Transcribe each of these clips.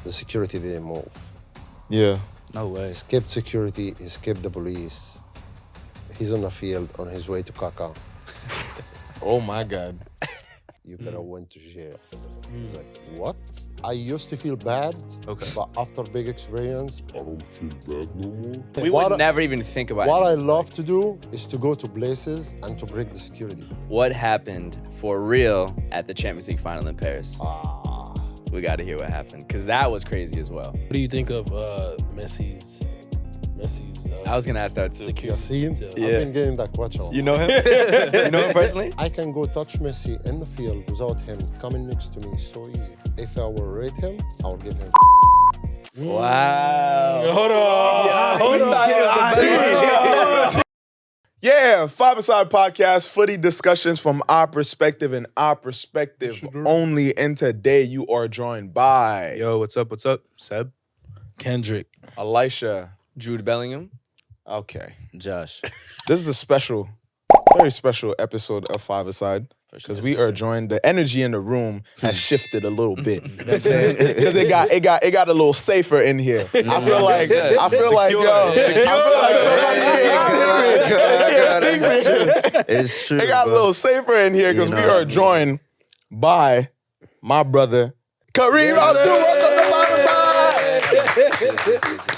the security didn't move. Yeah. No way. He skipped security, he skipped the police. He's on the field on his way to Kaka. Oh my God. You could have went to jail. He's like, what? I used to feel bad, but after big experience, I don't feel bad no more. We would never even think about it. What I love to do is to go to places and to break the security. What happened for real at the Champions League final in Paris? We got to hear what happened, because that was crazy as well. What do you think of Messi's? I was going to ask that too. Yassine, Yeah. I've been getting that question. You know him? You know him personally? I can go touch Messi in the field without him coming next to me so easy. If I will rate him, I will give him. Wow. Hold on. Yeah, Hold on. Yeah, 5ASIDE podcast, footy discussions from our perspective and our perspective only. And today you are joined by Yo, what's up? What's up? Seb? Kendrick. Elisha. Jude Bellingham. Okay. Josh. This is a special, very special episode of 5ASIDE because we are joined. The energy in the room has shifted a little bit. You know what I'm saying? Because it got a little safer in here. I feel like, yo, I feel like somebody It's true. It got a little safer in here because we are joined by my brother, Karim Abdou. Welcome to 5ASIDE.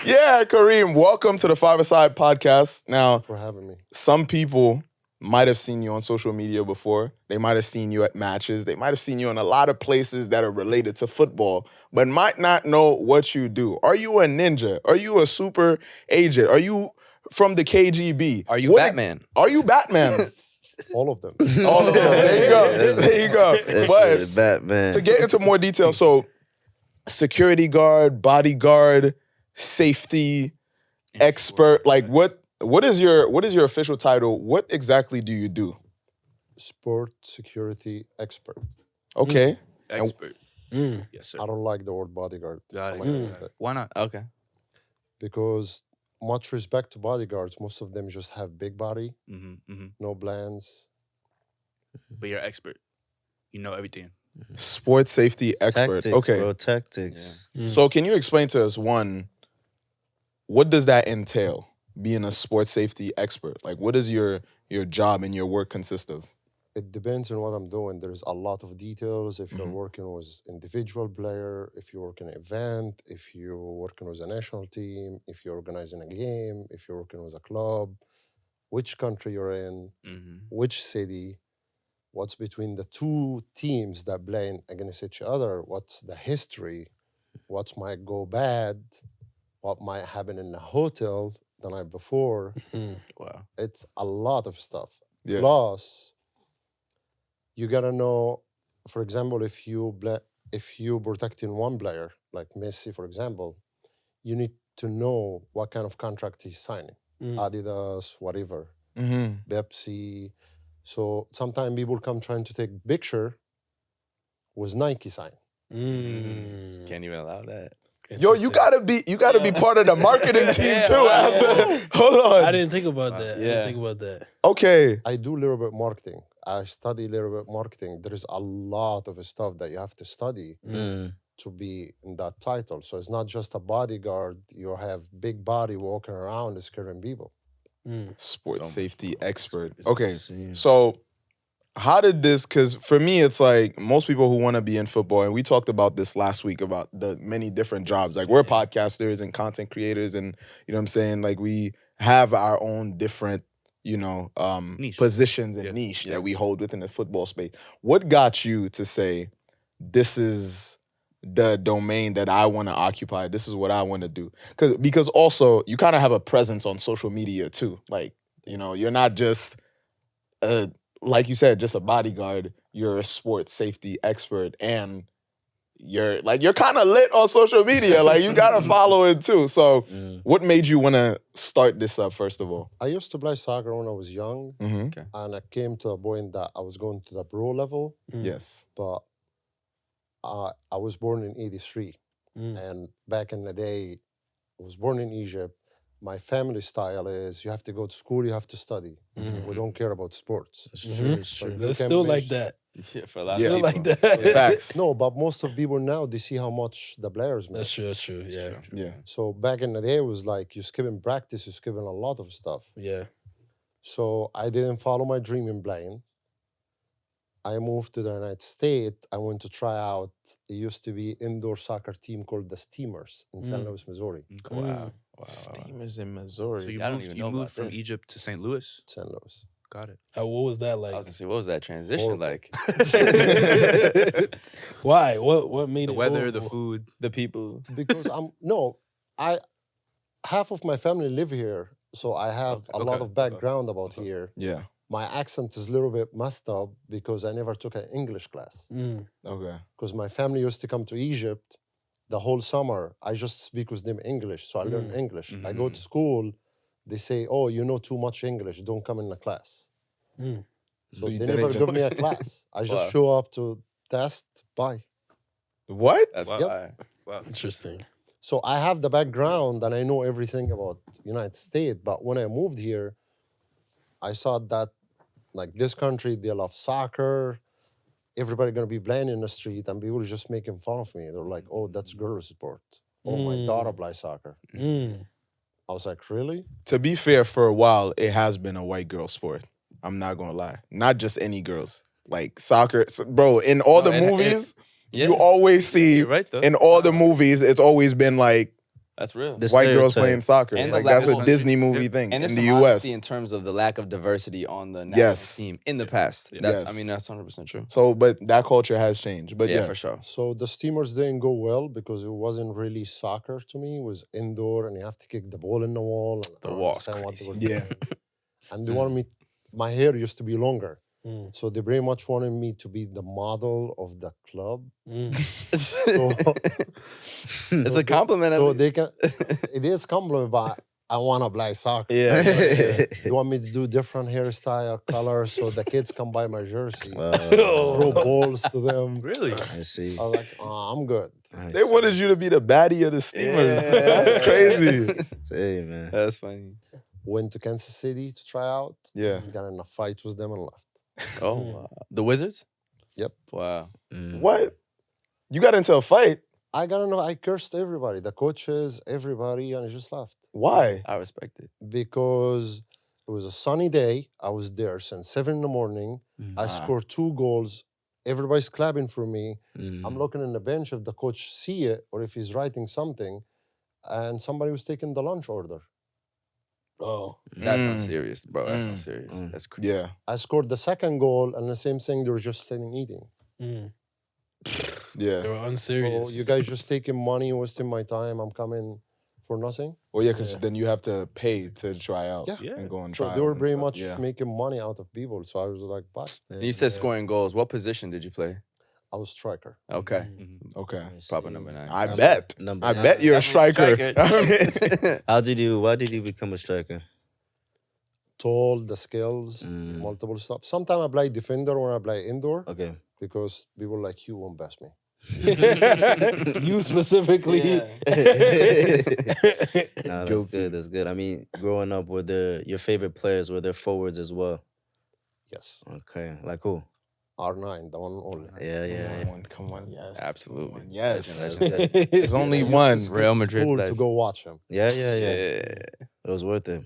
Yeah, Kareem, welcome to the 5ASIDE podcast. Now, For having me. some people might have seen you on social media before. They might have seen you at matches. They might have seen you in a lot of places that are related to football, but might not know what you do. Are you a ninja? Are you a super agent? Are you from the KGB? Are you Batman? Are you Batman? All of them. All of them. There you go. There you go. But Batman. to get into more detail, so security guard, bodyguard, safety expert, like what is your official title? What exactly do you do? Sport security expert. Okay. Expert. Yes, sir. I don't like the word bodyguard. Got I'm it. against it. Why not? Okay. Because much respect to bodyguards, most of them just have big body, no plans. But you're an expert. You know everything. Sports safety expert. Tactics, Okay. bro, tactics. So can you explain to us, one, what does that entail, being a sports safety expert? Like, what does your job and your work consist of? It depends on what I'm doing. There's a lot of details. If you're working with individual player, if you work in an event, if you're working with a national team, if you're organizing a game, if you're working with a club, which country you're in, which city, what's between the two teams that play against each other, what's the history, what might go bad, what might happen in the hotel the night before. Wow. It's a lot of stuff. Yeah. Plus, you gotta know, for example, if you protecting one player, like Messi, for example, you need to know what kind of contract he's signing. Adidas, whatever, Pepsi. So sometimes people come trying to take picture with Nike sign. Can't even allow that. Yo, you gotta be part of the marketing team too. Hold on. I didn't think about that. I didn't think about that. Okay. I do a little bit marketing. I study a little bit marketing. There is a lot of stuff that you have to study to be in that title. So it's not just a bodyguard. You have big body walking around scaring people. Sports safety expert. Okay. So how did this, because for me, it's like most people who want to be in football, and we talked about this last week about the many different jobs. Like we're podcasters and content creators, and you know what I'm saying? Like we have our own different, Niche. positions and niche that we hold within the football space. What got you to say, this is the domain that I want to occupy? This is what I want to do. Because also you kind of have a presence on social media too. Like, you're not just like you said, just a bodyguard. You're a sports safety expert, and you're kind of lit on social media. Like you gotta follow it too. So, what made you want to start this up? First of all, I used to play soccer when I was young, and I came to a point that I was going to the pro level. Yes, but I was born in '83, and back in the day, I was born in Egypt. My family style is you have to go to school, you have to study. We don't care about sports. It's true. So you That's can still miss- like that. Yeah, for a lot Yeah. of Feel people. like that. Facts. No, but most of people now, they see how much the players make. That's true. That's true. It's Yeah. true. Yeah. So back in the day, it was like you're skipping practice, you're skipping a lot of stuff. Yeah. So I didn't follow my dream in playing. I moved to the United States. I went to try out. It used to be indoor soccer team called the Steamers in St. Mm. Louis, Missouri. Wow. Wow. Steamers in So Missouri. you I don't moved, even you know moved about from this. Egypt to St. Louis. St. Louis. Got it. What was that I like? was gonna say, what was that transition Horrible. like? Why? What made The it weather, the horrible? food. The people. Because half of my family live here, so I have a lot Okay. of background about Okay. here. Yeah. My accent is a little bit messed up because I never took an English class. Mm. Okay. Because my family used to come to Egypt the whole summer. I just speak with them English, so I learn Mm. English. I go to school, they say, "Oh, you know too much English. Don't come in the class." Mm. So you they didn't never do give me a it. class. I just Wow. show up to test. Bye. What? That's Wow. why. Wow. Interesting. So I have the background and I know everything about United States. But when I moved here, I saw that like this country, they love soccer. Everybody gonna be playing in the street, and people just making fun of me. They're like, "Oh, that's girls' sport. Oh, my daughter Mm. plays soccer." Mm. I was like, "Really?" To be fair, for a while, it has been a white girl sport. I'm not gonna lie. Not just any girls. Like soccer, bro. In all No, the and- movies, Yeah. you always see You're right though. in all the movies, it's always been like That's real. The white girls stereotype. playing soccer. And the Like lack that's a of- Disney movie thing And in there's the some U.S. honesty in terms of the lack of diversity on the national Yes. team in the past. That's, I Yes. mean, that's 100% true. So, but that culture has changed. But yeah, yeah, for sure. So the Steamers didn't go well because it wasn't really soccer to me. It was indoor, and you have to kick the ball in the wall. And The I don't wall's understand what they crazy. were Yeah. doing. And they wanted me. My hair used to be longer, Mm. so they very much wanted me to be the model of the club. Mm. It's a compliment. So at they can. It is compliment, but I want to play soccer. least. Yeah. They want me to do different hairstyle, colors, so the kids can buy my jersey. Oh. Throw balls to them. Really? I see. I was like, I'm good. I they wanted you to be the baddie of the Steamers. That's crazy. see. Hey, man. That's funny. Went to Kansas City to try out. Yeah. Got in a fight with them and left. Oh, wow. The Wizards? Yep. Wow. Mm. What? You got into a fight? I gotta know. I cursed everybody, the coaches, everybody, and I just left Why? I respect it. because it was a sunny day. I was there since 7 in the morning. I scored 2 goals. Everybody's clapping for me. I'm looking in the bench if the coach see it or if he's writing something, and somebody was taking the lunch order. Oh. That Mm. sounds serious, bro. That sounds Mm. serious. Mm. That's crazy. Yeah. I scored the second goal, and the same thing. They were just sitting eating. Mm. They Yeah. were So unserious. you guys just taking money, wasting my time. I'm coming for nothing. Well, yeah, because Yeah. then you have to pay to try out Yeah. and go and So try. they were out and very stuff. much Yeah. making money out of people. So I was like, bye. And you said Yeah. scoring goals. What position did you play? I was striker. Okay. Mhm. Okay. Proper number 9. I Number- bet. number I nine. bet you're a striker. Definitely How did you? Why did you become a striker? Tall, the skills, Mm. multiple stuff. Sometimes I play defender when I play indoor Okay. because people like you won't pass me. You specifically. Nah, that's Guilty. good. That's good. I mean, growing up, your favorite players were there forwards as well? Yes. Okay. Like who? R9, the one and only. Yeah, yeah. Come on. Yes. Absolutely. Yes. That's Legend. good. There's only one. Real Madrid Cool to legend. go watch him. Yeah, yeah, yeah. Yeah. It was worth it.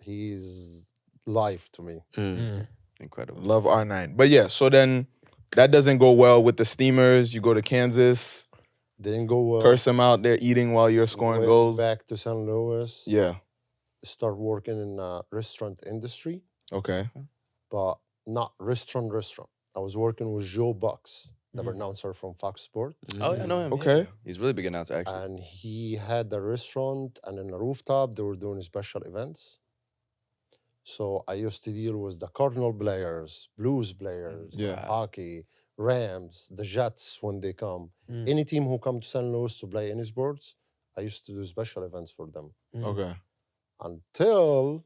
He's life to me. Mm. Mm. Incredible. Love R9. But yeah, so then that doesn't go well with the Steamers. You go to Kansas, Didn't go well. curse them out there eating while you're scoring Went goals. back to St. Louis. Yeah. Start working in the restaurant industry, Okay. but not restaurant. I was working with Joe Bucks, the Mhm. announcer from Fox Sport. Oh, yeah, I know him. Okay. yeah. He's a really big announcer, actually. And he had the restaurant, and in the rooftop, they were doing special events. So I used to deal with the Cardinal players, Blues players, Yeah. hockey, Rams, the Jets when they come. Mm. Any team who come to St. Louis to play any sports, I used to do special events for them. Mm. Okay. Until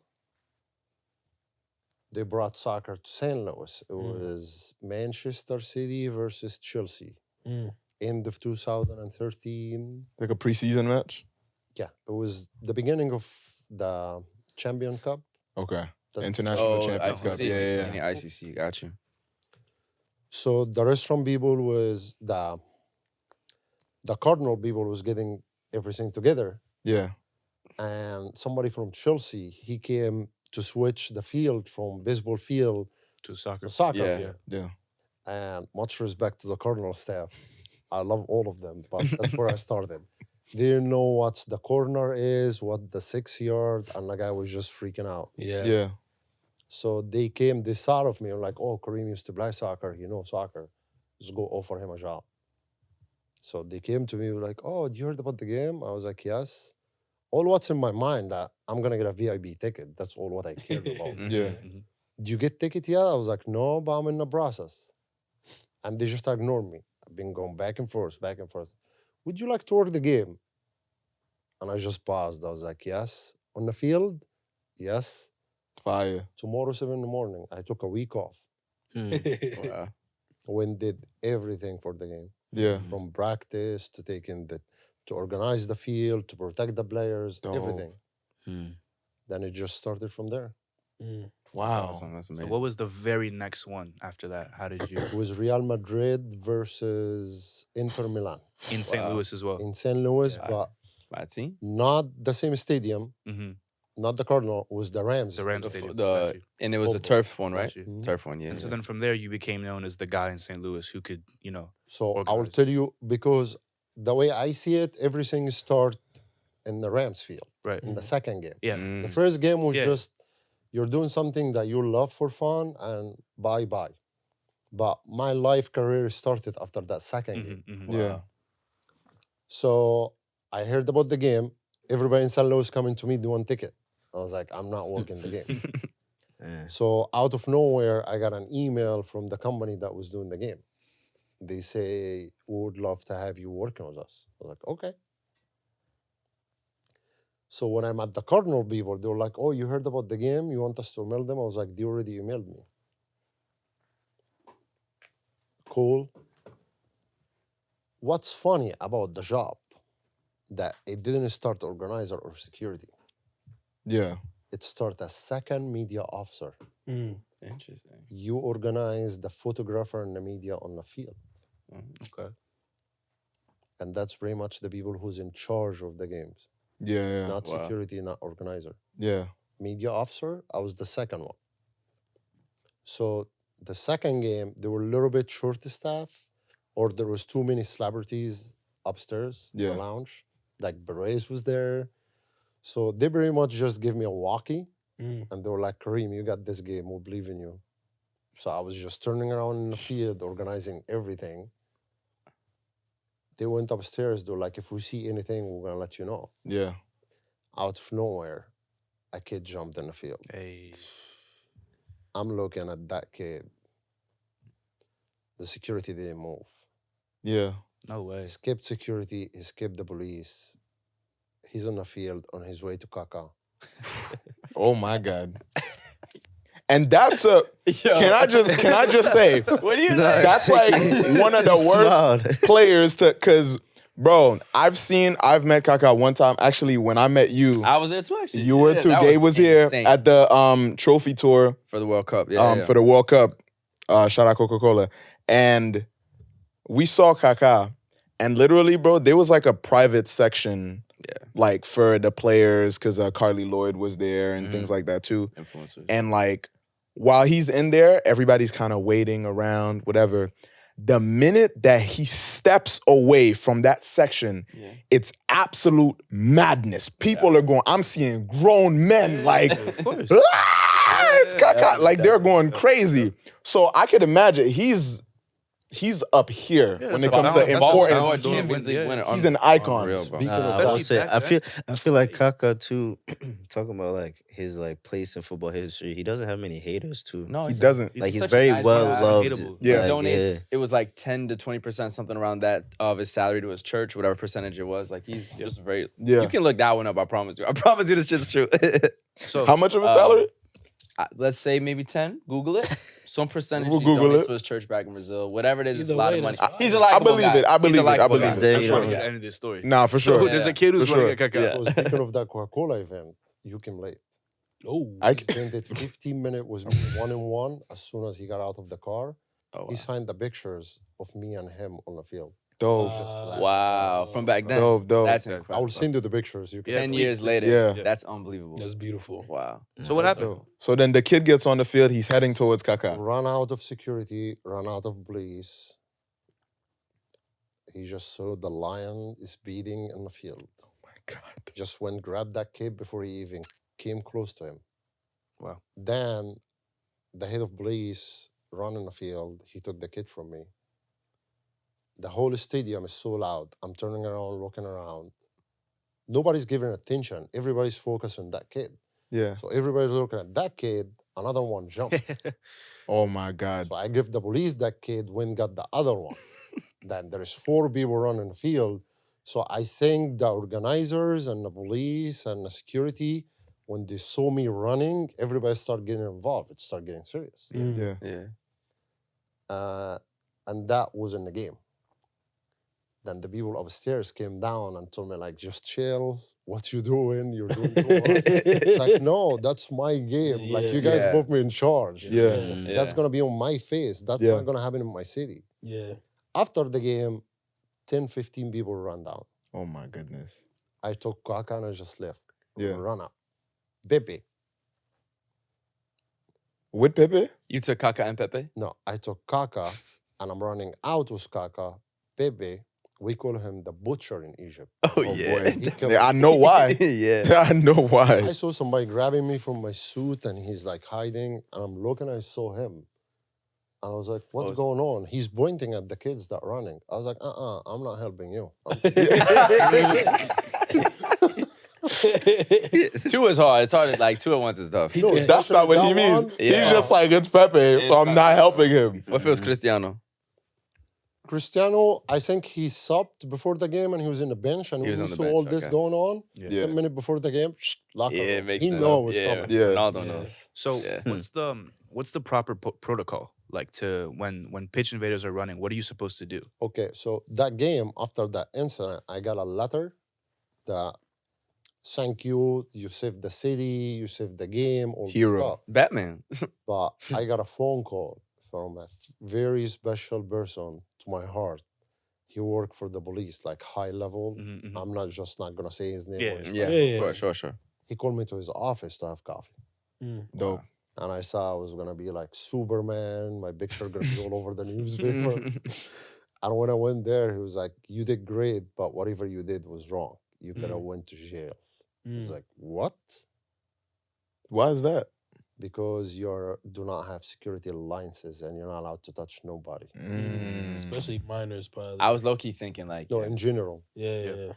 they brought soccer to St. Louis. It Mm. was Manchester City versus Chelsea. Mm. End of 2013. Like a preseason match? Yeah, it was the beginning of the Champion Cup. Okay. That's- International Oh, Champions Cup. ICC. Yeah, yeah, yeah. Any ICC, got you. So the restaurant people was the Cardinal people was getting everything together, Yeah. and somebody from Chelsea he came to switch the field from baseball field To soccer. to soccer Yeah. field. Yeah. And much respect to the Cardinal staff. I love all of them, but that's where I started. They didn't know what the corner is, what the 6 yard, and like I was just freaking out. Yeah. Yeah. So they came, they saw of me, like, oh, Kareem used to play soccer, you know soccer. Let's go offer him a job. So they came to me like, oh, you heard about the game? I was like, yes. All what's in my mind that I'm gonna get a VIP ticket. That's all what I cared about. Mhm, Yeah. mhm. Do you get ticket yet? I was like, no, but I'm in the process. And they just ignored me. I've been going back and forth, back and forth. Would you like to work the game? And I just paused. I was like, yes. On the field? Yes. Fire. Tomorrow, 7 in the morning. I took a week off. Wow. Went did everything for the game. Yeah. From practice to to organize the field, to protect the players, Dope. everything. Mm. Then it just started from there. Wow. Awesome. That's So amazing. what was the very next one after that? How did you It was Real Madrid versus Inter Milan in St. Wow. Louis as well? in St. Louis, Yeah. but My team? not the same stadium, Mm-hmm. not the Cardinal, it was the Rams. The Rams The, Stadium. the and it was a Football. turf one, right? Got you. Mhm. Turf one, yeah. And so yeah. then from there you became known as the guy in St. Louis who could, So I will Organized. tell you, because the way I see it, everything start in the Rams field right. in the second game. Yeah. Mm. The first game was Yeah. just you're doing something that you love for fun and bye. But my life career started after that second game. Mm-hmm, mm-hmm. Yeah. So I heard about the game. Everybody in St. Louis coming to me, do one ticket. I was like, I'm not working the game. Yeah. So out of nowhere, I got an email from the company that was doing the game. They say, we would love to have you working with us. I was like, okay. So when I'm at the Cardinal people, they were like, oh, you heard about the game? You want us to email them? I was like, they already emailed me. Cool. What's funny about the job, that it didn't start organizer or security. Yeah. It started as second media officer. Interesting. You organize the photographer and the media on the field. Okay. And that's pretty much the people who's in charge of the games. Yeah. Not Wow. security, not organizer. Yeah. Media officer, I was the second one. So the second game, they were a little bit short staff, or there was too many celebrities upstairs in Yeah. the lounge. Like Berets was there. So they pretty much just gave me a walkie, and they were like, Kareem, you got this game, we believe in you. So I was just turning around in the field, organizing everything. They went upstairs, they were like, if we see anything, we're gonna let you know. Yeah. Out of nowhere, a kid jumped in the field. Hey. I'm looking at that kid. The security didn't move. Yeah. No way. He skipped security, he skipped the police. He's on the field on his way to Kaka. Oh my God. And that's a can I just say What do you that's like one of the worst Smiled. players to cause bro, I've met Kaka one time. Actually, when I met you, I was there too, actually. you were Yeah, too. that Gabe was here insane. at the trophy tour for the World Cup. Yeah, for the World Cup. Shout out Coca-Cola. And we saw Kaka, and literally, bro, there was like a private section, like for the players, because Carly Lloyd was there and things like that too. influencers. And like, while he's in there, everybody's kind of waiting around, whatever. The minute that he steps away from that section, it's absolute madness. People are going, I'm seeing grown men like, it's Kaka. Like they're going crazy. So I could imagine he's up here when it comes to importance. He's an icon. Unreal, bro. Speaking Nah, of I that, would say Especially I feel like Kaka too. Talking about like his like place in football history, he doesn't have many haters too. No, He he's doesn't. Like he's such a very nice well guy. loved. Hateable. Yeah. He Like, donates. It was like 10 to 20%, something around that of his salary to his church, whatever percentage it was. Like he's just very. Yeah. You can look that one up. I promise you. I promise you, this shit's true. So How much of his salary? Let's say maybe 10. Google it. Some percentage We'll he Google donates it. to his church back in Brazil. Whatever it is, it's a Either lot way, of money. that's fine. He's a I likable believe guy. it. I He's believe a it. I likable believe guy. it. There I'm you trying go. to get Yeah. the end of this story. Nah, for So sure. there's a kid who's For running sure. a Kaka. Yeah. so speaking of that Coca-Cola event, you came late. Oh, I He spent it 15 minutes was me 1-on-1 as soon as he got out of the car. Oh, He wow. signed the pictures of me and him on the field. Dope. Wow. From back then. Dope, dope. That's I will I incredible. will send you the pictures. You can. Yeah, 10 please, years please. later. Yeah. That's unbelievable. That's beautiful. Wow. So what happened? Dope. So then the kid gets on the field. He's heading towards Kaka. Run out of security, run out of police. He just saw the lion is beating in the field. Oh my God. Just went, grabbed that kid before he even came close to him. Wow. Then the head of police ran in the field. He took the kid from me. The whole stadium is so loud. I'm turning around, looking around. Nobody's giving attention. Everybody's focused on that kid. Yeah. So everybody's looking at that kid. Another one jumped. Oh my God. So I give the police that kid, went got the other one. Then there's 4 people running the field. So I think the organizers and the police and the security, when they saw me running, everybody started getting involved. It started getting serious. Yeah. Yeah. And that was in the game. Then the people upstairs came down and told me, like, just chill. What you doing? You're doing too much. It's like, no, that's my game. Like, you guys Yeah. put me in charge. Yeah. Yeah. That's going to be on my face. That's Yeah. not going to happen in my city. Yeah. After the game, 10, 15 people ran down. Oh my goodness. I took Kaka and I just left. Yeah. Run up. Pepe. With Pepe? You took Kaka and Pepe? No, I took Kaka and I'm running out with Kaka. Pepe, we call him the butcher in Egypt. Oh, boy. He killed- Yeah, I know why. yeah. I know I why. saw somebody grabbing me from my suit and he's like hiding. And I'm looking, I saw him. And I was like, what's Oh, going on? He's pointing at the kids that running. I was like, I'm not helping you. Two is hard. It's hard. Like, 2 at once is tough. No, That's not what that he means. one, He's Yeah. just like, it's Pepe, so I'm not helping him. What feels Cristiano? Cristiano, I think he subbed before the game and he was in the bench and He was we on the saw bench, all this okay. going on. Yeah. 10 minutes before the game, locker Yeah, it room. makes He sense. knows what's Yeah. coming. Yeah. Ronaldo Yeah. knows. So Yeah. what's the proper protocol like to when pitch invaders are running? What are you supposed to do? Okay, so that game, after that incident, I got a letter that thank you, you saved the city, you saved the game, all this Hero. stuff. Batman. But I got a phone call from a very special person to my heart. He worked for the police, like high level. Mhm, mhm. I'm not just not gonna say his name. Yeah, or his Yeah, title. Yeah. sure. He called me to his office to have coffee. Dope. And I saw I was gonna be like Superman, my picture gonna be all over the newspaper. And when I went there, he was like, "You did great, but whatever you did was wrong. You could have went to jail." I was like, "What?" Why is that? Because you do not have security licenses and you're not allowed to touch nobody. Especially minors, probably. I was low key thinking, like, No, in general. Yeah.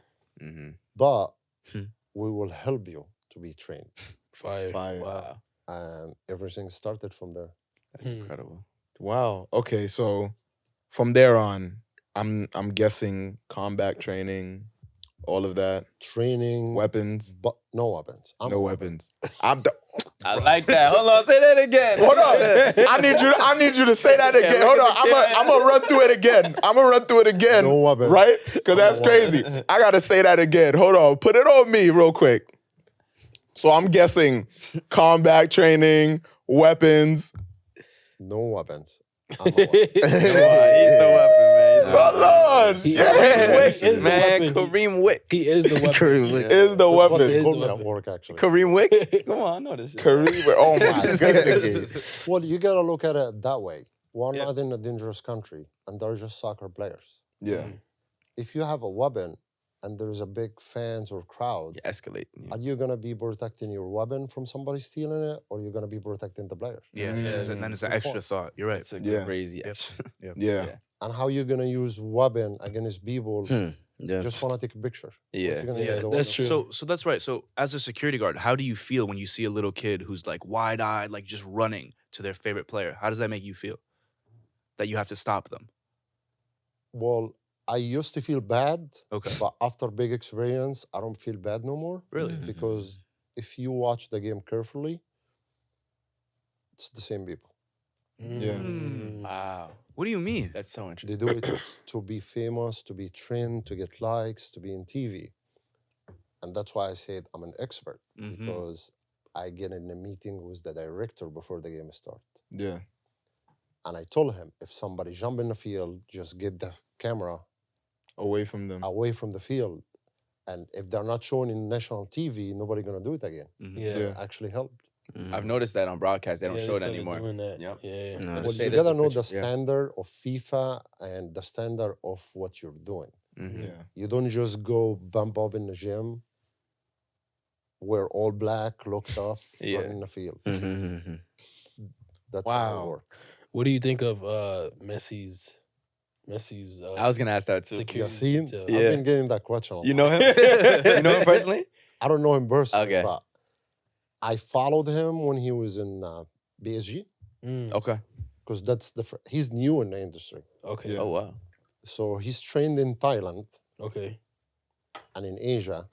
But Hmm. we will help you to be trained. Fire. Fire. wow. And everything started from there. That's incredible. Wow. Okay, so from there on, I'm guessing combat training, all of that, Training, weapons, but no weapons. I'm no a weapons. I'm the, I like that. Hold on, say that again. hold on. I need you to say that again. look Hold at on. the I'm gonna run through it again. I'm gonna run through it again. No weapons. Right? Because that's No crazy. I gotta say that again. Hold on. Put it on me real quick. So I'm guessing combat training, weapons. No weapons. I'm a weapon. He's the weapon, man. He's the Hold on. He- Yeah. He is the Man, weapon. Kareem Wick. He is the weapon. Kareem Wick. Is the That's what weapon. they Is call the me at weapon. work, actually. Kareem Wick? Come on, I know this shit. Kareem. Oh my goodness. Well, you gotta look at it that way. We're Yeah. not in a dangerous country, and they're just soccer players. Yeah. If you have a weapon and there's a big fans or crowd, You escalate. Yeah. are you gonna be protecting your weapon from somebody stealing it, or you're gonna be protecting the players? Yeah, and then it's an Good extra point. thought. You're right. It's a Yeah. crazy Yep. action. Yep. Yeah. And how you gonna use weapon against people? Yeah. Just wanna take a picture. What Yeah. you gonna Yeah, do with the that's weapon? true. So that's right. So as a security guard, how do you feel when you see a little kid who's like wide-eyed, like just running to their favorite player? How does that make you feel? That you have to stop them? Well, I used to feel bad, Okay. but after big experience, I don't feel bad no more. Really? Because if you watch the game carefully, it's the same people. Yeah. Wow. What do you mean? That's so They interesting. do it to be famous, to be trend, to get likes, to be in TV. And that's why I said I'm an expert, Mhm. because I get in a meeting with the director before the game starts. Yeah. And I told him, if somebody jump in the field, just get the camera Away from them. away from the field. And if they're not shown in national TV, nobody gonna do it again. Yeah. Yeah. Actually helped. I've noticed that on broadcast. They don't Yeah, show it started anymore. doing that. Yep. Yeah. No, Well, that's- say you there's a gotta know the picture, yeah. standard of FIFA and the standard of what you're doing. Mhm. Yeah. You don't just go bump up in the gym, wear all black, look tough, Yeah. run in the field. Mhm. That's how it Wow. works. What do you think of Messi's? I was gonna ask that too. security Yassine, detail? Yeah. I've been getting that question. a You lot. know him? You know him personally? I don't know him personally, Okay. but I followed him when he was in PSG Mm, Okay. because that's he's new in the industry. okay. Yeah. Oh wow. So he's trained in Thailand Okay. and in Asia,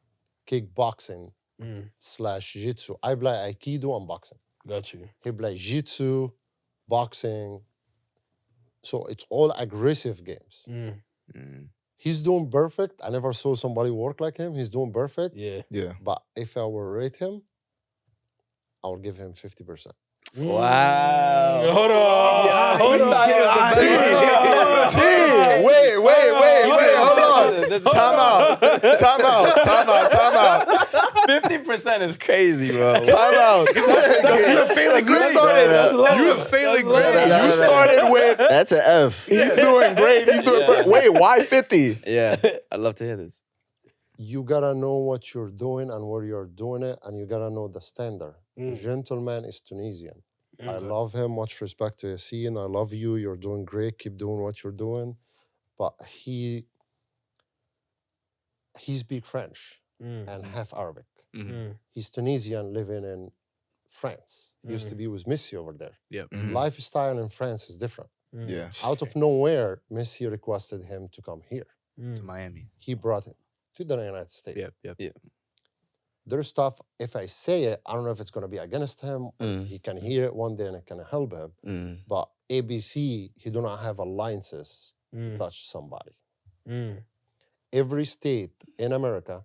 kickboxing Mm, / jiu-jitsu. I play Aikido and boxing. got you. He plays jiu-jitsu, boxing. So it's all aggressive games. Mm, Mm. He's doing perfect. I never saw somebody work like him. He's doing perfect. yeah. Yeah. But if I were rate him, I would give him 50%. Wow. Hold on. Yeah, Hold we on. thought he was the best. T, wait, hold on. Time out. 50% is crazy, bro. Time out. You're feeling great. You're feeling great. You started with, That's an F. he's doing great. He's doing great. Wait, why 50? Yeah, I'd love to hear this. You gotta know what you're doing and where you're doing it, and you gotta know the standard. Mm. Gentleman is Tunisian. I Okay. love him. Much respect to Yassine. I love you. You're doing great. Keep doing what you're doing. But he speaks French Mm, and half Arabic. mm, He's Tunisian living in France. Used to be with Messi over there. Mhm. Lifestyle in France is different. mm, Yeah. Out of nowhere, Messi requested him to come here. mm. To Miami. He brought him to the United States. Yep. There's stuff, if I say it, I don't know if it's going to be against him. Or if Mm. he can hear it one day and it can help him. Mm. But ABC, he do not have alliances to Mm, touch somebody. mm, Every state in America,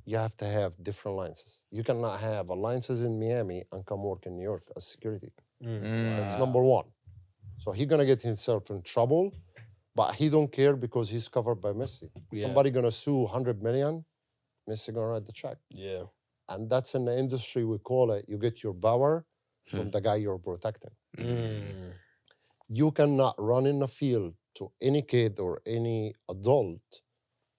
you have to have different alliances. You cannot have alliances in Miami and come work in New York as security. mm. That's number one. So he's gonna get himself in trouble, but he don't care because he's covered by Messi. Yeah. Somebody gonna sue 100 million, Messi gonna write the check. Yeah. And that's in the industry, we call it, you get your power from the guy you're protecting. Mm. You cannot run in the field to any kid or any adult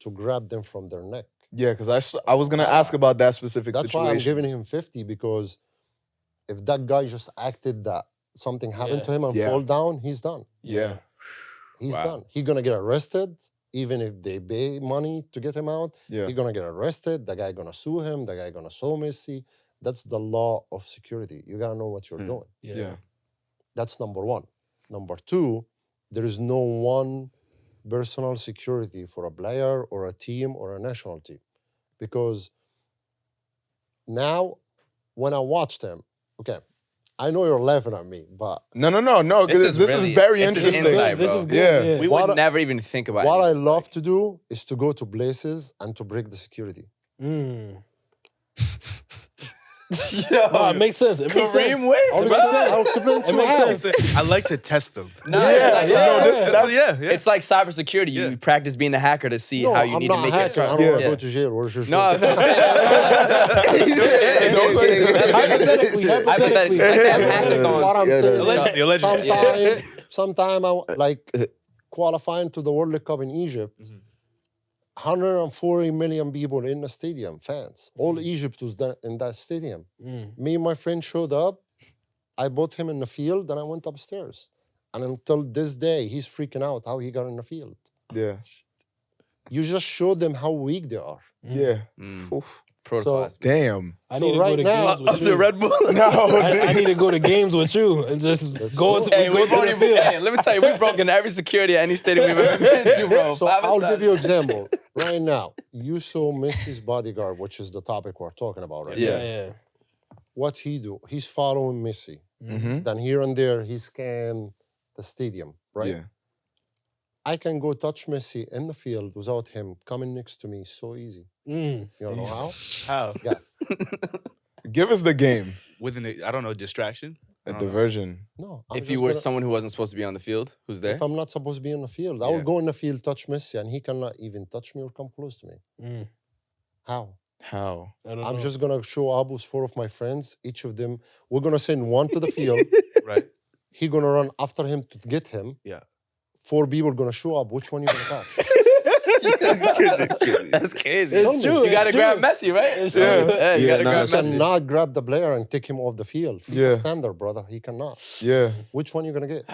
to grab them from their neck. Yeah, because I was going to ask about that specific That's why I'm situation. giving him 50, because if that guy just acted that something happened Yeah. to him and Yeah. fall down, he's done. Yeah. He's Wow. done. He's gonna get arrested, even if they pay money to get him out. Yeah. He's gonna get arrested. The guy gonna sue him. The guy gonna sue Messi. That's the law of security. You gotta know what you're doing. Yeah. Yeah. That's number one. Number two, there is no one personal security for a player or a team or a national team, because now when I watched him, okay, I know you're laughing at me, but No, because this is very this is interesting. insight, This bro. is good. Yeah. Yeah. We What would I- never even think about what any I of this, love like- to do is to go to places and to break the security. Mm. No, it makes sense. It makes sense. Kareem, wait. I'll explain It to you makes how. sense. I like to test them. No, Yeah, it's like, yeah, no, Yeah. it's like cybersecurity. You Yeah. practice being a hacker to see No, how you I'm need not to make hacking. it. I don't want to Yeah. go to jail. Where's your No, I'm not Hypothetically, Hypothetically, like they have hackathons. What I'm Yeah, saying, Allegedly, allegedly. sometime I like qualifying to the World Cup in Egypt. 140 million people in the stadium, fans. All Egypt was in that stadium. Mm. Me and my friend showed up. I bought him in the field, and I went upstairs. And until this day, he's freaking out how he got in the field. Yeah. You just show them how weak they are. Yeah. Mm. Oof. Protocols. Damn. I So need to right go to now- games with Us you. in Red Bull. No. I need to go to games with you and just go cool. to, Hey, we go we've to already, the field. hey, let me tell you, we've broken every security at any stadium we've ever been to, bro. So 5 I'll aside. give you an example. Right now, you saw Messi's bodyguard, which is the topic we're talking about right Yeah. now. Yeah. What he do? He's following Messi. Mm-hmm. Then here and there, he scan the stadium, right? Yeah. I can go touch Messi in the field without him coming next to me so easy. Mm. You don't know how? How? Yes. Give us the game. With an, I don't know, distraction? I A don't know. diversion. No. I'm If you just were gonna- someone who wasn't supposed to be on the field, who's there? If I'm not supposed to be in the field, I Yeah. will go in the field, touch Messi, and he cannot even touch me or come close to me. Mm, How? How? I don't I'm know. just gonna show up with 4 of my friends. Each of them, we're gonna send one to the field. Right. He gonna run after him to get him. Yeah. 4 people gonna show up. Which one you gonna catch? That's crazy. Tell It's me. true. You gotta it's grab true. Messi, right? It's Yeah. true. Yeah, you Yeah, gotta nah, grab He Messi. cannot grab the player and take him off the field. FIFA Yeah. standard, brother. He cannot. Yeah. Which one you gonna get?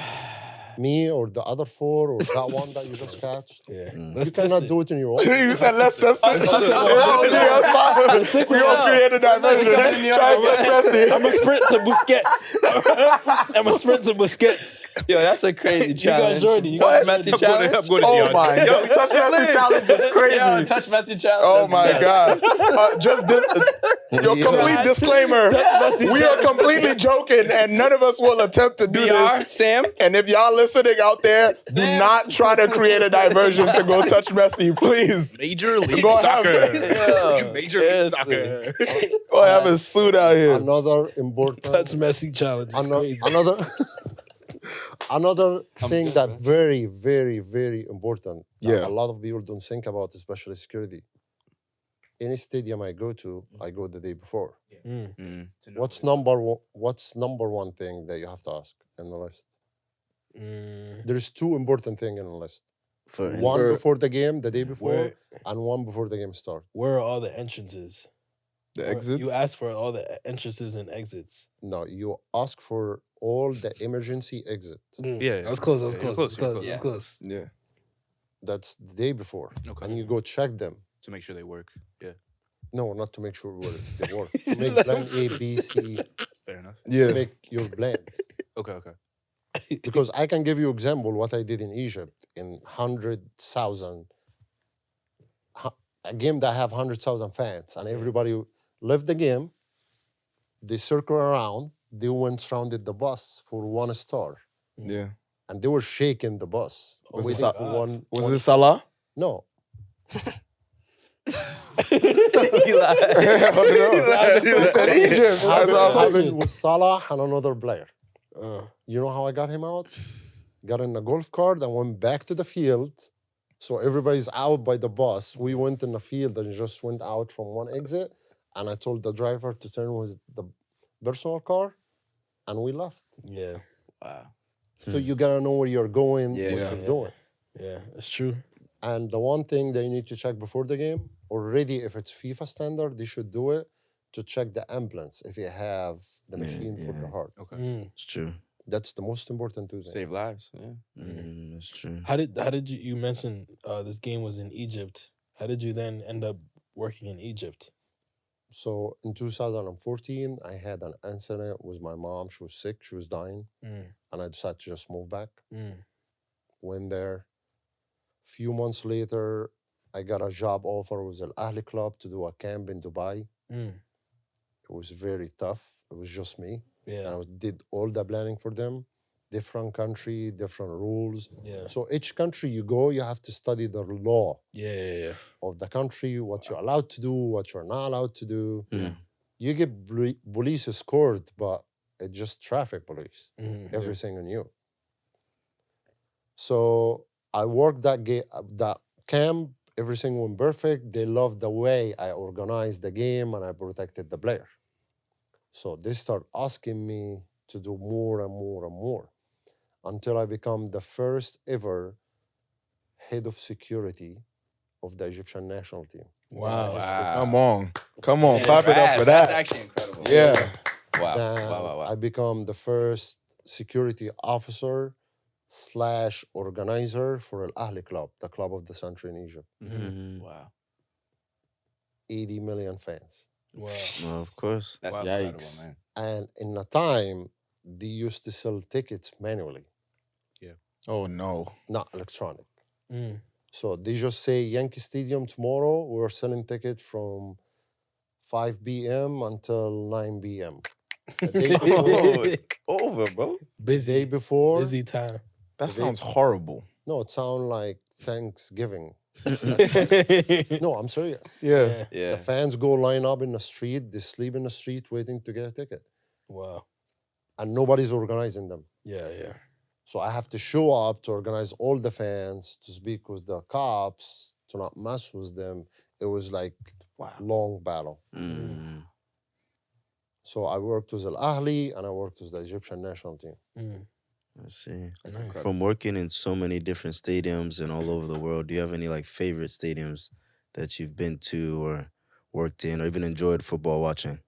Me or the other 4 or that one that you just catched? Yeah. Mm. Let's You cannot test it. do it in your own. You said let's test it. Let's We gonna create a diversion. Try and touch Messi. I'm a sprint to Busquets. I'm a sprint to Busquets. Yo, that's a crazy got challenge. Jordy, you Touch got Messi Jordy. challenge. I'm going to Oh DeAndre. my god. Touch Messi challenge is Yo, crazy. touch Messi challenge. Oh That's my nuts. god. Your complete disclaimer. We are completely joking and none of us will attempt to do BR, this. Sam. And if y'all listening out there, do Sam. not try to create a diversion to go touch Messi, please. Major League Go have- Soccer. Yeah. Major League Soccer. Go have a suit out here. Another important. That's Messi challenge. It's crazy. Another thing that very, very, very important. That Yeah. a lot of people don't think about, especially security. Any stadium I go to, I go the day before. Mm. Mm. What's number one thing that you have to ask in the list? Mm. There's 2 important things in the list. For One For- before the game, the day before, Where, and one before the game starts. where are all the entrances? The Or exits. You ask for all the entrances and exits. No, you ask for all the emergency exit. Yeah, I was close. I was yeah, close. you're I was close, you're close. I was close. Yeah. That's the day before. Okay. And you go check them. To make sure they work. Yeah. No, not to make sure they work. To make plan A, B, C, Fair enough. Yeah. make your plans. Okay. Okay. Because I can give you example what I did in Egypt in 100,000 a game that have 100,000 fans and everybody left the game. They circle around. They went surrounded the bus for 1 star Yeah. and they were shaking the bus. Was waiting it for God. one. Was one- it Salah? No, He lied. You said Egypt. That's all. happened with Salah and another player. Uh, You know how I got him out? Got in a golf cart and went back to the field. So everybody's out by the bus. We went in the field and just went out from one exit. And I told the driver to turn with the personal car, and we left. yeah. Wow. So you gotta know where you're going, Yeah. what Yeah. you're doing. Yeah, it's true. And the one thing that you need to check before the game, already if it's FIFA standard, they should do it to check the ambulance if you have the Yeah, machine for the yeah. heart. Okay. Mm. It's true. That's the most important thing. Save lives. Yeah. It's true. How did you mentioned this game was in Egypt? How did you then end up working in Egypt? So in 2014, I had an incident with my mom. She was sick, she was dying, Mm. and I decided to just move back. Mm. Went there. Few months later, I got a job offer with the Ahly club to do a camp in Dubai. Mm. It was very tough. It was just me. And Yeah, I did all the planning for them. Different country, different rules. yeah, So each country you go, you have to study the law yeah. of the country, what you're allowed to do, what you're not allowed to do. Mm. You get police escort, but it's just traffic police. Mm. Everything on you. So I worked that camp. Everything went perfect. They loved the way I organized the game and I protected the player. So they start asking me to do more and more and more until I become the first ever head of security of the Egyptian national team. Wow. Come on. Come on. Yeah, Clap it up for That's that. actually incredible. Yeah. Wow. Then Wow. I become the first security officer / organizer for Al Ahly club, the club of the century in Egypt. Mhm. Wow. 80 million fans. Wow. Well, of course. That's Wow. incredible, Yikes. man. And in a time, they used to sell tickets manually, Oh no. not electronic. Mm. So they just say Yankee Stadium tomorrow, we're selling tickets from 5 p.m. until 9 p.m. The day Oh, before, it's over, bro. day Busy, before busy time. That sounds horrible. no, it sounds like Thanksgiving. yeah. No, I'm serious. Yeah. Yeah. The fans go line up in the street, they sleep in the street waiting to get a ticket. Wow. and nobody's organizing them. Yeah. So I have to show up to organize all the fans, to speak with the cops, to not mess with them. It was like long battle. Mm. So I worked with Ahly and I worked with the Egyptian national team. I see. That's Nice. incredible. From working in so many different stadiums and all over the world, do you have any like favorite stadiums that you've been to or worked in or even enjoyed football watching?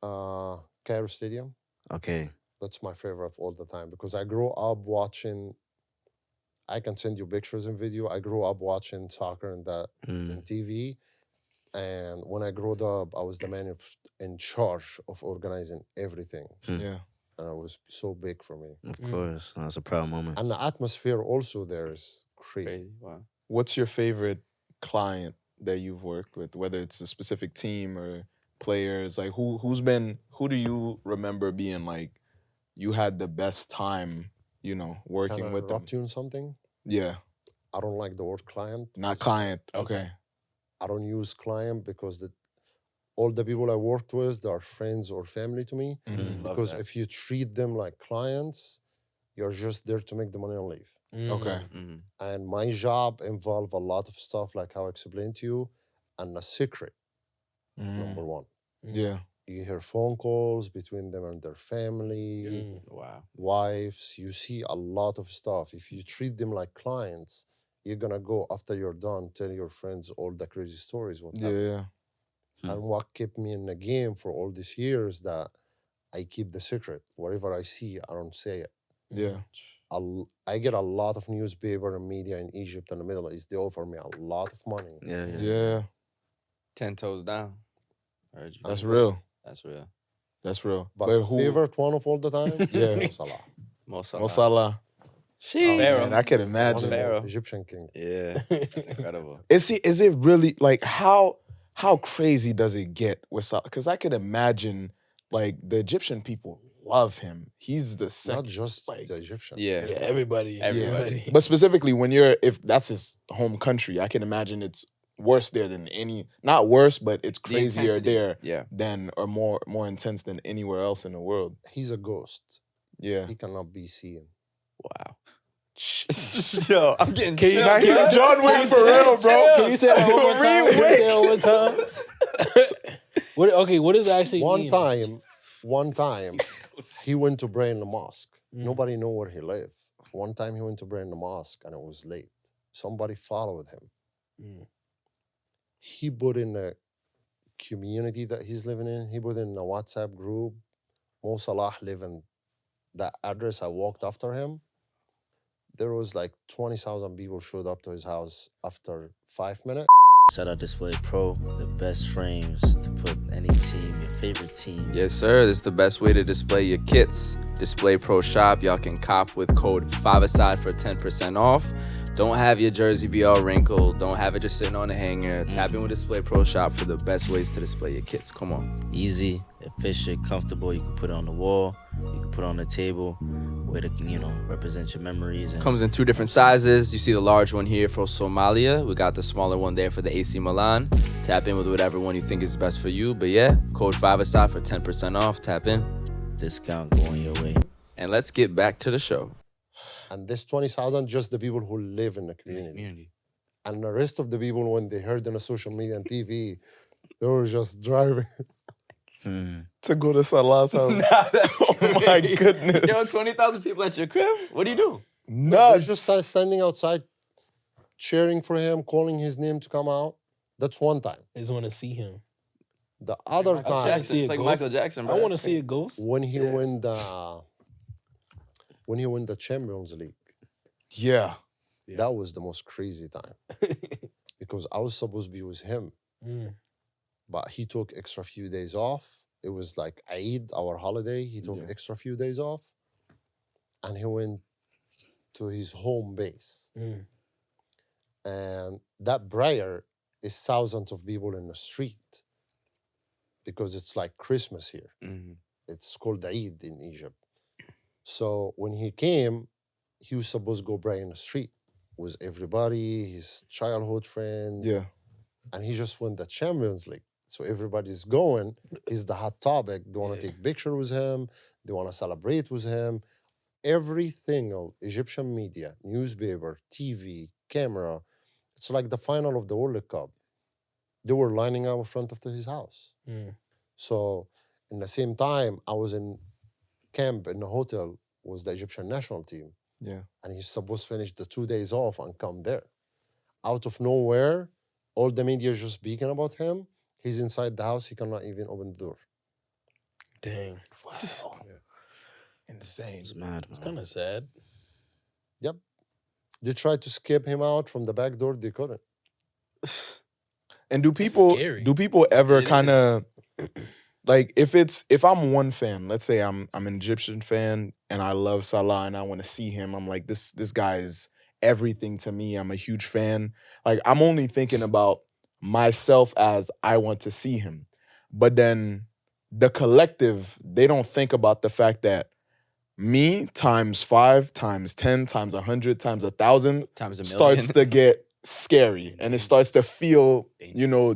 Cairo Stadium. Okay. That's my favorite of all the time because I grew up watching. I can send you pictures and video. I grew up watching soccer in Mm. TV, and when I grew up, I was the man in charge of organizing everything, Yeah. and it was so big for me. Of course. That's a proud moment. And the atmosphere also there is crazy. Crazy. Wow. What's your favorite client that you've worked with, whether it's a specific team or players? Like who do you remember being like you had the best time, Can working I with them? interrupt you on something? Yeah. I don't like the word client. Not because client. Okay. I don't use client because all the people I worked with, they are friends or family to me. Mhm. Love Because that. if you treat them like clients, you're just there to make the money and leave. Okay. Mhm. And my job involved a lot of stuff like how I explained to you, and a secret is number one. Yeah. You hear phone calls between them and their family, Wow. wives. You see a lot of stuff. If you treat them like clients, you're gonna go after you're done, tell your friends all the crazy stories. What happened. Yeah. And what kept me in the game for all these years that I keep the secret. Whatever I see, I don't say it. Yeah. I get a lot of newspaper and media in Egypt and the Middle East. They offer me a lot of money. Yeah. Yeah. 10 toes down. Heard you. That's real. That's real. That's real. But the who? favorite one of all the time, Yeah. Mo Salah. Mo Salah. Mo Salah. She. Oh, Pharaoh. man, I can One imagine. and all, Pharaoh. Egyptian king. Yeah. It's incredible. Is it really like how crazy does it get with Salah? Because I could imagine like the Egyptian people love him. He's the Not second. just like- the Egyptian. Yeah. Yeah, everybody. Everybody. But specifically when if that's his home country, I can imagine it's worse there than not worse, but it's The crazier intensity. there Yeah. than or more intense than anywhere else in the world. He's a ghost. Yeah. He cannot be seen. Wow. Yo, I'm getting Can you, chills. Now can he's you- John Wayne for real, bro. Can you say that one more time? Can you say that one more time? What does it actually mean? One time, he went to pray in the mosque. Mm. Nobody knew where he lived. One time he went to pray in the mosque and it was late. Somebody followed him. Mm. He put in a community that he's living in. He put in a WhatsApp group. Mo Salah live in that address. I walked after him. There was like 20,000 people showed up to his house after 5 minutes. Shout out Display Pro, the best frames to put any team, your favorite team. Yes, sir. This is the best way to display your kits. Display Pro Shop. Y'all can cop with code 5ASIDE for 10% off. Don't have your jersey be all wrinkled. Don't have it just sitting on a hanger. Tap in with Display Pro Shop for the best ways to display your kits. Come on. Easy, efficient, comfortable. You can put it on the wall. You can put it on the table. Way to, represent your memories. And Comes in 2 different sizes. You see the large one here for Somalia. We got the smaller one there for the AC Milan. Tap in with whatever one you think is best for you. But yeah, code 5ASIDE for 10% off. Tap in. discount going your way. And let's get back to the show. And this 20,000, just the people who live in the community. And the rest of the people, when they heard on the social media and TV, they were just driving. To go to Salah's house. Oh my goodness. Yo, 20,000 people at your crib? What do you do? They Nuts. just started standing outside, cheering for him, calling his name to come out. That's one time. I just want to see him. The other Michael time, Jackson. It's like ghost. Michael Jackson, bro. I want to That's see a crazy. ghost. when he won the Champions League, Yeah. that was the most crazy time. Because I was supposed to be with him, Mm. but he took extra few days off. It was like Eid, our holiday. He took Yeah. extra few days off, and he went to his home base. Mm. And that prayer is thousands of people in the street because it's like Christmas here. Mhm. It's called Eid in Egypt. So when he came, he was supposed to go pray in the street with everybody, his childhood friends. Yeah. And he just won the Champions League. So everybody's going. He's the hot topic. They want to take picture with him. They want to celebrate with him. Every single Egyptian media, newspaper, TV, camera, it's like the final of the World Cup. They were lining up in front of his house. Mm. So, in the same time, I was in camp in a hotel with the Egyptian national team. Yeah. And he's supposed to finish the 2 days off and come there. Out of nowhere, all the media is just speaking about him. He's inside the house. He cannot even open the door. Dang. Wow. Insane. It's mad. It's man. kind of sad. Yep. They tried to skip him out from the back door. They couldn't. And do scary. people ever It kind of like if I'm one fan, let's say I'm an Egyptian fan and I love Salah and I want to see him, I'm like this guy is everything to me. I'm a huge fan. Like I'm only thinking about myself as I want to see him. But then the collective, they don't think about the fact that me times 5 times 10 times 100 times 1,000 Times a million. starts to get scary and it starts to feel,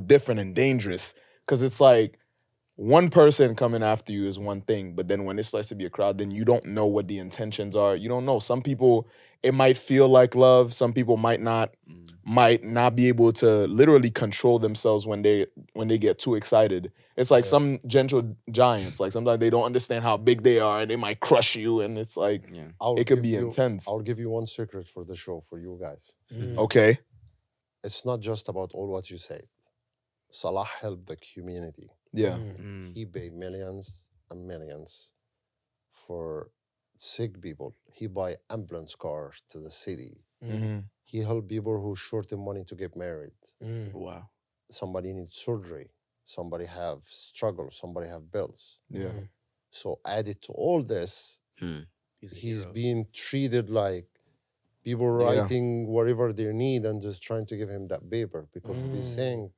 different and dangerous. Because it's like one person coming after you is one thing, but then when it starts to be a crowd, then you don't know what the intentions are. You don't know. Some people, it might feel like love. Some people might not be able to literally control themselves when they get too excited. It's like some gentle giants. Like sometimes they don't understand how big they are and they might crush you. And it's like, it could be intense. I'll give you one secret for the show for you guys. Mm. Okay. It's not just about all what you said. Salah helped the community. Yeah. Mm. He paid millions and millions for sick people. He buy ambulance cars to the city. Mm-hmm. He helped people who short in money to get married. Mm. Wow. Somebody needs surgery. Somebody have struggle. Somebody have bills. Yeah. Mm. So added to all this, He's a he's hero. being treated like people writing whatever they need and just trying to give him that paper because they think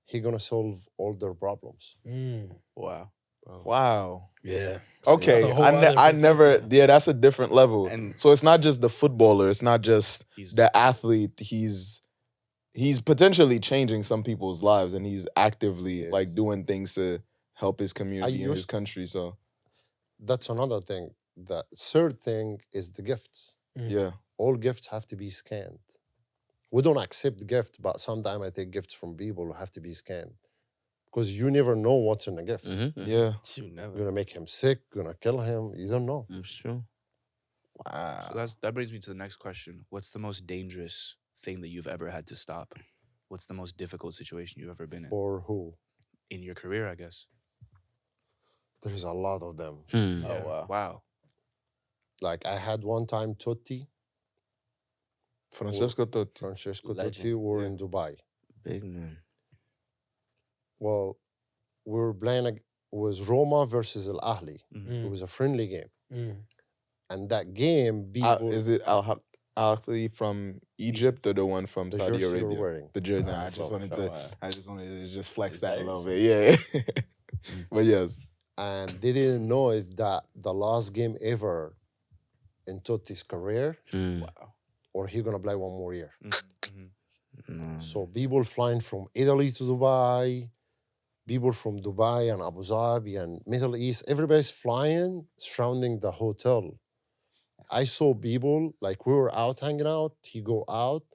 he gonna solve all their problems. Mm. Wow. Wow. Yeah. Okay. That's a whole other I never. perspective. Yeah, that's a different level. And So it's not just the footballer. It's not just He's the athlete. He's potentially changing some people's lives, and he's actively Yes. like doing things to help his community and his used- country. So That's another thing. The third thing is the gifts. yeah. All gifts have to be scanned. We don't accept gift, but sometimes I take gifts from people who have to be scanned. Because you never know what's in the gift. Mm-hmm. Yeah. you never. You're gonna make him sick, gonna kill him. You don't know. It's true. Wow. So that brings me to the next question. What's the most dangerous thing that you've ever had to stop? What's the most difficult situation you've ever been in? For who? In your career, I guess. There's a lot of them. Hmm. Oh wow. Wow. Like I had one time Totti, Francesco Totti. Francesco Legend, Totti, were yeah. in Dubai. Big man. Well, we were playing, it was Roma versus Al Ahly. Mhm. It was a friendly game. Mm. And that game, people, Is it Ahly from Egypt or the one from the Saudi jersey you were Arabia? wearing. The jersey. Nah, I it's just not. wanted Oh, to. wow. I just wanted to just flex It's that a nice. little bit. Yeah. But yes. And they didn't know if that the last game ever in Totti's career, Hmm. Wow. or he gonna play one more year. Mhm. No. So people flying from Italy to Dubai, people from Dubai and Abu Dhabi and Middle East, everybody's flying surrounding the hotel. I saw people, like we were out hanging out, he go out,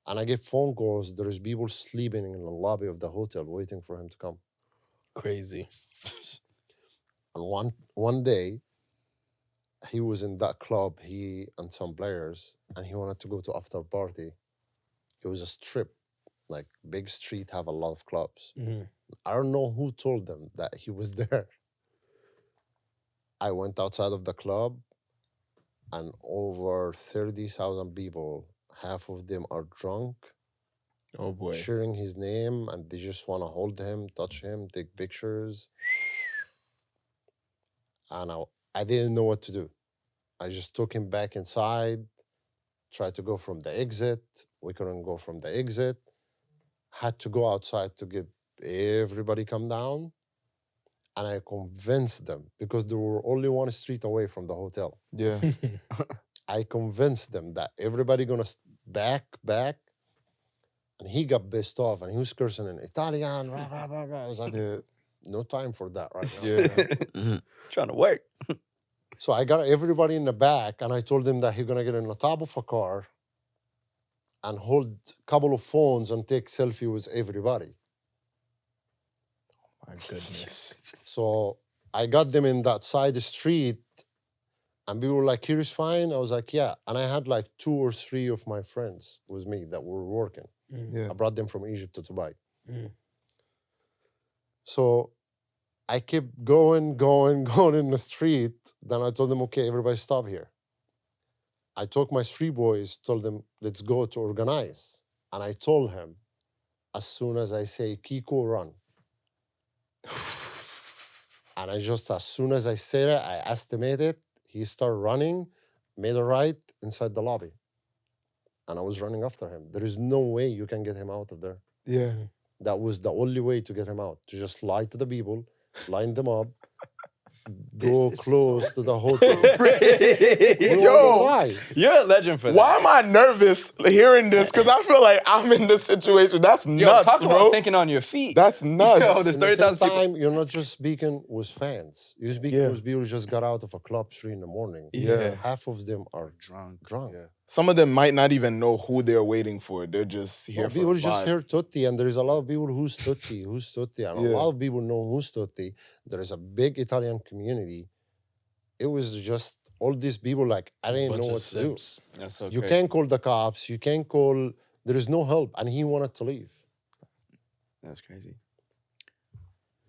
and I get phone calls, there's people sleeping in the lobby of the hotel waiting for him to come. Crazy. And one day, he was in that club, he and some players, and he wanted to go to after party. It was a strip, like big street have a lot of clubs. Mm. I don't know who told them that he was there. I went outside of the club, and over 30,000 people, half of them are drunk, Oh boy. sharing his name, and they just want to hold him, touch him, take pictures. And I didn't know what to do. I just took him back inside, tried to go from the exit. We couldn't go from the exit. Had to go outside to get everybody come down. And I convinced them because they were only one street away from the hotel. Yeah. I convinced them that everybody gonna back. And he got pissed off and he was cursing in Italian. Rah, rah, rah, rah. I was like, Yeah. no time for that right now. Yeah. Mhm. Trying to work. So I got everybody in the back, and I told them that he's gonna get in the top of a car and hold a couple of phones and take selfie with everybody. My goodness. So I got them in that side street, and people were like, "Here is fine." I was like, "Yeah." And I had like 2 or 3 of my friends with me that were working. Yeah. I brought them from Egypt to Dubai. Mm. So I kept going in the street. Then I told them, "Okay, everybody stop here." I took my 3 boys, told them, "Let's go to organize." And I told him, as soon as I say, "Kiko, run." And as soon as I said it, I estimated, he started running, made a right inside the lobby. And I was running after him. There is no way you can get him out of there. Yeah. That was the only way to get him out, to just lie to the people, line them up, go This is close to the hotel. Yo, You're a legend for that. why am I nervous hearing this? Because I feel like I'm in this situation. That's Yo, nuts, talk bro. about thinking on your feet. That's nuts. Yo, there's In the 30,000 same people. time, you're not just speaking with fans. You're speaking Yeah. with people who just got out of a club 3 in the morning. Yeah. Half of them are Drunk. drunk. Yeah. Some of them might not even know who they're waiting for. They're just here No, for people the just vibe. hear Totti, and there is a lot of people who's Totti, and Yeah. a lot of people know who's Totti. There is a big Italian community. It was just all these people like, I didn't Bunch know of what to do. simps. That's so You crazy. can't call the cops. You can't call. There is no help, and he wanted to leave. That's crazy.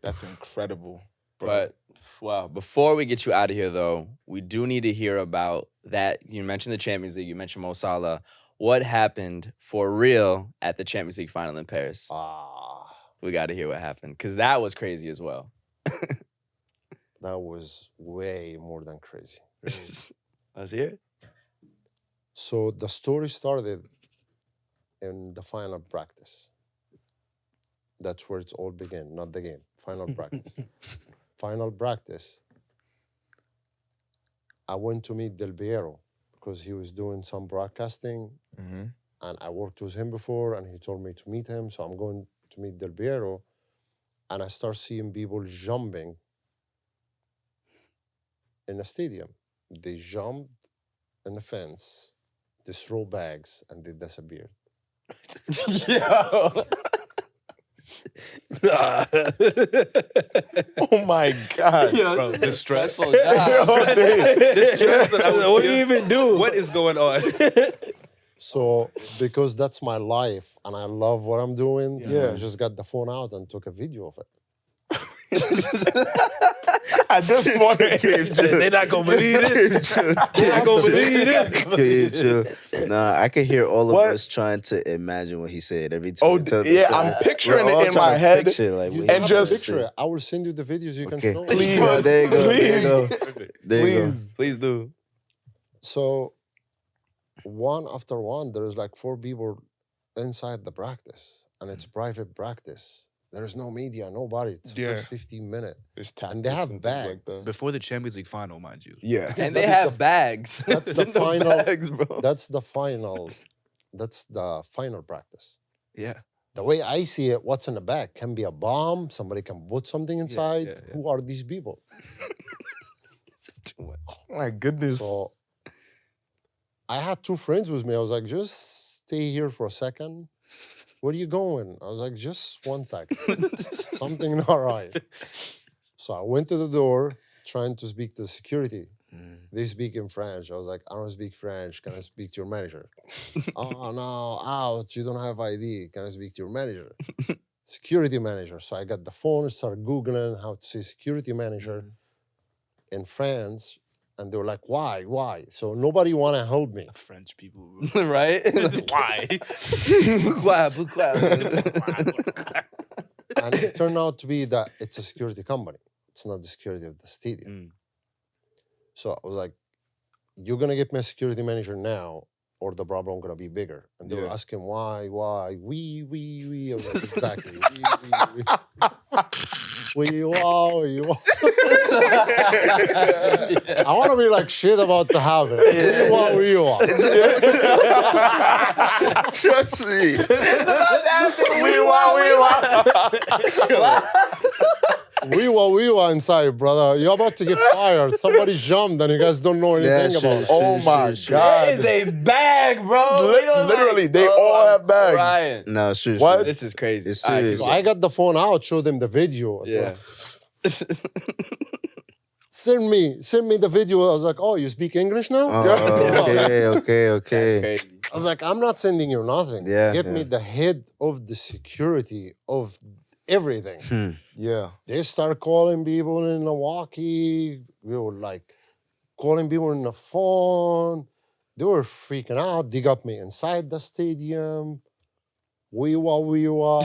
That's incredible. Bro. But wow, before we get you out of here, though, we do need to hear about that. You mentioned the Champions League. You mentioned Mo Salah. What happened for real at the Champions League final in Paris? We got to hear what happened because that was crazy as well. That was way more than crazy. Let's hear it. So the story started in the final practice. That's where it's all began, not the game. Final practice. Final practice. I went to meet Del Piero because he was doing some broadcasting, Mhm. and I worked with him before, and he told me to meet him. So I'm going to meet Del Piero, and I start seeing people jumping in the stadium. They jumped in the fence, they throw bags, and they disappeared. Yo. Oh my God. Bro, the stress. Stressful job. The stress that I would What do feel. you even do? What is going on? So because that's my life and I love what I'm doing, Yeah. I just got the phone out and took a video of it. At this point, They're not gonna believe this. They're not gonna believe this. Nah, I can hear all of What? us trying to imagine what he said every time. Oh, he tells us yeah, that. I'm picturing We're it all in trying my to head. picture, like, You what don't And he have to just- picture it. I will send you the videos you Okay, can show. Please. Oh, there you go. There you go. Perfect. There you go. Please. Please do. So one after one, there's like 4 people inside the practice, and it's private practice. There's no media, nobody. It's Yeah. first 15 minutes. It's And they have tactics things like bags. that. Before the Champions League final, mind you. Yeah. And they That is have the- bags. that's the In the final- bags, bro. That's the final. That's the final practice. Yeah. The way I see it, what's in the bag can be a bomb. Somebody can put something inside. yeah. Who are these people? This is too much. Oh my goodness. So I had 2 friends with me. I was like, just stay here for a second. Where are you going? I was like, just 1 second. Something not right. So I went to the door trying to speak to the security. Mm. They speak in French. I was like, I don't speak French. Can I speak to your manager? Oh, no, out. You don't have ID. Can I speak to your manager? Security manager. So I got the phone, started Googling how to say security manager in France. And they were like, why? So nobody want to help me. French people. Right? Why? Pourquoi? And it turned out to be that it's a security company. It's not the security of the stadium. Mm. So I was like, you're going to get me a security manager now, or the problem going to be bigger. And they were Yeah. asking why. We. I was like, exactly. Wow. I want to be like shit about to have it. We want. Trust me. we were inside, brother. You're about to get fired. Somebody jumped and you guys don't know anything about it. Oh my God. It is a bag, bro. Literally, they all have bags. Ryan. No, sure. What? This is crazy. It's All right, serious. So I got the phone out, showed them the video. Yeah. Send me the video. I was like, oh, you speak English now? Okay. That's crazy. I was like, I'm not sending you nothing. Yeah, Get me yeah. the head of the security of everything. Yeah. They start calling people in the walkie. We were like calling people in the phone. They were freaking out. They got me inside the stadium. We were.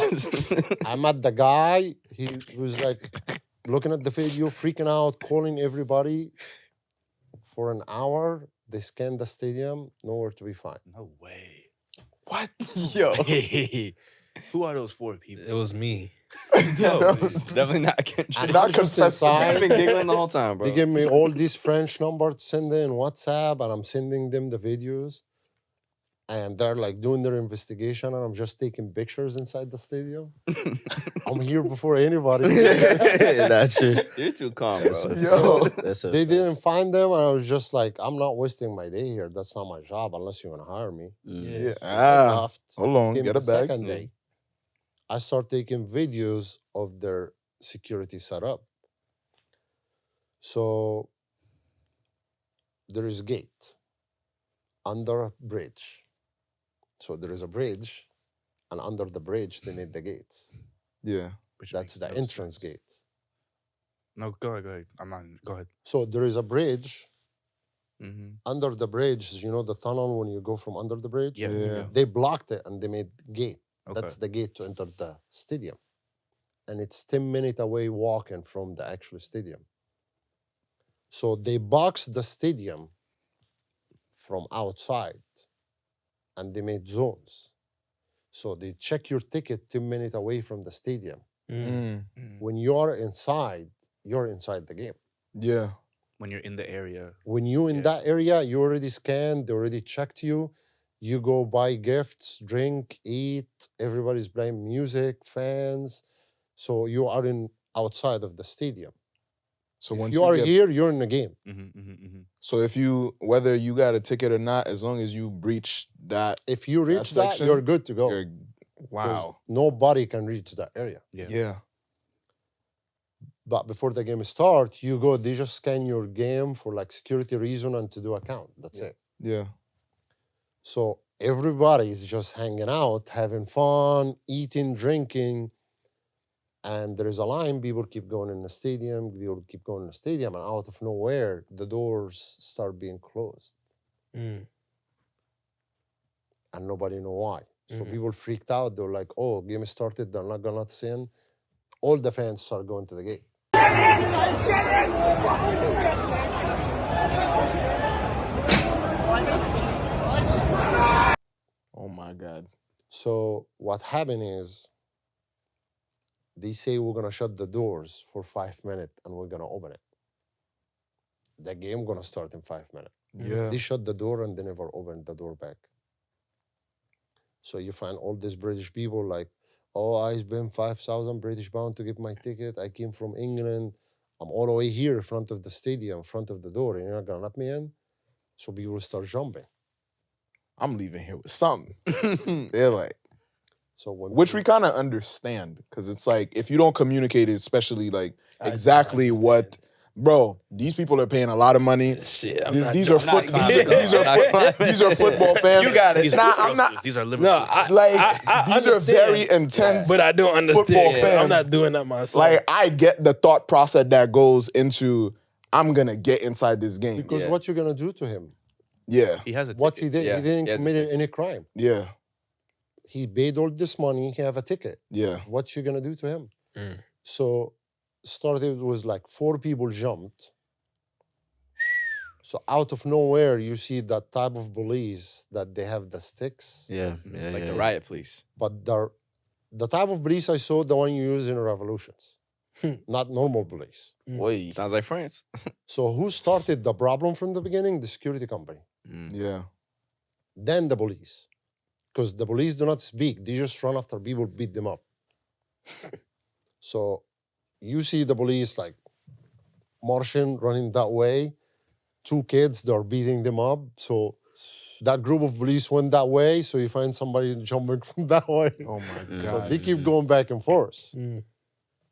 I met the guy. He was like looking at the video, freaking out, calling everybody. For an hour, they scanned the stadium. Nowhere to be found. No way. What? Yo. Hey, who are those 4 people? It was me. No, definitely not Kendrick. And Not I'm just confessing. I've inside. been giggling the whole time, bro. They give me all these French numbers to send in WhatsApp, and I'm sending them the videos. And they're like doing their investigation, and I'm just taking pictures inside the stadium. I'm here before anybody. That's true. You're too calm, That's bro. a Yo. fact. That's a They fact. didn't find them, and I was just like, I'm not wasting my day here. That's not my job unless you want to hire me. Yeah. So I Ah. left. Hold on. Came Get a the bag. second day. I start taking videos of their security setup. So there is a gate under a bridge. So there is a bridge, and under the bridge they made the gates. Yeah. Which That's makes the no entrance sense. gate. No, go ahead. I'm not. Go ahead. So there is a bridge. Mm-hmm. Under the bridge, you know the tunnel when you go from under the bridge? Yeah. Yeah. They blocked it and they made gate. Okay. That's the gate to enter the stadium. And it's 10 minutes away walking from the actual stadium. So they boxed the stadium from outside and they made zones. So they check your ticket 10 minutes away from the stadium. Mm. When you're inside the game. Yeah. When you're in the area. When you in Yeah. that area, you already scanned, they already checked you. You go buy gifts, drink, eat. Everybody's playing music, fans. So you are outside of the stadium. So If once you are get, here, you're in the game. So if you whether you got a ticket or not, as long as you breach that, If you reach that, section, you're good to go. you're 'Cause wow. nobody can reach that area. Yeah. Yeah. But before the game starts, you go, they just scan your game for like security reason and to do account. That's it. Yeah. So everybody is just hanging out, having fun, eating, drinking. And there is a line, people keep going in the stadium, people keep going in the stadium, and out of nowhere, the doors start being closed. Mm. And nobody know why. So Mhm. people freaked out. They were like, oh, game started, they're not gonna let us in. All the fans start going to the gate. Oh my God. So what happened is they say we're gonna shut the doors for 5 minutes and we're gonna open it. The game gonna start in 5 minutes. Yeah. They shut the door and they never opened the door back. So you find all these British people like, oh, I spent 5,000 British pounds to get my ticket. I came from England. I'm all the way here in front of the stadium, in front of the door, and you're not gonna let me in. So people start jumping. I'm leaving here with something. They're like, So when which we people- kind of understand, because it's like if you don't communicate, especially like I do exactly understand. what, bro. These people are paying a lot of money. Shit, I'm These, not these are jumping. foot, I'm not these, are, climbing, these, though. are I'm not foot, climbing. these are football fans. You got it. These Nah, are I'm not These are Liverpool. No, fans. like I these are very understand, intense. but I don't understand. Football I'm fans. not doing that myself. Like I get the thought process that goes into I'm gonna get inside this game. because Yeah. what you're gonna do to him? Yeah, He has a What ticket. he did, Yeah, he didn't he has a commit ticket. any crime. yeah, He paid all this money. He have a ticket. yeah. What you gonna do to him? Mm. So started was like 4 people jumped. So out of nowhere, you see that type of police that they have the sticks. Yeah, Like the yeah. riot police. But the type of police I saw, the one you use in revolutions, not normal police. Wait, Sounds like France. So who started the problem from the beginning? The security company. Mm. yeah, Then the police. Because the police do not speak. They just run after people, beat them up. So you see the police like marching, running that way. 2 kids, they're beating them up. So that group of police went that way. So you find somebody jumping from that way. Oh my Mm. So god. they keep going back and forth. Mm.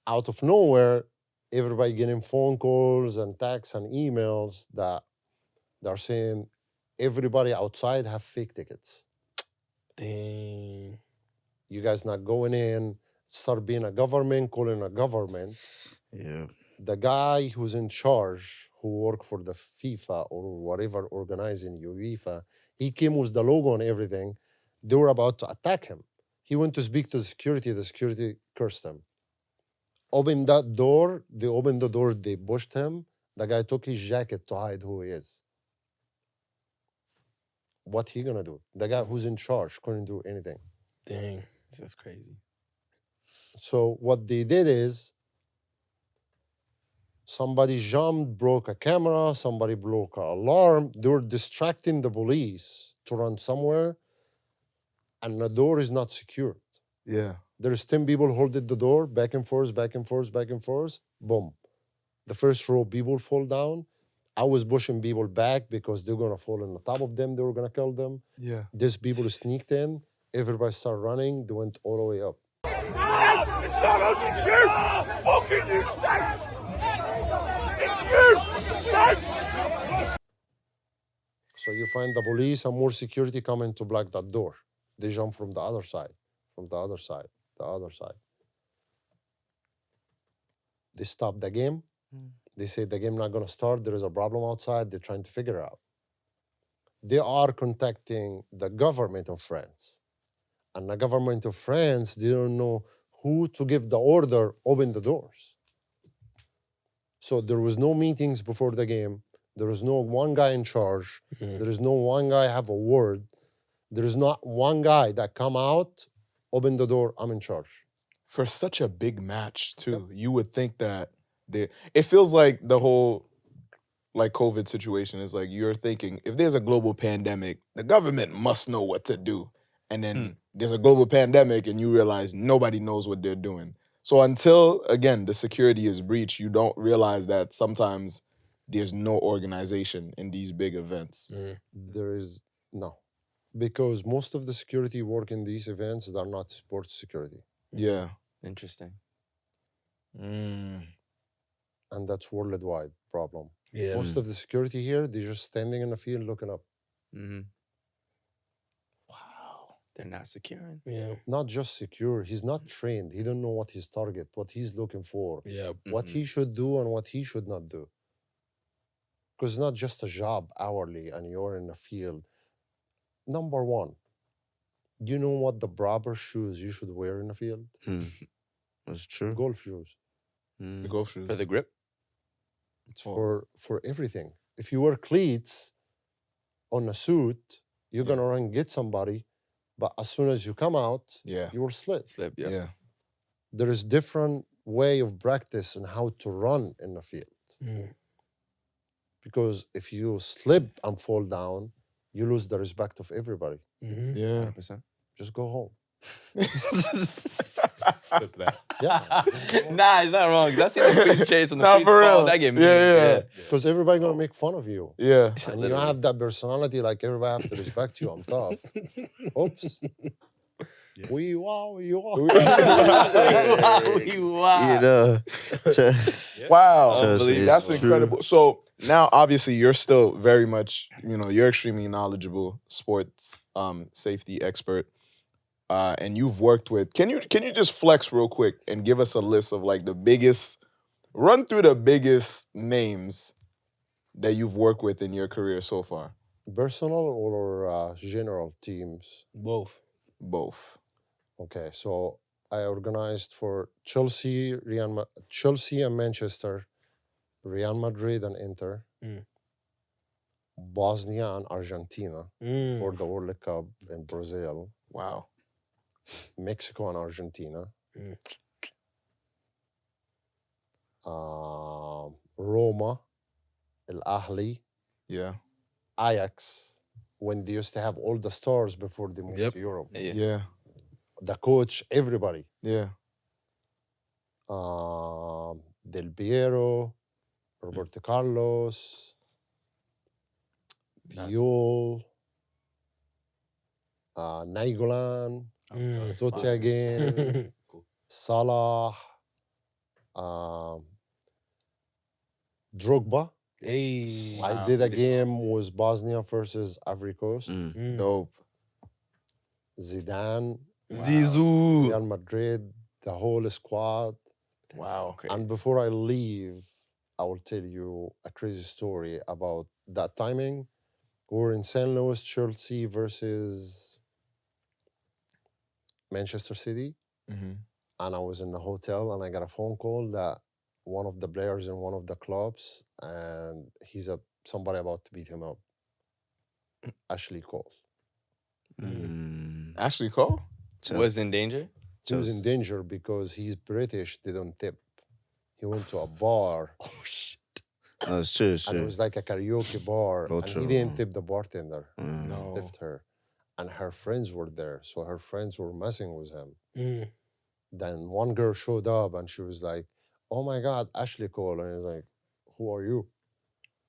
Out of nowhere, everybody getting phone calls and texts and emails that they're saying everybody outside have fake tickets. Dang. You guys not going in. Start being a government, calling a government. Yeah. The guy who's in charge, who worked for the FIFA or whatever organizing UEFA, he came with the logo and everything. They were about to attack him. He went to speak to the security cursed him. Open that door, they opened the door, they pushed him. The guy took his jacket to hide who he is. What he gonna do? The guy who's in charge couldn't do anything. Dang. This is crazy. So what they did is somebody jumped, broke a camera, somebody broke an alarm. They were distracting the police to run somewhere, and the door is not secured. Yeah. There's 10 people holding the door, back and forth, back and forth, back and forth. Boom. The first row people fall down. I was pushing people back because they're gonna fall on the top of them. They were gonna kill them. Yeah. These people sneaked in. Everybody started running. They went all the way up. It's not us, it's you! Fucking you, snake! It's you, snake! So you find the police and more security coming to block that door. They jump from the other side, from the other side, the other side. They stop the game. They say the game not gonna start. There is a problem outside. They're trying to figure it out. They are contacting the government of France. And the government of France, they don't know who to give the order, open the doors. So there was no meetings before the game. There is no one guy in charge. Mhm. There is no one guy have a word. There is not one guy that come out, open the door, I'm in charge. For such a big match too, you would think that it feels like the whole like COVID situation is like you're thinking if there's a global pandemic, the government must know what to do. And then there's a global pandemic and you realize nobody knows what they're doing. So until again the security is breached, you don't realize that sometimes there's no organization in these big events. There is no. Because most of the security work in these events are not sports security. Yeah. Interesting. And that's worldwide problem. Yeah. Most of the security here, they're just standing in the field looking up. Mm-hmm. Wow. They're not securing. Yeah. Not just secure, he's not trained. He don't know what his target, what he's looking for, Yeah. what he should do and what he should not do. Because it's not just a job hourly and you're in the field. Number one, you know what the proper shoes you should wear in the field? That's true. Golf shoes. The golf shoes. For the grip? It's for everything. If you wear cleats on a suit, you're gonna run and get somebody, but as soon as you come out, Yeah. you will slip. Slip, yeah. Yeah. There is different way of practice and how to run in the field. Because if you slip and fall down, you lose the respect of everybody. Yeah. 100%. Just go home. that. Yeah. Nah, it's not wrong. 'Cause I seen the police chase when the Nah, police for fall. real. That get me. Yeah. Because everybody gonna make fun of you. Yeah. And you Literally. have that personality like everybody have to respect you. I'm tough. Oops. We wow, you wow. You know. Wow. Trust me, That's it's incredible. So now obviously you're still very much, you're extremely knowledgeable sports safety expert. And you've worked with can you just flex real quick and give us a list of like run through the biggest names that you've worked with in your career so far? Personal or general teams? Both. Both. Okay, so I organized for Chelsea and Manchester, Real Madrid and Inter, Bosnia and Argentina for the World Cup in Brazil, Wow. Mexico and Argentina, Roma, Ahly, Yeah. Ajax, when they used to have all the stars before they moved to Europe. Yeah. Yeah. The coach, everybody. Yeah. Del Piero, Roberto Carlos, Viol, Nainggolan, Totti again, Salah, Drogba. Hey. I did a game was Bosnia versus Ivory Coast. Dope. Zidane, Zizou. Real Madrid, the whole squad. Wow. And before I leave, I will tell you a crazy story about that timing. We were in St. Louis, Chelsea versus Manchester City. Mm-hmm. And I was in the hotel and I got a phone call that one of the players in one of the clubs and he's somebody about to beat him up. Ashley Cole. Ashley Cole? Was in danger? He was in danger because he's British, they don't tip. He went to a bar. Oh, shit. It's true, it's And it true. was like a karaoke bar. And Culture, he didn't tip the bartender. He No. tipped her. And her friends were there. So her friends were messing with him. Then one girl showed up and she was like, oh my God, Ashley Cole. And he was like, who are you?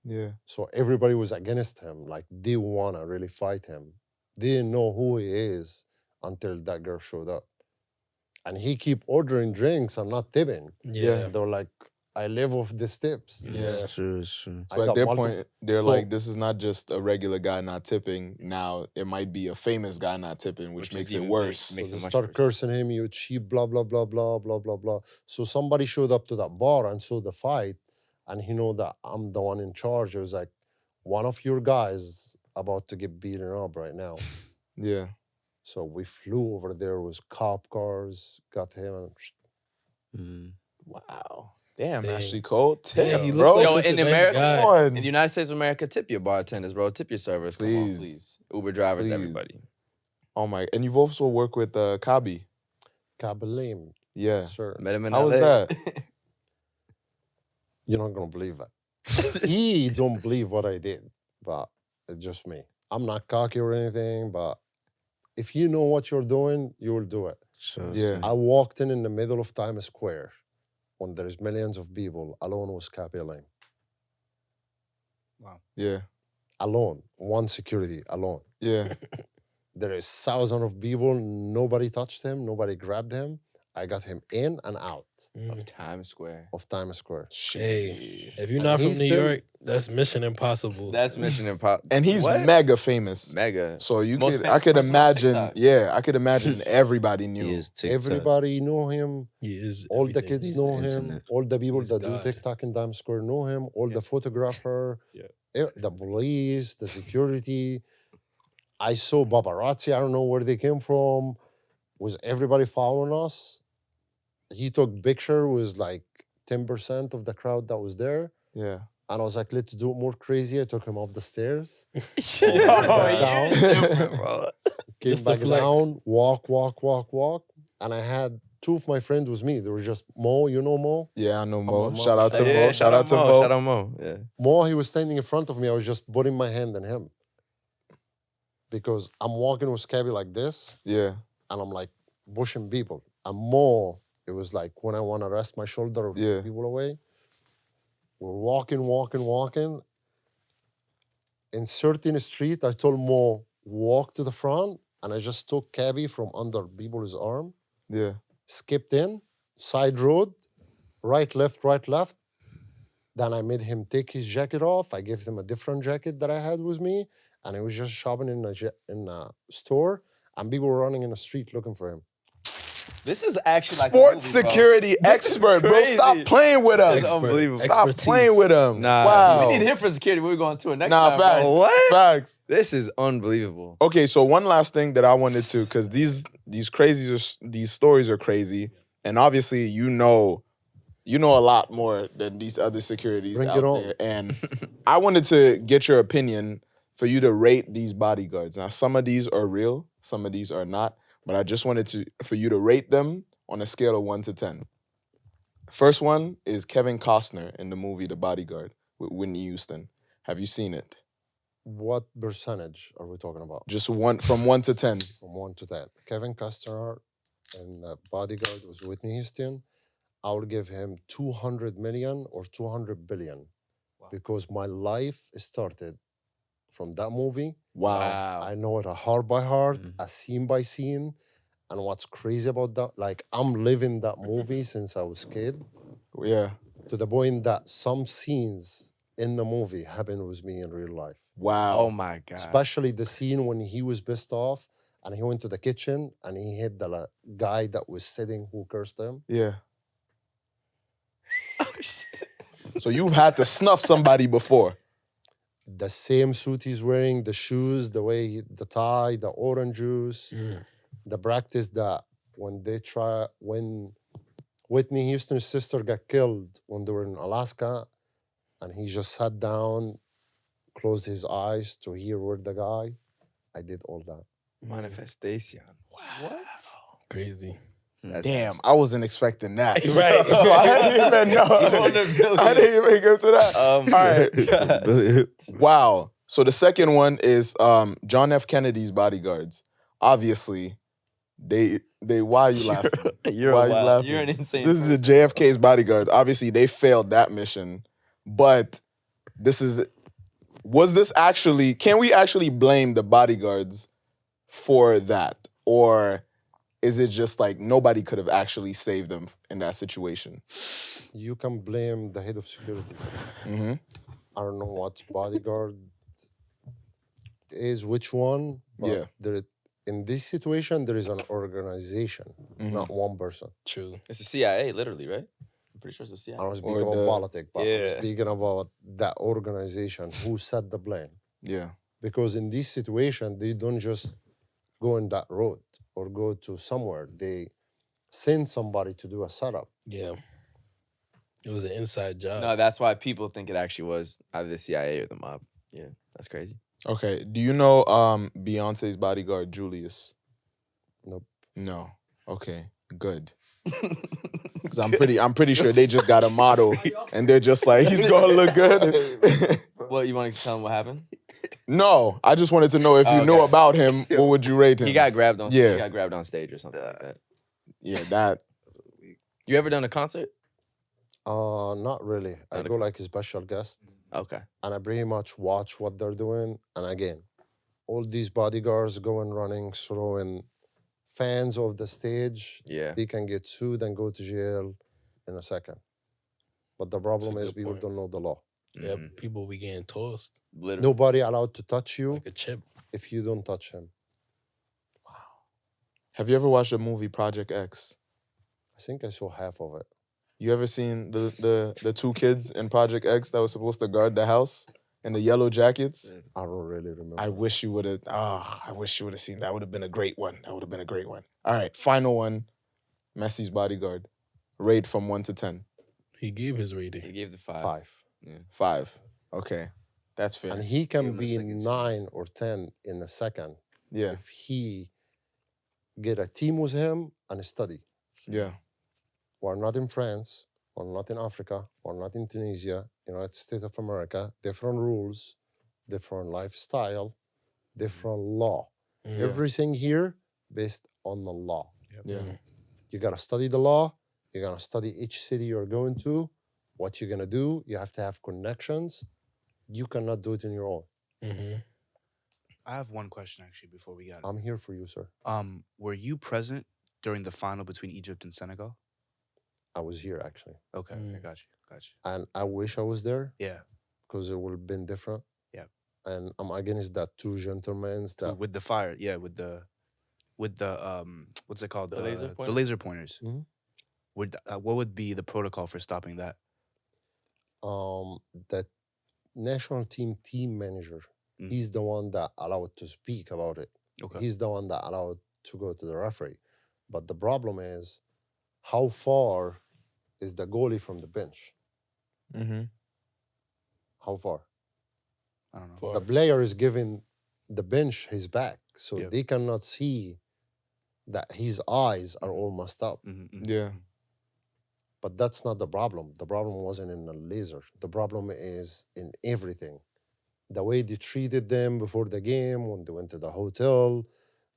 Yeah. So everybody was against him. Like they want to really fight him. They didn't know who he is until that girl showed up. And he keep ordering drinks and not tipping. Yeah. They were like, I live off these tips. Yeah. It's true, it's true. I So at got their multiple- point, they're So- like, this is not just a regular guy not tipping. Now it might be a famous guy not tipping, which Which makes is it even worse. So makes they it much start worse. cursing him, you cheap, blah, blah, blah, blah, blah, blah, blah. So somebody showed up to that bar and saw the fight, and he know that I'm the one in charge. It was like, one of your guys about to get beaten up right now. Yeah. So we flew over there with cop cars, got him, and Wow. Damn, Dang. Ashley Cole. Tip, Yeah, he bro. looks like Yo, such a in nice America, guy. Come on. In the United States of America, tip your bartenders, bro. Tip your servers. Come on, Please. please. Uber drivers, Please. everybody. Oh my. And you've also worked with Khaby. Khaby Lame. Yeah. Sure. Met him in How was LA. that? You're not gonna believe it. He don't believe what I did, but it's just me. I'm not cocky or anything, but if you know what you're doing, you will do it. Sure, Yeah. I walked in the middle of Times Square when there's millions of people, alone with Khaby Lame. Yeah. Alone, one security, alone. Yeah. There is thousands of people, nobody touched him, nobody grabbed him. I got him in and out Of Times Square. of Times Square. Hey, if you're And not from he's New still- York, that's Mission Impossible. That's Mission Impossible. And he's What? mega famous. Mega. So you Most could, famous I could person on imagine, TikTok. yeah, I could imagine everybody knew. He is TikTok. Everybody know him. He is. All the everything. kids He's know the him. internet. All the people He's that God. do TikTok in Times Square know him. All the photographer, the police, the security. I saw paparazzi. I don't know where they came from. Was everybody following us? He took picture with like 10% of the crowd that was there. Yeah. And I was like, let's do it more crazy. I took him up the stairs. Yo, down. you're different, bro. Came Just the back flex. down, walk. And I had two of my friends with me. They were just Mo, you know Mo? Yeah, I know my Mo. mom Shout out to said- Mo. Shout out to Mo. Shout out Mo. Yeah. Mo, he was standing in front of me. I was just putting my hand on him. Because I'm walking with Khaby like this, Yeah. and I'm like pushing people. And Mo, it was like when I want to rest my shoulder or Yeah. people away. We're walking. In certain street, I told Mo, walk to the front, and I just took Khaby from under people's arm, Yeah. skipped in, side road, right, left. Then I made him take his jacket off. I gave him a different jacket that I had with me, and he was just shopping in a store, and people were running in the street looking for him. This is actually like a Sports movie, bro. security This is expert, bro. Stop crazy. playing with This him. is unbelievable. Stop Expertise. playing with him. Nah, wow. we need him for security. We're going to it next Nah, time, facts. bro. What? Facts. This is unbelievable. Okay, so one last thing that I wanted to, because these stories are crazy, and obviously you know a lot more than these other securities Bring out it on. there, and I wanted to get your opinion for you to rate these bodyguards. Now, some of these are real, some of these are not, but I just wanted for you to rate them on a scale of 1 to 10. First one is Kevin Costner in the movie The Bodyguard with Whitney Houston. Have you seen it? What percentage are we talking about? Just one from 1 to 10. From 1 to 10. Kevin Costner and the bodyguard was Whitney Houston. I will give him 200 million or 200 billion because my life started from that movie. Wow. I know it a heart by heart, Mhm. a scene by scene. And what's crazy about that, like I'm living that movie since I was kid, Yeah. to the point that some scenes in the movie happen with me in real life. Wow. Oh my god. Especially the scene when he was pissed off and he went to the kitchen and he hit the guy that was sitting who cursed him. Yeah. So you've had to snuff somebody before. The same suit he's wearing, the shoes, the way, the tie, the orange juice, the practice that when Whitney Houston's sister got killed when they were in Alaska, and he just sat down, closed his eyes to hear word the guy. I did all that. Manifestation. What? Crazy. That's Damn, I wasn't expecting that. Right. So I didn't even know. I didn't even get to that. Oh All right. Wow. So the second one is John F. Kennedy's bodyguards. Obviously, they why are you laughing? You're Why a are you wild- laughing? You're an insane. This is a person. JFK's bodyguards. Obviously, they failed that mission. But was this actually, can we actually blame the bodyguards for that? Or is it just like nobody could have actually saved them in that situation? You can blame the head of security. Mm-hmm. I don't know what bodyguard is, which one. But Yeah. in this situation, there is an organization, Mhm. not one person. True. It's the CIA, literally, right? I'm pretty sure it's the CIA. I don't Or speak about the- politics, but I'm Yeah. speaking about that organization who set the plan. Yeah. Because in this situation, they don't just go in that road or go to somewhere. They send somebody to do a setup. Yeah. It was an inside job. No, that's why people think it actually was either the CIA or the mob. Yeah, that's crazy. Okay. Do you know Beyonce's bodyguard, Julius? Nope. No. Okay. Good. Because I'm pretty sure they just got a model and they're just like, he's gonna look good. Well, you want to tell him what happened? No, I just wanted to know if you knew Okay. about him, what would you rate him? He got grabbed on. Yeah. He got grabbed on stage or something like that. Yeah, that. You ever done a concert? Not really. I Not a go like a special guest Okay. and I pretty much watch what they're doing. And again, all these bodyguards going running, throwing fans off the stage. Yeah. They can get sued and go to jail in a second. But the problem is good people point. don't know the law. Yeah, Mhm. people be getting tossed Literally. Nobody allowed to touch you like a chip. if you don't touch him. Have you ever watched the movie Project X? I think I saw half of it. You ever seen the two kids in Project X that was supposed to guard the house in the yellow jackets? I don't really remember. I wish you would have. I wish you would have seen. That would have been a great one. That would have been a great one. All right, final one. Messi's bodyguard. Rate from 1 to 10. He gave his rating. He gave the 5. 5. 5. Okay, that's fair. And he Give can him a be second 9 or 10 in a second Yeah, if he get a team with him and study. yeah, We're not in France, we're not in Africa, we're not in Tunisia, United States of America. Different rules, different lifestyle, different law. Yeah. Everything here based on the law. yeah. You gotta study the law. You're gonna study each city you're going to. What you're gonna do. You have to have connections. You cannot do it on your own. Mm-hmm. I have one question actually before we got it. I'm here for you, sir. Were you present during the final between Egypt and Senegal? I was here actually, Okay, Mm. got you. and I wish I was there Yeah, because it would have been different. Yeah. And I'm against that two gentlemen that with the fire. Yeah, with the what's it called? The laser The pointers? laser pointers. Mhm. What would be the protocol for stopping that? that national team manager. Mm. He's the one that allowed to speak about it. Okay. He's the one that allowed to go to the referee. But the problem is, how far is the goalie from the bench? Mm-hmm. How far? I don't know. The player is giving the bench his back, so Yep. they cannot see that his eyes are all messed up. Mhm. Yeah. But that's not the problem. The problem wasn't in the laser. The problem is in everything. The way they treated them before the game, when they went to the hotel,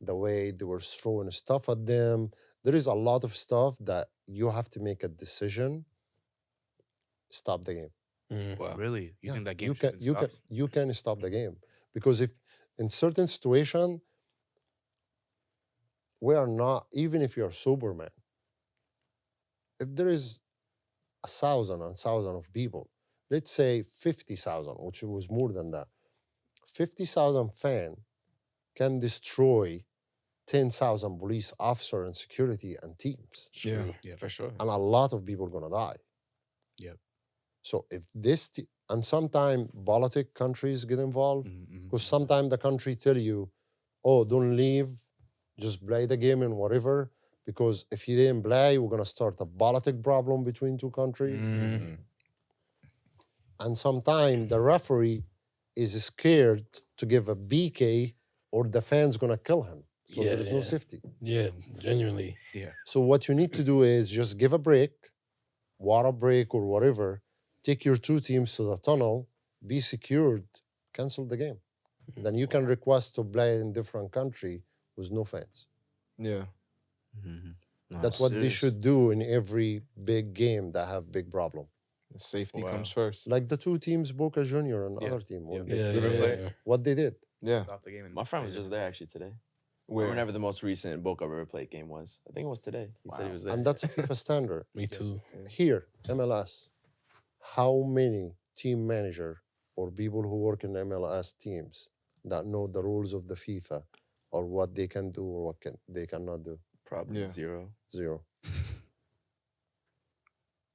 the way they were throwing stuff at them, there is a lot of stuff that you have to make a decision. Stop the game. Wow. Really? You Yeah, think that game you should can have been stopped? you can stop the game, because if in certain situation we are not, even if you're Superman, if there is 1,000 and 1,000 of people, let's say 50,000, which was more than that, 50,000 fan can destroy 10,000 police officer and security and teams, Yeah. Yeah. For sure. and a lot of people gonna die. Yep. So if this and sometimes politic countries get involved, because sometimes the country tell you, oh, don't leave, just play the game and whatever, because if you didn't play, we're gonna start a politic problem between two countries. Mm. And sometimes the referee is scared to give a BK or the fan's gonna kill him. So there is no safety. Yeah, genuinely. Yeah. So what you need to do is just give a break, water break or whatever, take your two teams to the tunnel, be secured, cancel the game. Then you can request to play in different country with no fans. Yeah. No, That's what they serious. should do in every big game that have big problem. Safety Wow. comes first. Like the two teams, Boca Junior and Yeah. other team, when Yeah. they Yeah, play, yeah. what they did. Yeah. Stop the game. And My friend was play just there actually today. Where? Whenever the most recent Boca River Plate game was. I think it was today. He said he was there. And that's a FIFA standard. Me too. Here, MLS, how many team manager or people who work in MLS teams that know the rules of the FIFA or what they can do or what they cannot do? Probably Yeah. zero. Zero.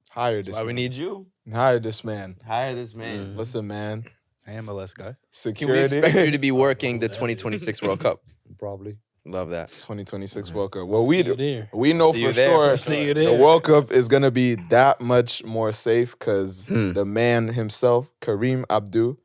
Hire That's this why we man. need you. Hire this man. Hire this man. Listen, man. Hey, MLS guy. Can we Security. expect you to be working the 2026 World Cup? Probably. Love that. 2026 World Cup. Well, See you there. we know See for you there, sure for See you the there. World Cup is gonna be that much more safe because the man himself, Karim Abdou,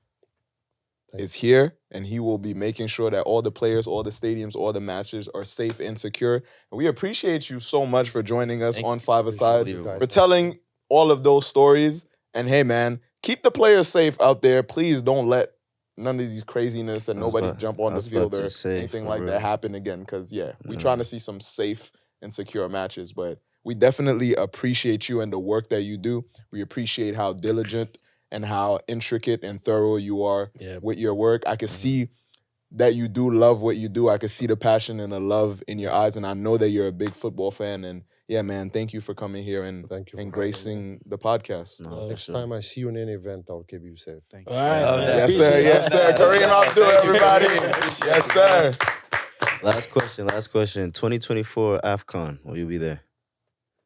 is here, and he will be making sure that all the players, all the stadiums, all the matches are safe and secure. And we appreciate you so much for joining us Thank on you. 5ASIDE, Appreciate you guys. for telling all of those stories. And hey, man, keep the players safe out there. Please don't let none of these craziness and I was nobody about- jump I on the was about field to or say, anything for like real. that happen again. Because, yeah, we trying to see some safe and secure matches. But we definitely appreciate you and the work that you do. We appreciate how diligent and how intricate and thorough you are Yeah. with your work. I can see that you do love what you do. I can see the passion and the love in your eyes. And I know that you're a big football fan. And yeah, man, thank you for coming here and Thank you for having me. gracing the podcast. No, for Next sure. time I see you in any event, I'll keep you safe. Thank All you. right. Love man. that. Yes, sir. Appreciate Yes, it. sir. Kareem Abdou, everybody. Yes, sir. Last question. 2024 AFCON. Will you be there?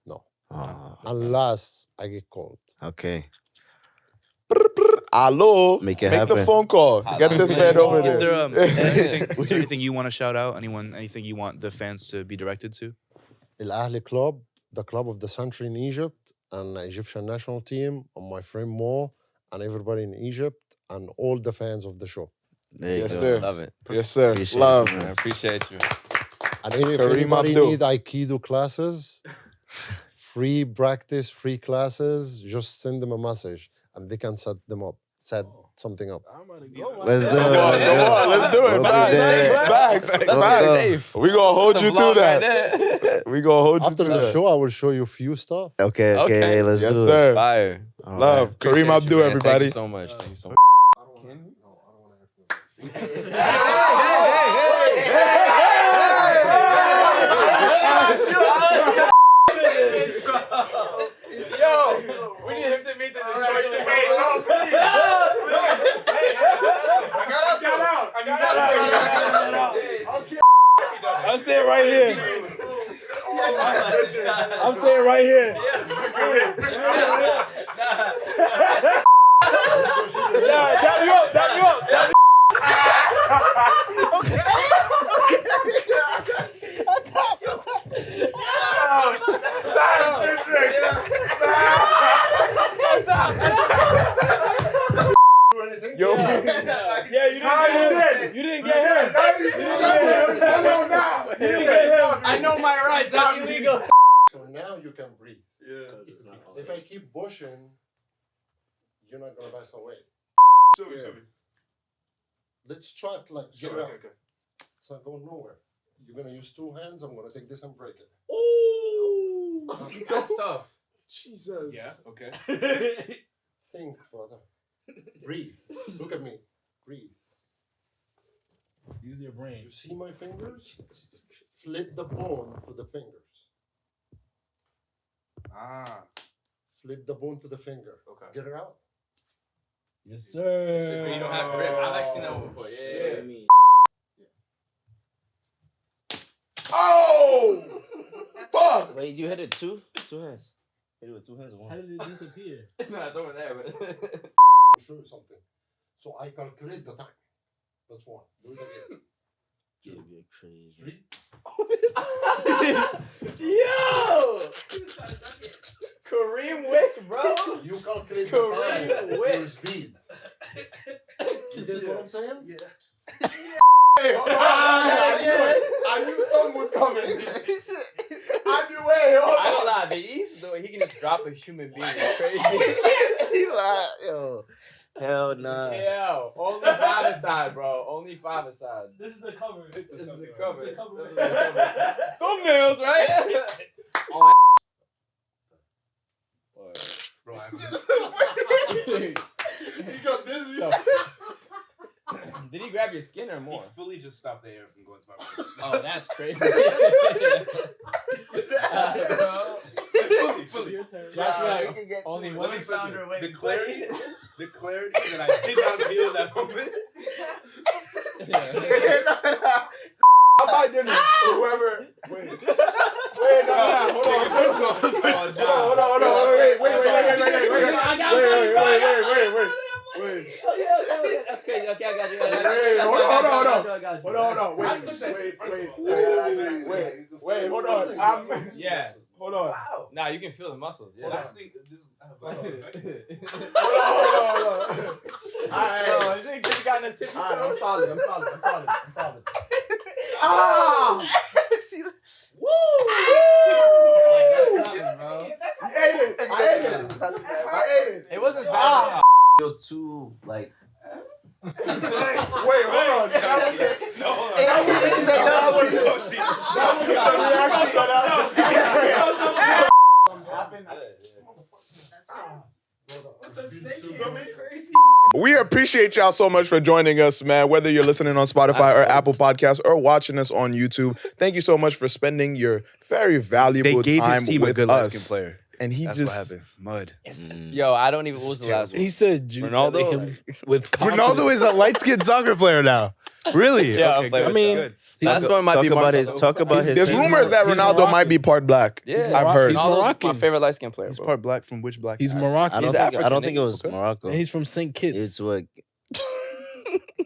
No. Oh, Unless I get called. okay. Hello. Make it the happen. phone call. Get this man over Is there. there is there anything you want to shout out? Anything you want the fans to be directed to? Al Ahly Club, the club of the century in Egypt, and the Egyptian national team, and my friend Mo, and everybody in Egypt, and all the fans of the show. There you Yes, go. sir. Love it. Yes, sir. Appreciate Love. it, man. I appreciate you. And if Karim anybody Abdou. need Aikido classes, free practice, free classes, just send them a message and they can set something up. Let's do it. Come on, come on. Let's do it. We'll be there. Facts. Let's Facts. go. Safe. We gonna hold you to Vlog right that. there. We gonna hold you After to the that. show, I will show you a few stuff. Okay, Okay. let's Yes, do it. sir. Fire. All Love. right. Kareem Appreciate you, Abdou, man. everybody. Thank you so much. Thank you so much. We need him to meet the I'm staying right here. I'm staying right here. Yeah, dab you up, dab you up, dab you Yo. Yeah, you didn't get him. You didn't get him. I know my rights. That's illegal. So now you can breathe. If I keep pushing, you're not gonna pass away. Let's try it like get it out. It's not going nowhere. You're gonna use two hands. I'm gonna take this and break it. That's tough. Jesus. Yeah. Okay. Think, brother. Breathe. Look at me. Breathe. Use your brain. You see my fingers? Flip the bone to the fingers. Ah. Flip the bone to the finger. Okay. Get it out. Yes, sir. You don't have grip. I've actually seen that one before. Yeah. Oh! Fuck! Wait, you hit it two hands. Hit it with 2 hands or How one? did it disappear? No, it's over there, but. I'll show you something. So I calculate the time. That's one. Do it again. You're crazy. 3. Yo! Kareem Wick, bro. You calculate the Kareem time Wick. for speed. You get what I'm saying? Yeah. Hey, hold on. I knew something was coming. I knew, hey, hold I don't on. lie. The East, though, he can just drop a human being. It's crazy. He lied, yo. Hell nah. Yo, only 5-a-side, bro. Only 5-a-side. This is the cover. This is the cover. This is the cover. This is the cover. Thumbnails, right? Bro, You got dizzy. Did he grab your skin or he more? fully just stopped the air from going to my brain. Oh, that's crazy. Fully. Your turn. That's right. we can get Only to one it. is found her way. The clarity that I did not feel that moment. I might do it. Whoever. Wait, no. Hold on. Wait. That's crazy. Okay, I got you. Hold on. Wait, hold on. Yeah. Hold on. Nah, you can feel the muscles. Yeah. I just think this is. Hold on. Bro, you think he got in his tippy Alright, I'm toes? solid. Ah! I ate it. It wasn't bad. Ah. Feel too like. Wait, hold on. That was it. No, hold on. That was the reaction. We appreciate y'all so much for joining us, man. Whether you're listening on Spotify or Apple Podcasts or watching us on YouTube, thank you so much for spending your very valuable They gave time his team with a good light-skinned us. player. And he That's just what happened. Mud. Yo, I don't even. What was the last one? He said Ronaldo? with Ronaldo is a light-skinned soccer player now. Really? Yeah, Okay, I'm playing good. I mean, Good. Last one might Talk be about Marcelo. his. There's rumors that he's Ronaldo might be part black. Yeah, I've heard. He's Ronaldo's Moroccan. my favorite light skin player. He's Bro. part black from which black? He's guy? Moroccan. I don't African, think it was okay. Morocco. And he's from St. Kitts. It's what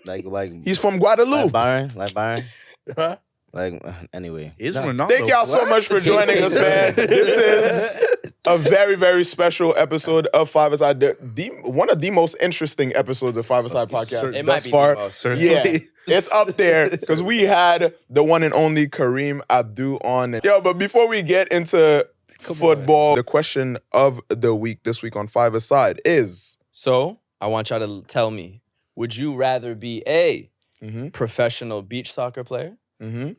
like He's from Guadeloupe. like Byron. Huh? Like anyway. Is Nah. Ronaldo? Thank y'all so much for joining us, man. This is a very, very special episode of 5ASIDE. One of the most interesting episodes of 5ASIDE podcast It might thus be far. the most. Certainly. Yeah, it's up there because we had the one and only Karim Abdou on. Yo, but before we get into football, the question of the week this week on 5ASIDE is So I want y'all to tell me: would you rather be a professional beach soccer player,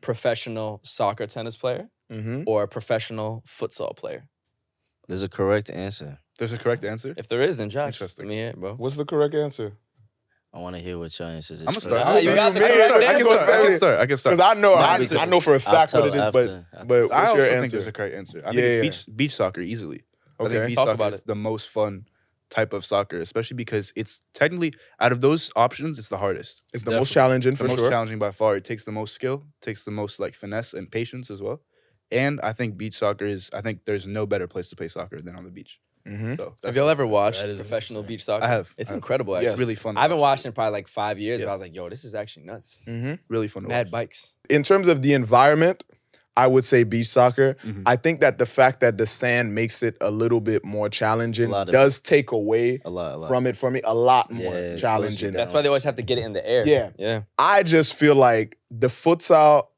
professional soccer tennis player, or a professional futsal player? There's a correct answer. There's a correct answer. If there is, then Josh, Interesting. let me hear it, bro. What's the correct answer? I want to hear what your answer is. I'm gonna first. start. Ah, you got the I correct answer. I can start. Because I know, Nah, I know for a fact what it is, I'll but tell after. but I what's also your think answer? there's a correct answer. I Yeah, think beach soccer easily. I Okay. think beach Talk soccer about is it. the most fun type of soccer, especially because it's technically out of those options, it's the hardest. It's the most challenging It's for the most sure. challenging by far. It takes the most skill, takes the most like finesse and patience as well. And I think beach soccer is. I think there's no better place to play soccer than on the beach. So Have y'all ever watched That is professional interesting. beach soccer? I have. It's I have. incredible. Yes. Actually. It's really fun. to I haven't watch. watched it in probably like 5 years, Yeah. but I was like, yo, this is actually nuts. Really fun to Mad watch. bikes. In terms of the environment, I would say beach soccer. I think that the fact that the sand makes it a little bit more challenging A lot of- does take away A lot. from it for me. A lot more Yeah, it's challenging. mostly That's why they always have to get it in the air. Yeah. Yeah. I just feel like the futsal,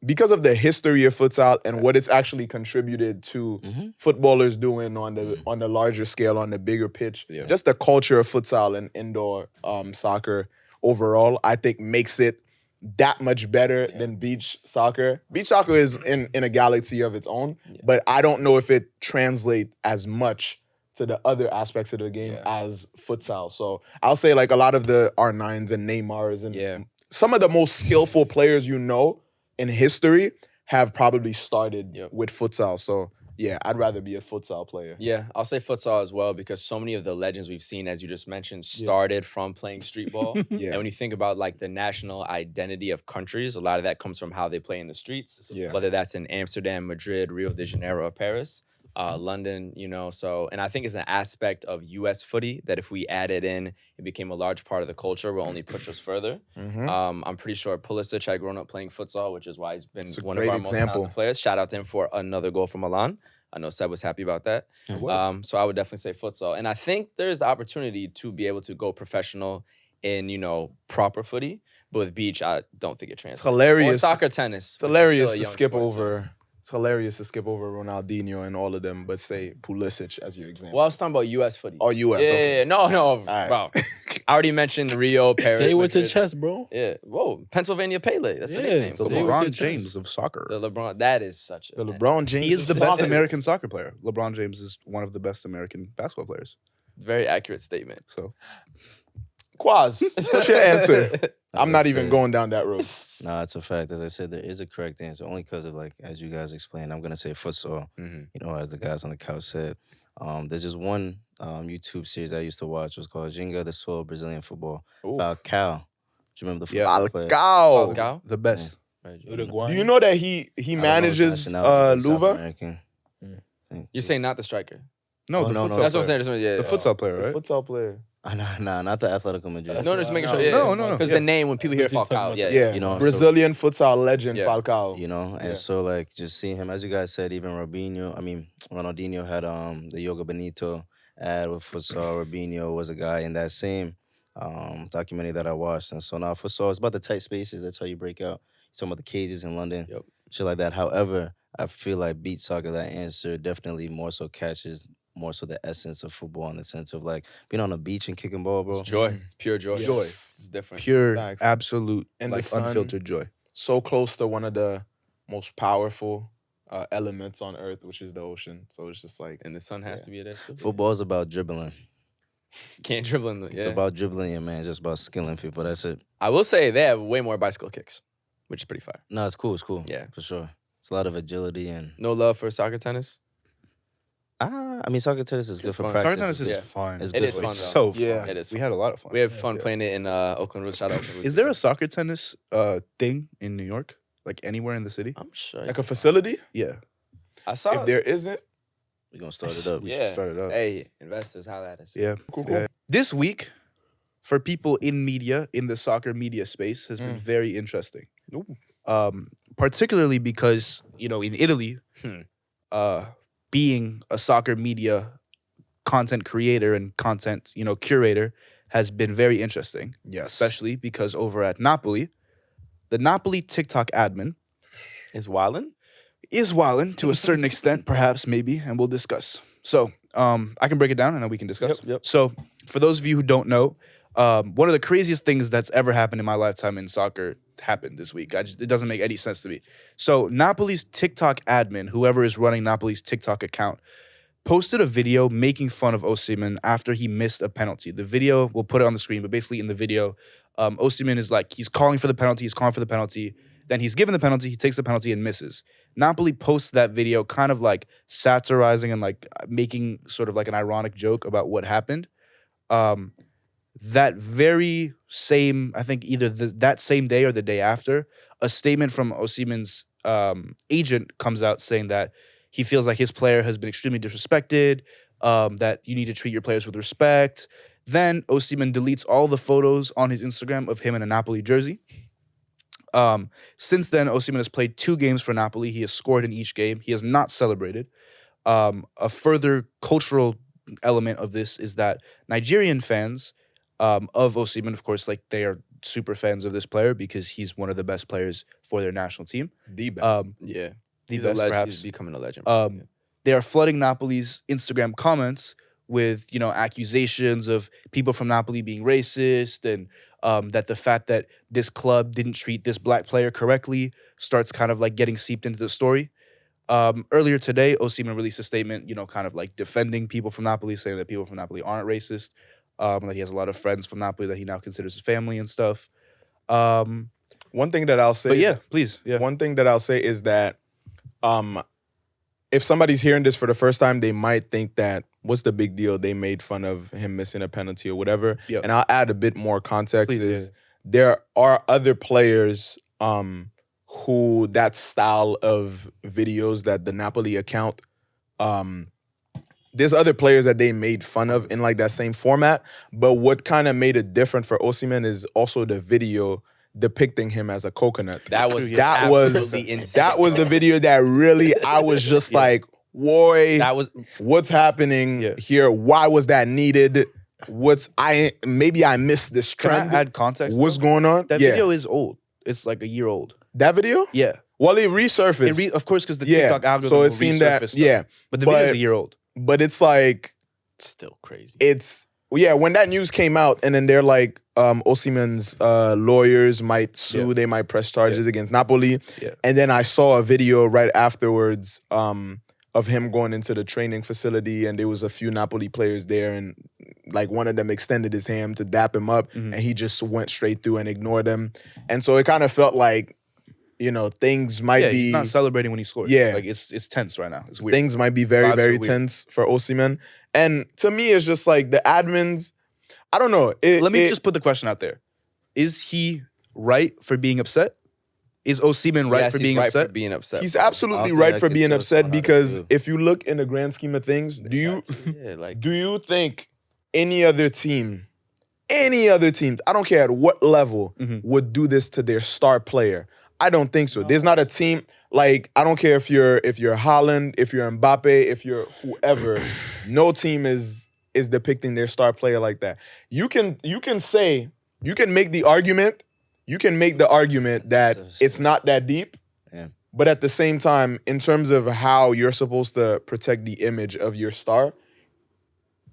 because of the history of futsal and what it's actually contributed to footballers doing on the larger scale, on the bigger pitch, Yeah. just the culture of futsal and indoor soccer overall, I think makes it that much better than beach soccer. Beach soccer is in a galaxy of its own, but I don't know if it translates as much to the other aspects of the game as futsal. So I'll say like a lot of the R9s and Neymars and some of the most skillful players in history have probably started with futsal. So yeah, I'd rather be a futsal player. Yeah, I'll say futsal as well because so many of the legends we've seen, as you just mentioned, started from playing street ball. And when you think about like the national identity of countries, a lot of that comes from how they play in the streets, whether that's in Amsterdam, Madrid, Rio de Janeiro, or Paris. London, so, and I think it's an aspect of U.S. footy that if we added in, it became a large part of the culture, will only push us further. I'm pretty sure Pulisic had grown up playing futsal, which is why he's been one of our most talented players. Shout out to him for another goal from Milan. I know Seb was happy about that. So I would definitely say futsal. And I think there's the opportunity to be able to go professional in, proper footy. But with beach, I don't think it translates. It's hilarious. Or soccer, tennis. It's hilarious to skip over. It's hilarious to skip over Ronaldinho and all of them, but say Pulisic as your example. Well, I was talking about U.S. footy. Oh, U.S. Yeah, no, right. bro. I already mentioned Rio, Paris. Say it with your Madrid. chest, bro. Yeah. Whoa, Pennsylvania Pele. That's the nickname. The Say it with your LeBron chest. James of soccer. The LeBron. That is such a. The LeBron James. He is the of best soccer. American soccer player. LeBron James is one of the best American basketball players. Very accurate statement. So, Quaz, what's your answer? I'm not even fair. going down that road. No, it's a fact. As I said, there is a correct answer. Only because of like, as you guys explained, I'm gonna say futsal. As the guys on the couch said. There's just one YouTube series I used to watch. It was called Ginga the Soul Brazilian Football. Falcao. Do you remember the football player? Falcao. Falcao? the best. Uruguay. Do you know that he manages Luva? You're saying not the striker. No, Oh, the no, futsal no. That's what I'm player. saying. Yeah, The futsal player, The right? futsal player. Nah, not the Atletico Madrid. No, just making sure. No, Yeah, no. Because Yeah. the name, when people hear What you Falcao, talking yeah, about? Yeah, You know, Brazilian futsal legend Yeah. Falcao. And so like just seeing him, as you guys said, even Ronaldinho had the Yoga Benito ad with futsal. Robinho was a guy in that same documentary that I watched. And so now futsal is about the tight spaces. That's how you break out. You're talking about the cages in London, shit like that. However, I feel like beach soccer, that answer definitely more so catches more so the essence of football in the sense of like being on a beach and kicking ball, bro. It's joy. It's pure joy. Joy. It's different. Pure, Facts. absolute, And the like sun. unfiltered joy. So close to one of the most powerful elements on earth, which is the ocean. So it's just like, And the sun has to be there too. Football is about dribbling. Can't dribble in the. It's about dribbling, yeah, man. It's just about skilling people. That's it. I will say they have way more bicycle kicks, which is pretty fire. No, it's cool. It's cool. Yeah. For sure. It's a lot of agility and No love for soccer, tennis. soccer tennis is good It's for fun. practice. Soccer tennis is Yeah. fun. It's It good is for fun, you. though. So fun. Yeah. It is We fun. had a lot of fun. We have fun playing it in Oakland Roots. Shout out. Oakland Roots. Is there a soccer tennis thing in New York? Like anywhere in the city? I'm sure. like a facility. Yeah. I saw. If there isn't, We're gonna start it up. We Yeah. should start it up. Hey, investors, holla at us. Yeah. cool. Yeah. This week, for people in media, in the soccer media space, has been very interesting. Particularly because, in Italy, being a soccer media content creator and content, curator has been very interesting. Yes. Especially because over at Napoli, the Napoli TikTok admin Is Wallen? is wildin' to a certain extent, perhaps, maybe, and we'll discuss. So, I can break it down and then we can discuss. Yep. So, for those of you who don't know, one of the craziest things that's ever happened in my lifetime in soccer happened this week. It doesn't make any sense to me. So, Napoli's TikTok admin, whoever is running Napoli's TikTok account, posted a video making fun of Osimhen after he missed a penalty. The video, we'll put it on the screen, but basically in the video, Osimhen is like, he's calling for the penalty, then he's given the penalty, he takes the penalty and misses. Napoli posts that video kind of like satirizing and like making sort of like an ironic joke about what happened. That very same, I think either that same day or the day after, a statement from Osimhen's agent comes out saying that he feels like his player has been extremely disrespected, that you need to treat your players with respect. Then Osimhen deletes all the photos on his Instagram of him in a Napoli jersey. Since then, Osimhen has played 2 games for Napoli. He has scored in each game. He has not celebrated. A further cultural element of this is that Nigerian fans of Osimhen, of course, like they are super fans of this player because he's one of the best players for their national team. The best. Yeah. The He's best, a legend. perhaps. He's becoming a legend. They are flooding Napoli's Instagram comments with, you know, accusations of people from Napoli being racist, and that the fact that this club didn't treat this black player correctly starts kind of like getting seeped into the story. Earlier today, Osimhen released a statement, you know, kind of like defending people from Napoli, saying that people from Napoli aren't racist, that he has a lot of friends from Napoli that he now considers his family and stuff. One thing that I'll say, But yeah, please, yeah. One thing that I'll say is that, if somebody's hearing this for the first time, they might think that, what's the big deal? They made fun of him missing a penalty or whatever. Yep. And I'll add a bit more context. Please, There are other players who that style of videos that the Napoli account, there's other players that they made fun of in like that same format. But what kind of made it different for Osimhen is also the video depicting him as a coconut. That was absolutely insane. That was the video that really I was just like, boy, That was what's happening here? Why was that needed? Maybe I missed this Can trend. I add context? What's though? going on? That video is old. It's like a year old. That video? Yeah. Well, it resurfaced. Of course, because the TikTok algorithm so will it seemed that resurface stuff. But the video's a year old. But it's like still crazy. When that news came out, and then they're like, Osimhen's lawyers might sue, they might press charges against Napoli. Yeah. And then I saw a video right afterwards of him going into the training facility, and there was a few Napoli players there, and like one of them extended his hand to dap him up, and he just went straight through and ignored him. And so it kind of felt like, you know, things might be... he's not celebrating when he scores. Yeah. Like, it's tense right now. It's weird. Things might be very, Vibes very are weird. tense for Osimhen. And to me, it's just like the admins, I don't know. Let me just put the question out there. Is he right for being upset? Is Osimhen right for being upset? For being upset. He's I absolutely think right I for could being tell upset someone how to because feel. if you look in the grand scheme of things, do you think any other team, I don't care at what level, would do this to their star player? I don't think so. There's not a team, like, I don't care if you're Haaland, if you're Mbappe, if you're whoever, no team is depicting their star player like that. You can make the argument that it's not that deep. Yeah. But at the same time, in terms of how you're supposed to protect the image of your star,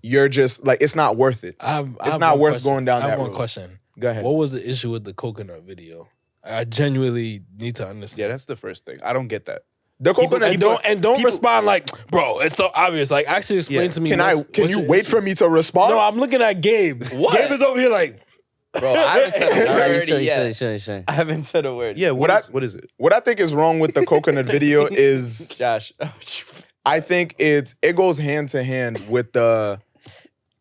you're just like, it's not worth it. It's not worth going down I that have one road. question. Go ahead. What was the issue with the coconut video? I genuinely need to understand. Yeah, that's the first thing. I don't get that. The coconut And don't respond like, bro, it's so obvious. Like, actually explain to me. Can you wait for me to respond? No, I'm looking at Gabe. What? Gabe is over here like, Bro, I haven't said a word yet. Shane. I haven't said a word. Yeah, what is it? What I think is wrong with the coconut video is Josh. I think it goes hand to hand with the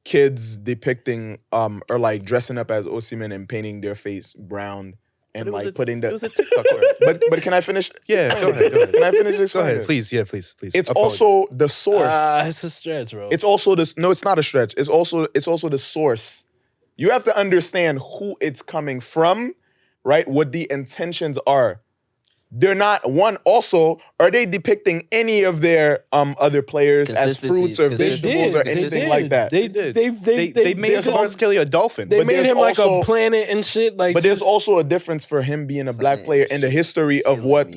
kids depicting or like dressing up as Osimhen and painting their face brown and But it was like putting the. It was a TikTok word. But can I finish? Yeah, go ahead. Can I finish this? Go ahead, please. Yeah, please. It's Apologies. also the source. it's a stretch, bro. It's also this. No, it's not a stretch. It's also the source. You have to understand who it's coming from, right? What the intentions are. They're not also. Are they depicting any of their other players as fruits or vegetables or anything like that? They made Kvaratskhelia a dolphin. They But made there's him like also- a planet and shit. Like, But there's also a difference for him being a black player in the history of what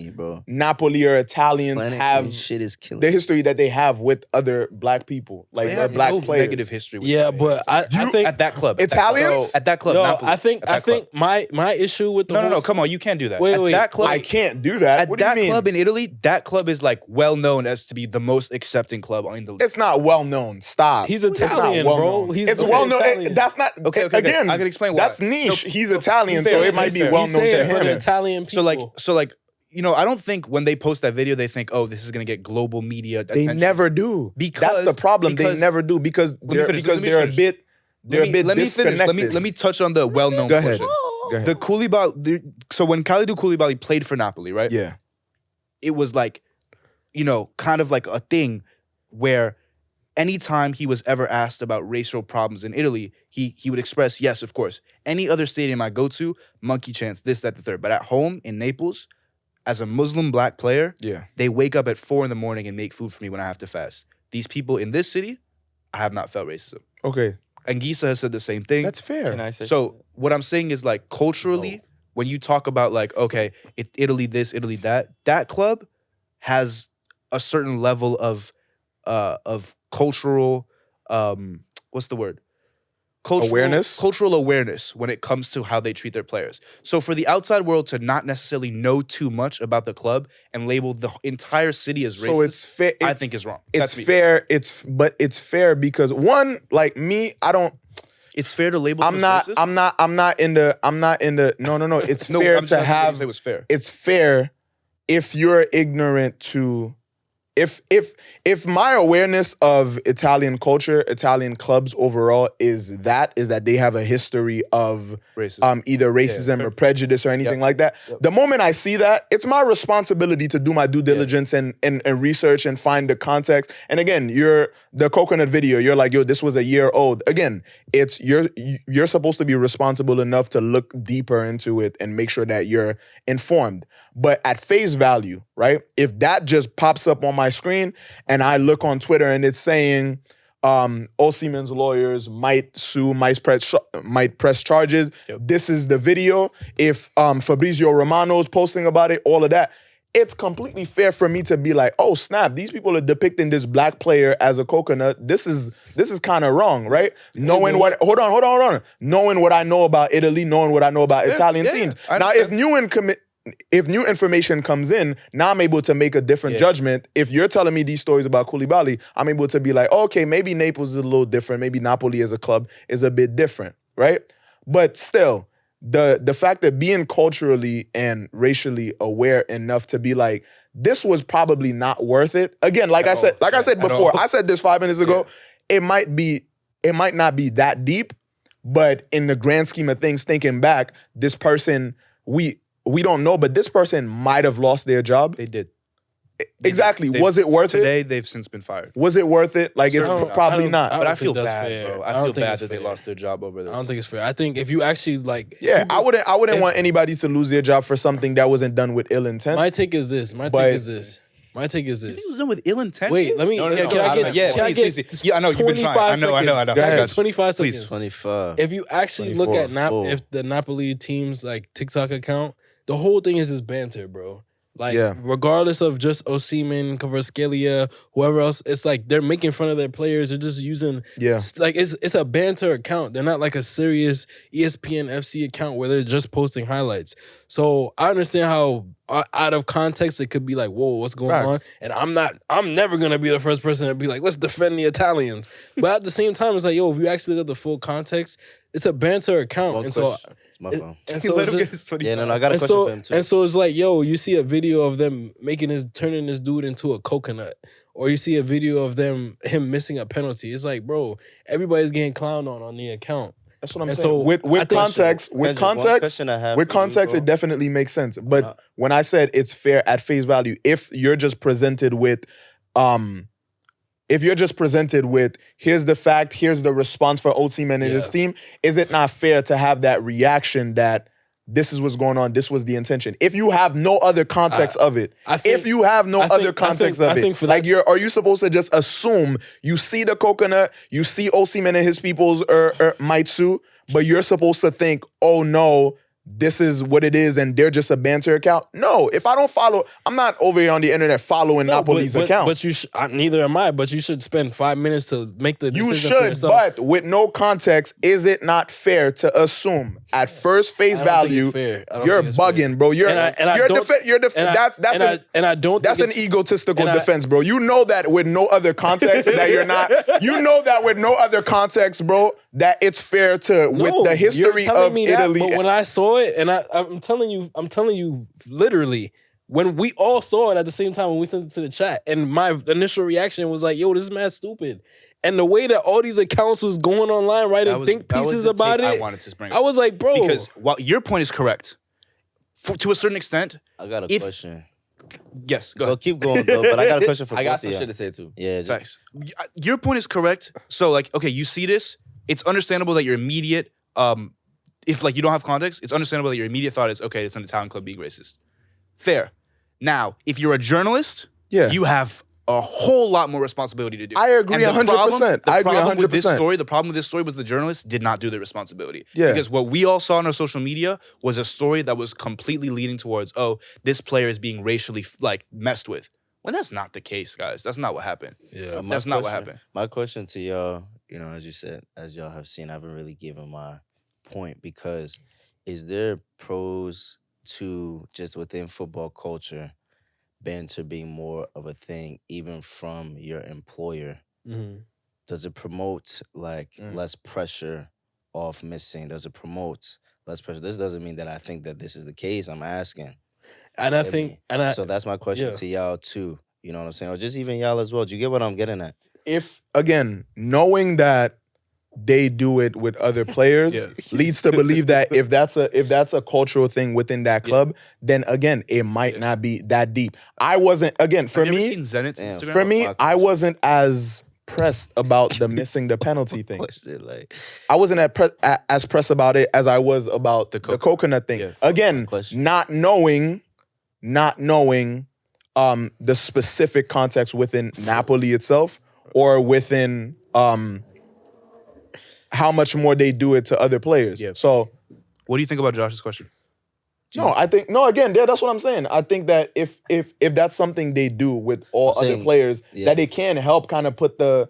Napoli or Italians have. Shit is killing. The history that they have with other black people, like They have black no players. negative history. With yeah, that. but I think at that club, Italians? at that club, yo, Napoli. I think At that club. my issue with the No, whole come on, you can't do that. Wait, at wait. that club, I can't do that. At What do you that mean? club in Italy, that club is like well known as to be the most accepting club in the league. It's not well known. Stop. He's It's not Italian, well bro. known. He's It's okay, well known. Italian. That's not Okay. Again, I can explain why. That's niche. No, He's Italian, fair, so it might be fair. well He's known to saying for the him. Italian people. So like, you know, I don't think when they post that video, they think, oh, this is gonna get global media They attention. never do. That's the problem. They never do because me they're finish, let me a finish. bit Let me disconnected. finish. Let me touch on the well-known Go ahead. portion. Go ahead. The Koulibaly. So when Kalidou Koulibaly played for Napoli, right? Yeah. It was like, you know, kind of like a thing where anytime he was ever asked about racial problems in Italy, he would express, yes, of course. Any other stadium I go to, monkey chants, this, that, the third. But at home in Naples, as a Muslim black player, Yeah. they wake up at 4 a.m. and make food for me when I have to fast. These people in this city, I have not felt racism. Okay. And Gisa has said the same thing. That's fair. Can I say So what I'm saying is like culturally, when you talk about like, okay, Italy this, Italy that, that club has a certain level of cultural what's the word? Awareness? Cultural awareness when it comes to how they treat their players. So for the outside world to not necessarily know too much about the club and label the entire city as racist, So it's fair. I think is wrong. It's That's me. fair. It's fair because one, like me, I don't. It's fair to label. I'm them not. as racist? I'm not in the. No. It's No, fair I'm just to asking have. if it was fair. It's fair if you're ignorant to. If my awareness of Italian culture, Italian clubs overall is that they have a history of Racism. either racism or prejudice or anything like that. The moment I see that, it's my responsibility to do my due diligence and research and find the context. And again, the coconut video, you're like, yo, this was a year old. Again, it's you're supposed to be responsible enough to look deeper into it and make sure that you're informed. But at face value, right? If that just pops up on my screen and I look on Twitter and it's saying Osimhen's lawyers might sue, might press charges. This is the video. If Fabrizio Romano's posting about it, all of that, it's completely fair for me to be like, oh snap, these people are depicting this black player as a coconut. This is kind of wrong, right? Knowing what hold on. Knowing what I know about Italy, knowing what I know about Italian teams. Now, if new information comes in, now I'm able to make a different judgment. If you're telling me these stories about Koulibaly, I'm able to be like, oh, okay, maybe Naples is a little different. Maybe Napoli as a club is a bit different, right? But still, the fact that being culturally and racially aware enough to be like, this was probably not worth it. Again, like I said before, I said this 5 minutes ago, it might not be that deep, but in the grand scheme of things, thinking back, this person, we don't know, but this person might have lost their job. They did. Exactly. Was it worth today, it? Today, they've since been fired. Was it worth it? Like, it's probably not. But I feel think that's bad, fair. bro. I I don't feel think bad it's that they fair. lost their job over this. I don't think it's fair. I think if you actually like, Yeah, I wouldn't want anybody to lose their job for something that wasn't done with ill intent. my take is this. My take is this. You think it was done with ill intent? Wait, let me. No, Can I get? please. Yeah, I know you've been trying. I know. 25 Go ahead. seconds. 25 Please. seconds. 25. If you actually look at 24. if the Napoli team's like TikTok account, the whole thing is just banter, bro. Like, regardless of just Osimhen, Kvaratskhelia, whoever else, it's like they're making fun of their players. They're just using, like it's a banter account. They're not like a serious ESPN FC account where they're just posting highlights. So I understand how out of context it could be like, whoa, what's going on? And I'm never gonna be the first person to be like, let's defend the Italians. But at the same time, it's like, yo, if you actually look at the full context, it's a banter account. And so my phone. and so Let it's him just- get his 25. Yeah, no, I got a question for him too. and so it's like, yo, you see a video of them turning this dude into a coconut, or you see a video of him missing a penalty. It's like, bro, everybody's getting clowned on the account. That's what I'm And saying. so With context, Kendrick, one question I have for you, bro. it definitely makes sense. But when I said it's fair at face value, if you're just presented with, here's the fact, here's the response for Osimhen and his team, is it not fair to have that reaction that this is what's going on, this was the intention? If you have no other context of it, are you supposed to just assume you see the coconut, you see Osimhen and his people's might sue, but you're supposed to think, oh no, this is what it is, and they're just a banter account? No, if I don't follow, I'm not over here on the internet following Napoli's account. But neither am I. But you should spend 5 minutes to make the decision. You for should, yourself. but with no context, is it not fair to assume at first face value you're bugging, bro? That's an egotistical defense, bro. You know that with no other context that you're not. You know that with no other context, bro, that it's fair to with the history of Italy. But when I saw it, and I'm telling you, literally, when we all saw it at the same time when we sent it to the chat, and my initial reaction was like, yo, this is mad stupid. And the way that all these accounts was going online, writing think pieces about it, I wanted to bring. I was like, bro, because while your point is correct, to a certain extent. I got a question. Yes, go Well, ahead. keep going, though, but I got a question for I got both of some y'all. shit to say too. Yeah, just, Facts. Your point is correct. So, like, okay, you see this. It's understandable that your immediate, if like you don't have context, it's understandable that your immediate thought is, okay, it's an Italian club being racist. Fair. Now, if you're a journalist, you have a whole lot more responsibility to do. I agree 100%. I agree 100%. The problem with this story was the journalists did not do their responsibility. Yeah. Because what we all saw on our social media was a story that was completely leaning towards, oh, this player is being racially like messed with. When that's not the case, guys. That's not what happened. Yeah. That's not what happened. My question to y'all, as you said, as y'all have seen, I haven't really given my point because is there pros to just within football culture banter being more of a thing, even from your employer? Mm-hmm. Does it promote less pressure off missing? Does it promote less pressure? This doesn't mean that I think that this is the case. I'm asking. And I think, so that's my question to y'all too. You know what I'm saying? Or just even y'all as well. Do you get what I'm getting at? If again, knowing that they do it with other players leads to believe that if that's a cultural thing within that club, then again, it might not be that deep. I wasn't for Have you me. ever seen Zenit's Instagram? For me, I wasn't as pressed about the missing the penalty thing. I wasn't as pressed about it as I was about the coconut thing. Yeah. Again, not knowing the specific context within Napoli itself or within how much more they do it to other players. Yeah. So what do you think about Josh's question? Again, that's what I'm saying. I think that if that's something they do with all other players, that it can help kind of put the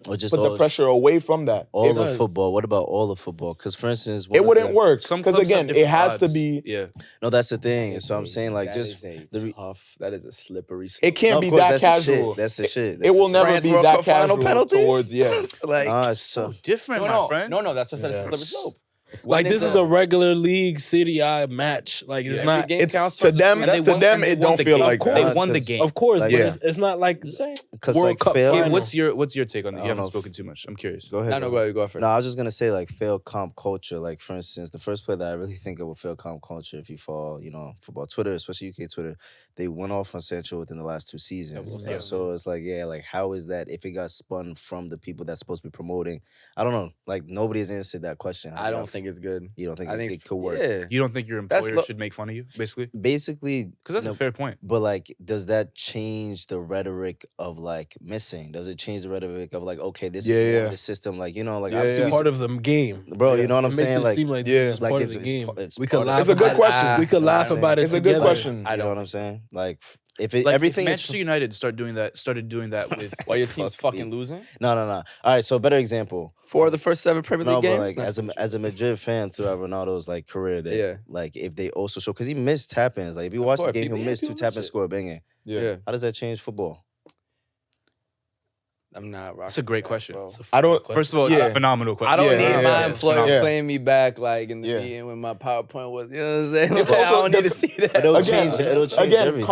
pressure away from that. All of football. What about all of football? Because for instance, it wouldn't work. Because again, it has to be. Yeah. No, that's the thing. So I'm saying like that is a slippery slope. It can't be that casual. That's the shit. It will never be that casual towards it's so different, my friend. No, that's what I said. It's a slippery slope. Like this is a regular league City I match. Like it's not. It's to them. It don't feel like that. They won the game, of course. Like, but it's not like because World Cup fail. final. What's your take on that? You haven't spoken too much. I'm curious. Go ahead. No, go first. No, I was just gonna say like fail comp culture. Like for instance, the first player that I really think of with fail comp culture, if you follow, football Twitter, especially UK Twitter, they went off on Sancho within the last 2 seasons. And so it's like, how is that if it got spun from the people that's supposed to be promoting? I don't know. Like nobody's answered that question. I don't think it's good. You don't think I think it could work? Yeah. You don't think your employer should make fun of you, basically? Basically, because that's a fair point. But like, does that change the rhetoric of like missing? Does it change the rhetoric of like, okay, this is more of the system? Like obviously part of the game, bro. You know what I'm saying? Like, seem like it's part of the game. We could laugh. It's a good question. We could laugh about it. It's a good question. You know what I'm saying? Like. If everything Manchester United started doing that with while your team's fucking losing. No. All right, so better example. For the first 7 Premier League games. But like as a Madrid fan throughout Ronaldo's like career, that like if they also show because he missed tap-ins. Like if you watch the game, he'll miss 2 tap-ins, score a banger. Yeah. How does that change football? I'm not rocking. That's a great question. I don't. First of all, it's a phenomenal question. I don't need my employer employer playing me back like in the meeting when my PowerPoint was. You know what I'm saying? I don't need to see that. It'll change everything.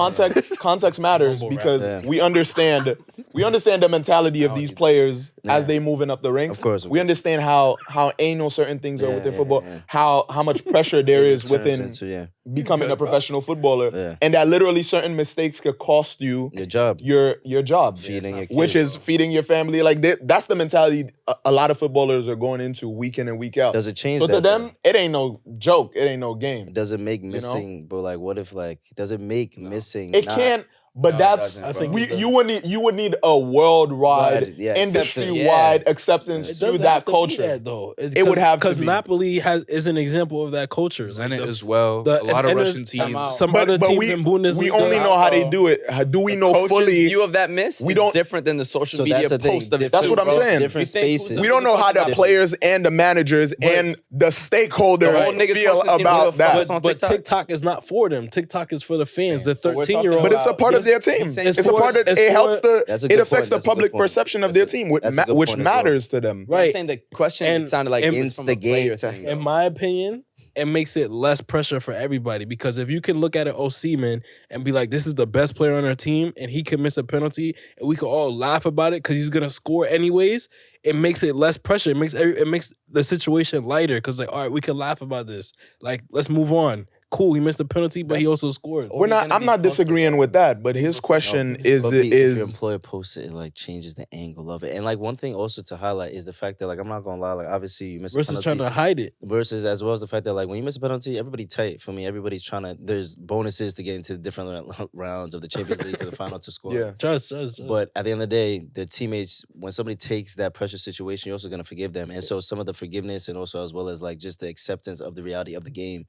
Context matters because we understand the mentality of these players as they moving up the ranks. Of course, we understand how anal certain things are within football. How much pressure there is within becoming a professional footballer, and that literally certain mistakes could cost you your job. Your job, feeding your kids. which is feeding your family. Like that's the mentality a lot of footballers are going into week in and week out. Does it change? So to them, it ain't no joke. It ain't no game. Does it make missing? But like, what if like? Does it make missing? It can't. But I think you would need a worldwide, industry-wide acceptance to that culture. It would have to because be. Napoli is an example of that culture. Zenit as well. A lot of Russian teams. Some other teams in Bundesliga. We only know how they do it. Do we know fully? View of that miss is different than the social media post of it. That's what I'm saying. Different spaces. We don't know how the players and the managers and the stakeholders feel about that. But TikTok is not for them. TikTok is for the fans, the 13-year-old. But it's a part of their team. It's a part of it helps it affects the public perception of their team, which matters to them. Right. I'm saying the question sounded like instigate. In my opinion, it makes it less pressure for everybody because if you can look at an Osimhen and be like, this is the best player on our team and he can miss a penalty and we can all laugh about it because he's gonna score anyways, it makes it less pressure. It makes the situation lighter because like, all right, we can laugh about this. Like, let's move on. Cool, he missed the penalty, but he also scored. I'm not disagreeing with that, but his question is if your employer posts it, it like changes the angle of it. And like one thing also to highlight is the fact that like I'm not gonna lie, like obviously you miss a penalty. Versus trying to hide it. Versus as well as the fact that like when you miss a penalty, everybody tight. For me, everybody's trying to. There's bonuses to get into the different rounds of the Champions League to the final to score. Yeah, just. But at the end of the day, the teammates, when somebody takes that pressure situation, you're also gonna forgive them. And so some of the forgiveness and also as well as like just the acceptance of the reality of the game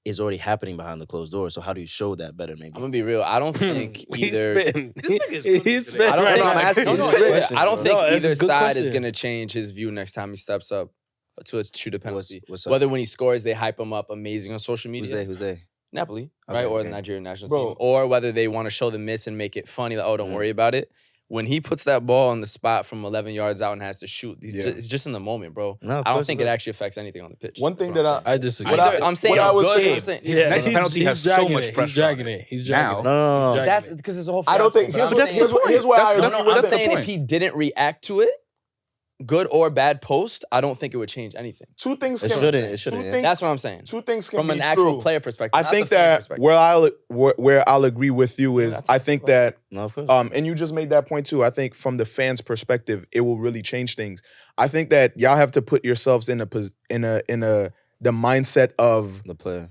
is already happening behind the closed door. So how do you show that better? Maybe I'm gonna be real. I don't think either. He's spitting. I don't right think, I'm now. asking no, you no, this yeah, question, I don't bro. think No, it's a either good side is question. gonna change his view next time he steps up to shoot a penalty. What's up? Whether when he scores, they hype him up amazing on social Who's media. they? Who's they? Napoli, Okay, right? Or okay. the Nigerian national Bro. team. Or whether they want to show the miss and make it funny, like, oh, don't Mhm. worry about it. When he puts that ball on the spot from 11 yards out and has to shoot, Yeah. it's just in the moment, bro. No, of I don't course think it it does. actually affects anything on the pitch. One That's thing what that I'm I disagree. What I- I'm saying what I was good. saying- I'm saying His next penalty has so dragging much it. pressure He's dragging it. He's Now- dragging it. No. He's that's dragging it. because there's a whole. I don't think fiasco, but here's I'm saying- here's where I That's agree I'm with saying that. if he didn't react to it, good or bad post, I don't think it would change anything. Two things It can shouldn't. It two shouldn't. Yeah. things- That's what I'm saying. two things can From be an actual true. player perspective. I not think the fan that perspective. where I'll agree with you is that's I think that No, of course. and you just made that point too. I think from the fans' perspective, it will really change things. I think that y'all have to put yourselves in the mindset of The player.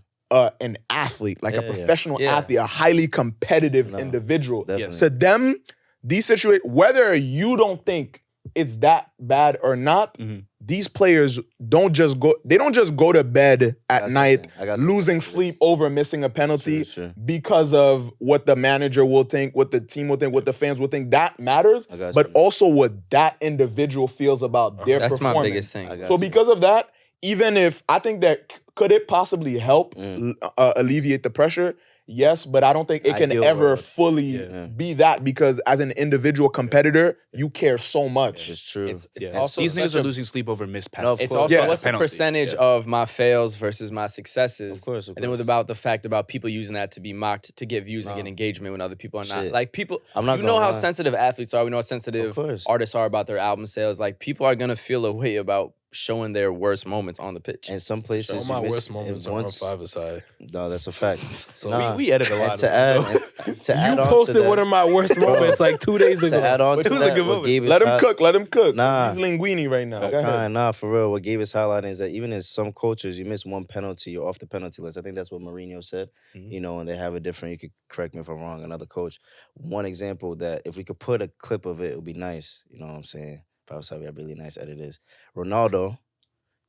an athlete, like a Yeah, yeah. professional Yeah. athlete, a highly competitive No, individual. Definitely. To them, these situations, whether you don't think it's that bad or not, Mhm. these players don't just go to bed I at got night something. I got something losing for this. sleep over missing a penalty Sure. because of what the manager will think, what the team will think, what the fans will think. That matters, I got but you. also what that individual feels about their That's performance. my biggest thing. I got So you. because of that, even if I think that could it possibly help alleviate the pressure? Yes, but I don't think it can Ideal ever world. fully Yeah. be that because as an individual competitor, you care so much. It's true. It's Yeah. also These niggas such are a- losing sleep over missed passes. No, of It's course. also Yeah. what's the Penalty. percentage Yeah. of my fails versus my successes. Of course. And then with about the fact about people using that to be mocked to get views and No. get engagement when other people are not. Shit. Like people, I'm not you know gonna how lie. sensitive athletes are. We know how sensitive Of course. artists are about their album sales. Like people are gonna feel a way about showing their worst moments on the pitch. And some places, All you my miss- worst and moments are on once- 5ASIDE. No, that's a fact. So Nah. we edit a lot. And to of add, them, to add you on posted to that, one of my worst moments like 2 days ago. to add on to It was a that, good what moment. Gabe is Let him hot- cook. Let him cook. Nah. He's linguini right now. Go ahead. Nah, for real. What Gabe is highlighting is that even in some cultures, you miss one penalty, you're off the penalty list. I think that's what Mourinho said. Mhm. You know, and they have a different. You could correct me if I'm wrong. Another coach. One example that if we could put a clip of it, it would be nice. You know what I'm saying? If I was we have really nice editors. Ronaldo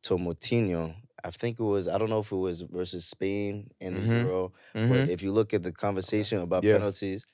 to Moutinho. I think it was. I don't know if it was versus Spain in the Mhm. Euro. Mhm. But if you look at the conversation about Yes. penalties,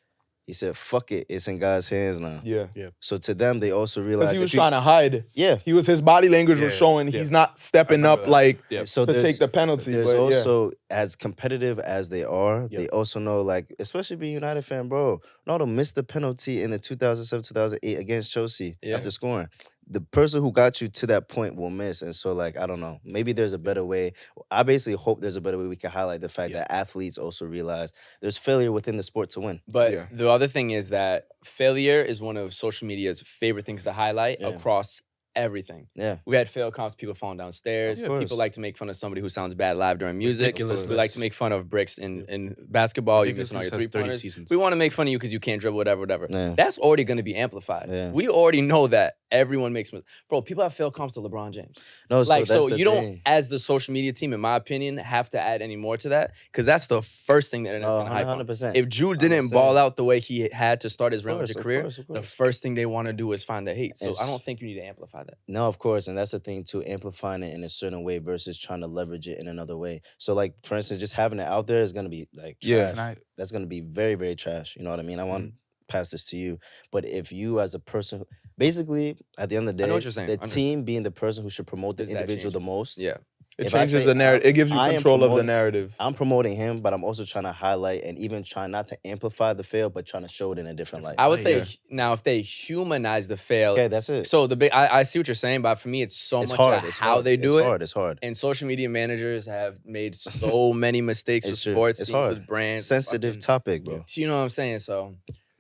he said, "Fuck it, it's in God's hands now." Yeah. So to them, they also Because realize he was if you- trying to hide. Yeah. His body language was Yeah, showing yeah. he's not stepping I up remember that. like Yeah. So to there's- take the penalty. There's but yeah. also as competitive as they are, Yep. they also know, like, especially being a United fan, bro. Ronaldo missed the penalty in the 2007-2008 against Chelsea Yeah. after scoring. The person who got you to that point will miss, and so like I don't know. Maybe there's a better way. I basically hope there's a better way we can highlight the fact Yeah. that athletes also realize there's failure within the sport to win. But Yeah. the other thing is that failure is one of social media's favorite things to highlight Yeah. across everything. Yeah, We had fail comps, people falling downstairs. Of course. People like to make fun of somebody who sounds bad live during music. We like to Ridiculousness. make fun of bricks in basketball. You missing all your Ridiculousness has 30 3-pointers. seasons. We want to make fun of you because you can't dribble, whatever. Yeah. That's already going to be amplified. Yeah. We already know that everyone makes mistakes. Bro, people have fail comps to LeBron James. no. Like, that's so the you don't, thing. as the social media team, in my opinion, have to add any more to that because that's the first thing the internet's Oh, going to hype on. 100%. If Jude didn't understand. ball out the way he had to start his Real course, Madrid of career, course, of the course. first thing they want to do is find the hate. So I It's- don't think you need to amplify that. No, of course, and that's the thing too, amplifying it in a certain way versus trying to leverage it in another way. So, like for instance, just having it out there is gonna be like Yeah. trash. Can I- That's gonna be very, very trash. You know what I mean? I want to pass this to you, but if you as a person, basically, at the end of the I day, know what you're saying. the I know. team being the person who should promote the Does that individual change the most. Yeah. It If I changes say the narrative. It gives you I am control of the promoting- narrative. I'm promoting him, but I'm also trying to highlight and even trying not to amplify the fail, but trying to show it in a different light. I would say Yeah. now if they humanize the fail, Okay, that's it. so the big I see what you're saying, but for me it's so It's much hard. about It's how hard. they do it's it. Hard. It's hard. And social media managers have made so many mistakes with It's true. sports It's teams, hard. with brands. Sensitive fucking- topic, bro. You know what I'm saying? So,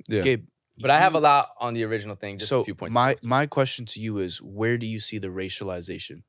Yeah. Gabe, but I have a lot on the original thing. Just so a few points. my question to you is, where do you see the racialization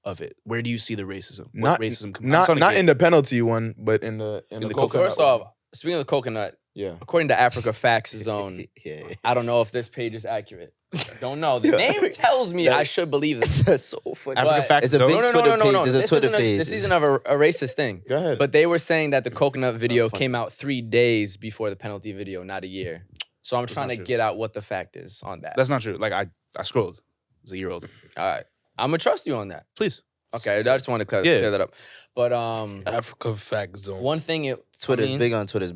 of it? Where do you see the racism? What Not racism? I'm not trying to not get- in the penalty one, but in the the coconut First one. off, speaking of the coconut, Yeah. according to Africa Facts Zone, Yeah. I don't know if this page is accurate. Don't know. The name tells me I should believe it. That's so funny. Africa But- Facts It's a Zone? big No. Twitter page. There's a This Twitter isn't page. This isn't a racist thing. Go ahead. But they were saying that the coconut video funny. came out 3 days before the penalty video, not a year. So I'm trying not to true. get out what the fact is on that. That's not true. Like I scrolled. It's a year old. All right. I'm gonna trust you on that. Please. Okay, I just want to clear that up. But Africa fact zone. one thing Twitter's big on Twitter.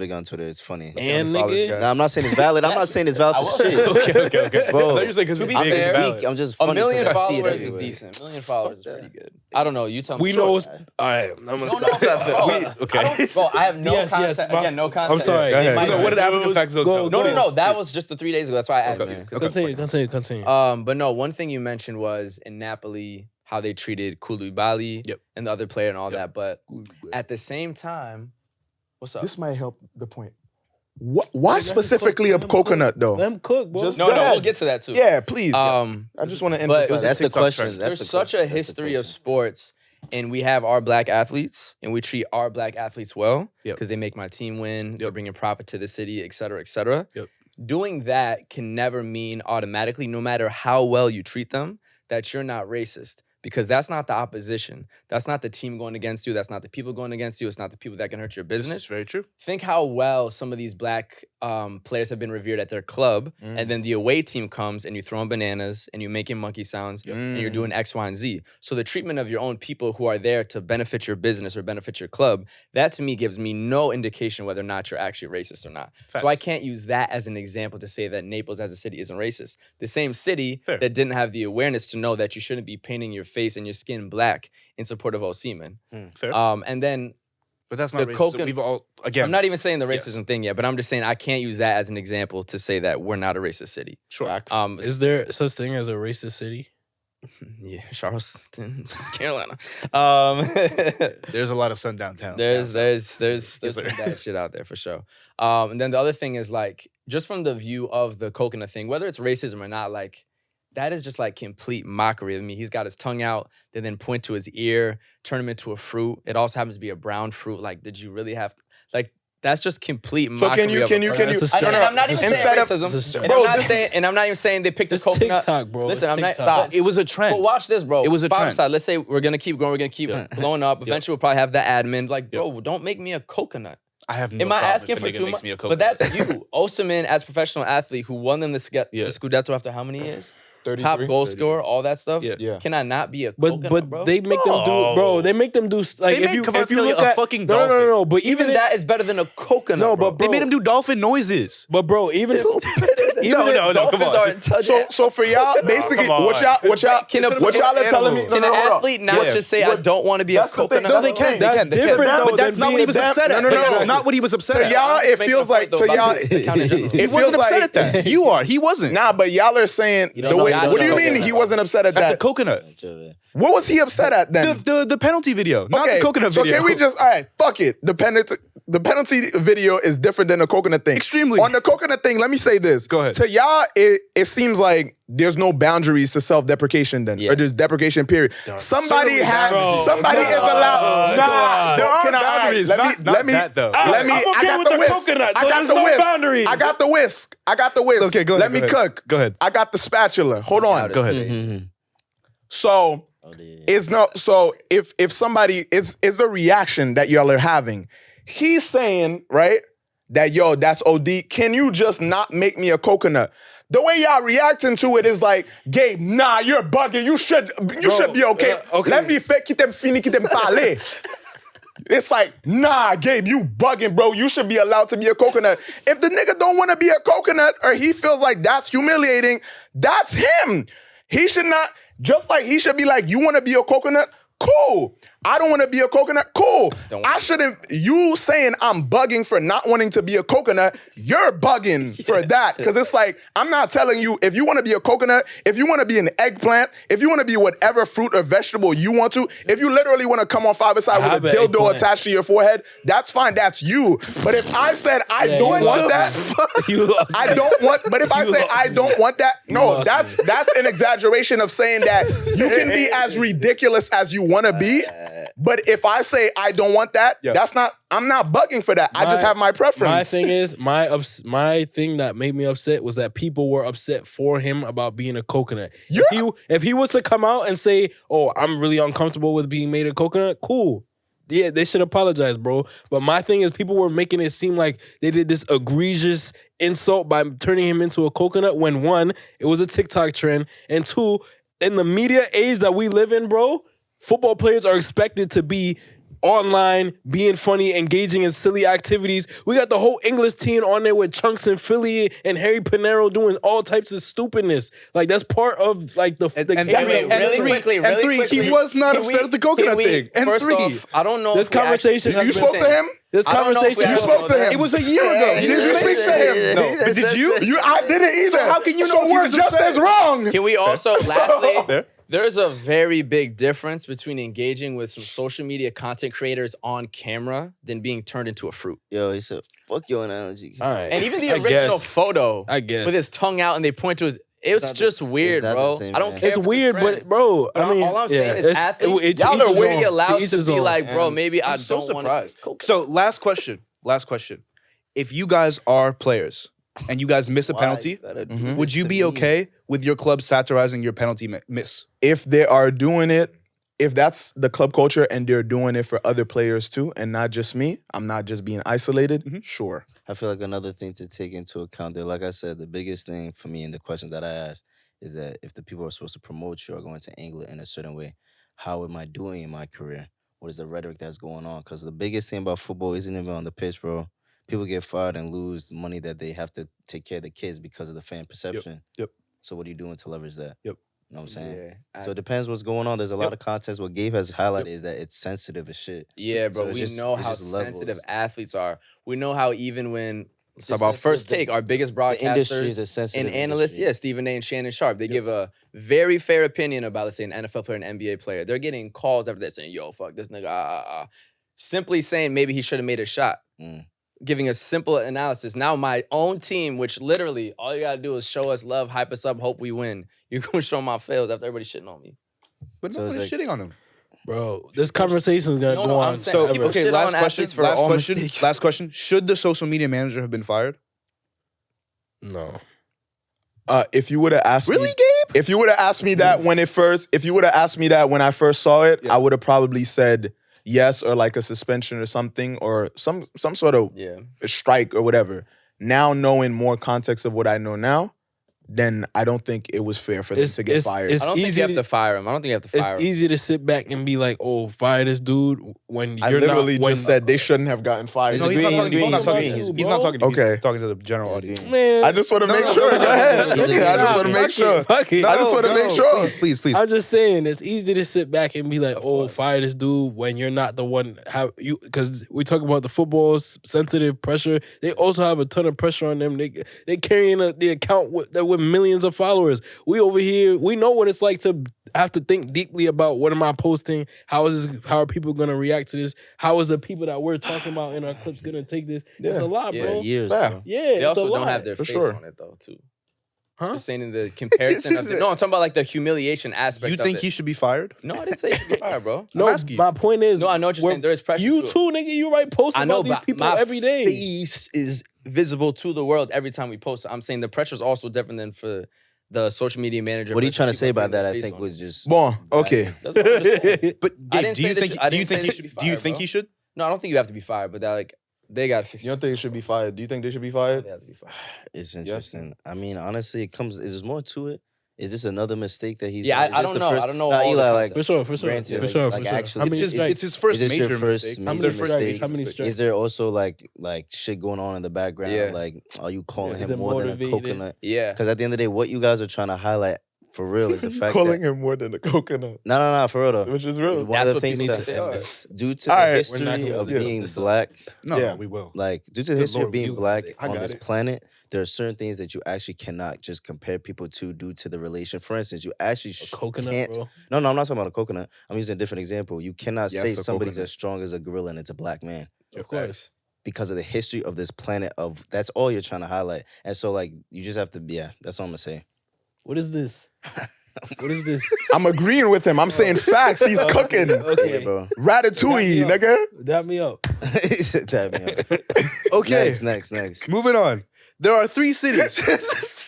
It's funny. And nigga, Nah, I'm not saying it's valid. I'm not saying it's valid for shit. Okay. Bro, I thought you said because it's I'm big, it's just valid. weak. I'm just a funny million 'cause I see it followers is everywhere. decent. A million followers is pretty good. I don't know. You tell me. we Sure. know. All right, I'm gonna No, stop. Okay. Bro, I have no Yes, context. yes, Again, no context. I'm sorry. Go ahead. Might- So what did African Fact Zone tell? Go. That was just the 3 days ago. That's why I asked you. 'Cause- Continue. But no, one thing you mentioned was in Napoli how they treated Koulibaly and the other player and all that. But at the same time, what's up? This might help the point. Why specifically a coconut though? Let him cook, bro. Just- No, Go ahead. we'll get to that too. Yeah, please. I I just want to but- emphasize. That's the TikTok question. trend. That's There's the such a question. That's the history of question. sports, and we have our black athletes, and we treat our black athletes well because they make my team win. They're bringing profit to the city, et cetera, et cetera. Yep. Doing that can never mean automatically, no matter how well you treat them, that you're not racist. Because that's not the opposition. That's not the team going against you. That's not the people going against you. It's not the people that can hurt your business. It's very true. Think how well some of these black players have been revered at their club, and then the away team comes and you throw them bananas and you're making monkey sounds and you're doing X, Y, and Z. So the treatment of your own people who are there to benefit your business or benefit your club, that to me gives me no indication whether or not you're actually racist or not. Facts. So I can't use that as an example to say that Naples as a city isn't racist. The same city Fair. that didn't have the awareness to know that you shouldn't be painting your face and your skin black in support of Osimhen. Fair. And then But that's not the racist. coconut- We've all, again. I'm not even saying the Yes. racism thing yet, but I'm just saying I can't use that as an example to say that we're not a racist city. Sure. Is there such thing as a racist city? Yeah, Charleston, South Carolina. There's a lot of sundown towns. There's sir. some bad shit out there for sure. And then the other thing is like just from the view of the coconut thing, whether it's racism or not, like that is just like complete mockery of me. He's got his tongue out, they then point to his ear, turn him into a fruit. It also happens to be a brown fruit. Like, did you really have like? That's just complete So mockery. can you? of a person. That's a And stretch. I'm not even saying Instead of- racism. Bro, And I'm not even saying they picked a It's coconut. TikTok, bro. Listen, It's I'm not. TikTok. Stop. It was a trend. But watch this, bro. It was a trend. 5ASIDE, let's say we're gonna keep growing. We're gonna keep blowing up. Eventually, we'll probably have the admin. Like, Yep. bro, don't make me a coconut. I have no Am I problem asking if a for nigga too makes much? me a But coconut. that's you. Osimhen, as professional athlete who won them the Scudetto after how many years? 33? Top goal scorer, all that stuff. Yeah. Can I not be a But coconut, bro? they make them do, bro. They make them do like They if made you Kvaratskhelia look a at fucking no. dolphin. But even if- that is better than a coconut. No, bro. but They bro, made him do dolphin noises. But bro, even if, No, Dolphins come on. are untouched. So for y'all, basically, come on. what y'all Can a- are telling me? Can an athlete not Yeah. just say I don't want to be a That's the thing. coconut? No, they can. They That's can. They different, can. though, But that's than not what he was being upset at. No, But that's no. not what he was upset To at. y'all, it Making feels a like point, to though, y'all. about the account in general. He It wasn't feels upset like- at that. You are. He wasn't. Nah, but y'all are saying don't the know way. that. What do you I mean don't he know. wasn't upset at At the that? coconut. What was he upset at then? The penalty video, not the coconut so video. can we just, all right, fuck it. The penalty video is different than the coconut thing. Extremely. On the coconut thing, let me say this. Go ahead. To y'all, it seems like there's no boundaries to self-deprecation then. Yeah. Or there's deprecation, period. Somebody Certainly has, boundaries. somebody is allowed. Nah, There are can I- boundaries, Let me, not let me, that, though. let me, I'm okay I got with the the whisk. coconut, I so got there's the no whisk. boundaries. I got the whisk. I got the whisk. Okay, go ahead, Let me go ahead. cook. Go ahead. I got the spatula. Hold on. Go ahead. So it's no. So if somebody is the reaction that y'all are having, he's saying right that yo that's OD. Can you just not make me a coconut? The way y'all reacting to it is like, Gabe, nah, you're bugging. You should be okay. okay. Let me quitem fini, quitem parler. It's like, nah, Gabe, you bugging, bro. You should be allowed to be a coconut. If the nigga don't want to be a coconut or he feels like that's humiliating, that's him. He should not, just like he should be like, you want to be a coconut? Cool. I don't want to be a coconut? Cool. I shouldn't, you saying I'm bugging for not wanting to be a coconut, you're bugging for that. Because it's like, I'm not telling you, if you want to be a coconut, if you want to be an eggplant, if you want to be whatever fruit or vegetable you want to, if you literally want to come on 5ASIDE with a dildo eggplant. attached to your forehead, that's fine, that's you. But if I said I don't want that, You lost I don't want, but if I You say lost I me. don't want that, no, lost that's an exaggeration of saying that you can be as ridiculous as you want to be. But if I say I don't want that, that's not, I'm not bugging for that. I just have my preference. My thing is, my thing that made me upset was that people were upset for him about being a coconut. If he was to come out and say, oh, I'm really uncomfortable with being made a coconut, cool. Yeah, they should apologize, bro. But my thing is, people were making it seem like they did this egregious insult by turning him into a coconut when, one, it was a TikTok trend, and two, in the media age that we live in, bro, Football players are expected to be online, being funny, engaging in silly activities. We got the whole English team on there with Chunks and Philly and Harry Pinero doing all types of stupidness. Like that's part of like the three. He was not upset at the coconut thing. And first 3. off, I don't know. This conversation. You spoke to him? This conversation. You spoke to him. It was a year ago. Did you speak to him? No, but did you? I didn't either. So how can you know So if he we're was just upset? as wrong. Can we also, lastly, There. there's a very big difference between engaging with some social media content creators on camera than being turned into a fruit. Yo, he said, "Fuck your analogy." All right. And even the I original guess. photo, I guess. with his tongue out and they point to his, it's not just the- weird, it's not the bro. same, I don't man. care. It's if a weird, trend. but bro, I mean, all I'm saying is athletes, it's y'all each are his really own. allowed each to his be own. like, bro, maybe I I'm so don't want surprised. to. So last question. If you guys are players and you guys miss a penalty, would you be okay with your club satirizing your penalty miss? If they are doing it, if that's the club culture and they're doing it for other players too, and not just me, I'm not just being isolated, sure. I feel like another thing to take into account there, like I said, the biggest thing for me in the question that I asked is that if the people are supposed to promote you or going to angle it in a certain way, how am I doing in my career? What is the rhetoric that's going on? Because the biggest thing about football isn't even on the pitch, bro. People get fired and lose the money that they have to take care of the kids because of the fan perception. Yep. So what are you doing to leverage that? Yep. You know what I'm saying? Yeah. So it depends what's going on. There's a lot of context. What Gabe has highlighted is that it's sensitive as shit. Yeah, bro. So it's We just- know it's how just levels. sensitive athletes are. We know how even when it's Just about first sensitive. take, our biggest The industry broadcasters is a sensitive and analysts, industry. yeah, Stephen A. and Shannon Sharp, they give a very fair opinion about, let's say, an NFL player, an NBA player. They're getting calls after that saying, yo, fuck this nigga, Simply saying maybe he should have made a shot. Giving a simple analysis. Now my own team, which literally all you gotta do is show us love, hype us up, hope we win. You're gonna show my fails after everybody shitting on me. But So it's nobody's shitting on him. Bro, this conversation is gonna No, go no, on. I'm saying- So, People okay, shit last on question. athletes for all mistakes. Last question. Should the social media manager have been fired? No. If you would have asked Really, me, Gabe? if you would have asked me that when I first saw it, I would have probably said yes, or like a suspension or something, or some sort of strike or whatever. Now knowing more context of what I know now, then I don't think it was fair for them to get fired. I don't think you have to fire him. I don't think you have to fire It's him. easy to sit back and be like, "Oh, fire this dude," when I you're literally not. When, just said they shouldn't have gotten fired. No, he's not talking to you. He's not talking to agreeing. you. He's not talking to you. Okay. He's talking to the general audience. man, I just want to make no, sure. no, Go no, ahead. no, no, Okay, I just want to make sure. Fuck it. I just want to make sure. Please. I'm just saying, it's easy to sit back and be like, "Oh, fire this dude," when you're not the one. Because we talk about the football sensitive pressure. They also have a ton of pressure on them. They carrying the account with millions of followers. We over here, we know what it's like to have to think deeply about what am I posting? How are people gonna react to this? How is the people that we're talking about in our clips gonna take this? It's a lot, Yeah. bro. Years, Yeah. bro. Yeah, They it's also a lot. don't have their For face sure. on it though, too. Huh? Just saying in the comparison of the, no, I'm talking about like the humiliation aspect. You of think it. he should be fired? No, I didn't say he should be fired, bro. No, I'm asking you. my point is, No, I know what you're saying. There is pressure. You to it. too, nigga. You right posting I know, about these but people my every day. face is visible to the world every time we post. I'm saying the pressure is also different than for the social media manager. What are you versus trying to people say about putting that? their I face think on was it. just Bon, okay. That's what I'm just saying. But I Gabe, didn't do you say they think should- I do you didn't say think they he should be do you fired, think bro. he should? No, I don't think you have to be fired, but they got to fix You it. don't think it should be fired? Do you think they should be fired? They have to be fired. it's interesting. I mean, honestly, is there more to it? Is this another mistake that he's Yeah, done? Is I this don't the know. first- I don't know Nah, all the Eli, like, For sure, for sure, Granted, for like- sure, like for sure. actually- How many It's strikes? his first Is this your major first mistake. major It's their first mistake? major How many mistake. strikes? Is there also like shit going on in the background? Yeah. Like, are you calling Is him it more than a motivated? coconut? Yeah. Because at the end of the day, what you guys are trying to highlight for real is the fact Calling that him more than a coconut, no, for real though. which is real. One That's of the what things people that think they are. due to All the right, history we're not gonna of do being this. black, No, Yeah. we will. like due to the history Lord, of being you black got it. I on got this it. planet, there are certain things that you actually cannot just compare people to due to the relation. For instance, you actually Coconut, can't. bro. No, I'm not talking about a coconut. I'm using a different example. You cannot Yes, say a somebody's coconut. as strong as a gorilla and it's a black man Of course. because of the history of this planet. Of that's all you're trying to highlight. And so, like, you just have to. Yeah, that's all I'm gonna say. What is this? What is this? I'm agreeing with him. I'm saying facts. He's cooking. Okay. Yeah, bro. Ratatouille, Got me nigga. Dap me up. He said that, man. Okay, Next. moving on. There are 3 cities.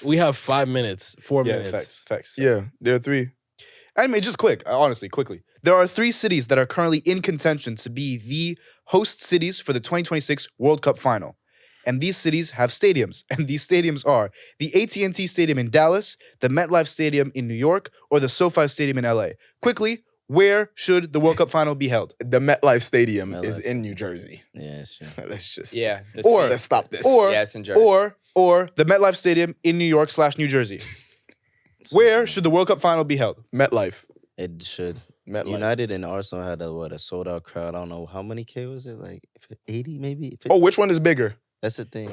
We have 5 minutes, 4 Yeah, minutes. facts. Yeah, there are 3. I mean, just quickly. There are 3 cities that are currently in contention to be the host cities for the 2026 World Cup final. And these cities have stadiums. And these stadiums are the AT&T Stadium in Dallas, the MetLife Stadium in New York, or the SoFi Stadium in LA. Quickly, Where should the World Cup final be held? The MetLife Stadium MetLife. is in New Jersey. Yeah, sure. Let's just Or let's stop this. Or Yeah, it's in Jersey. or the MetLife Stadium in New York / New Jersey. Where should the World Cup final be held? MetLife. It should. MetLife. United and Arsenal had a sold out crowd. I don't know how many K was it, like 80 maybe. Oh, which one is bigger? That's the thing.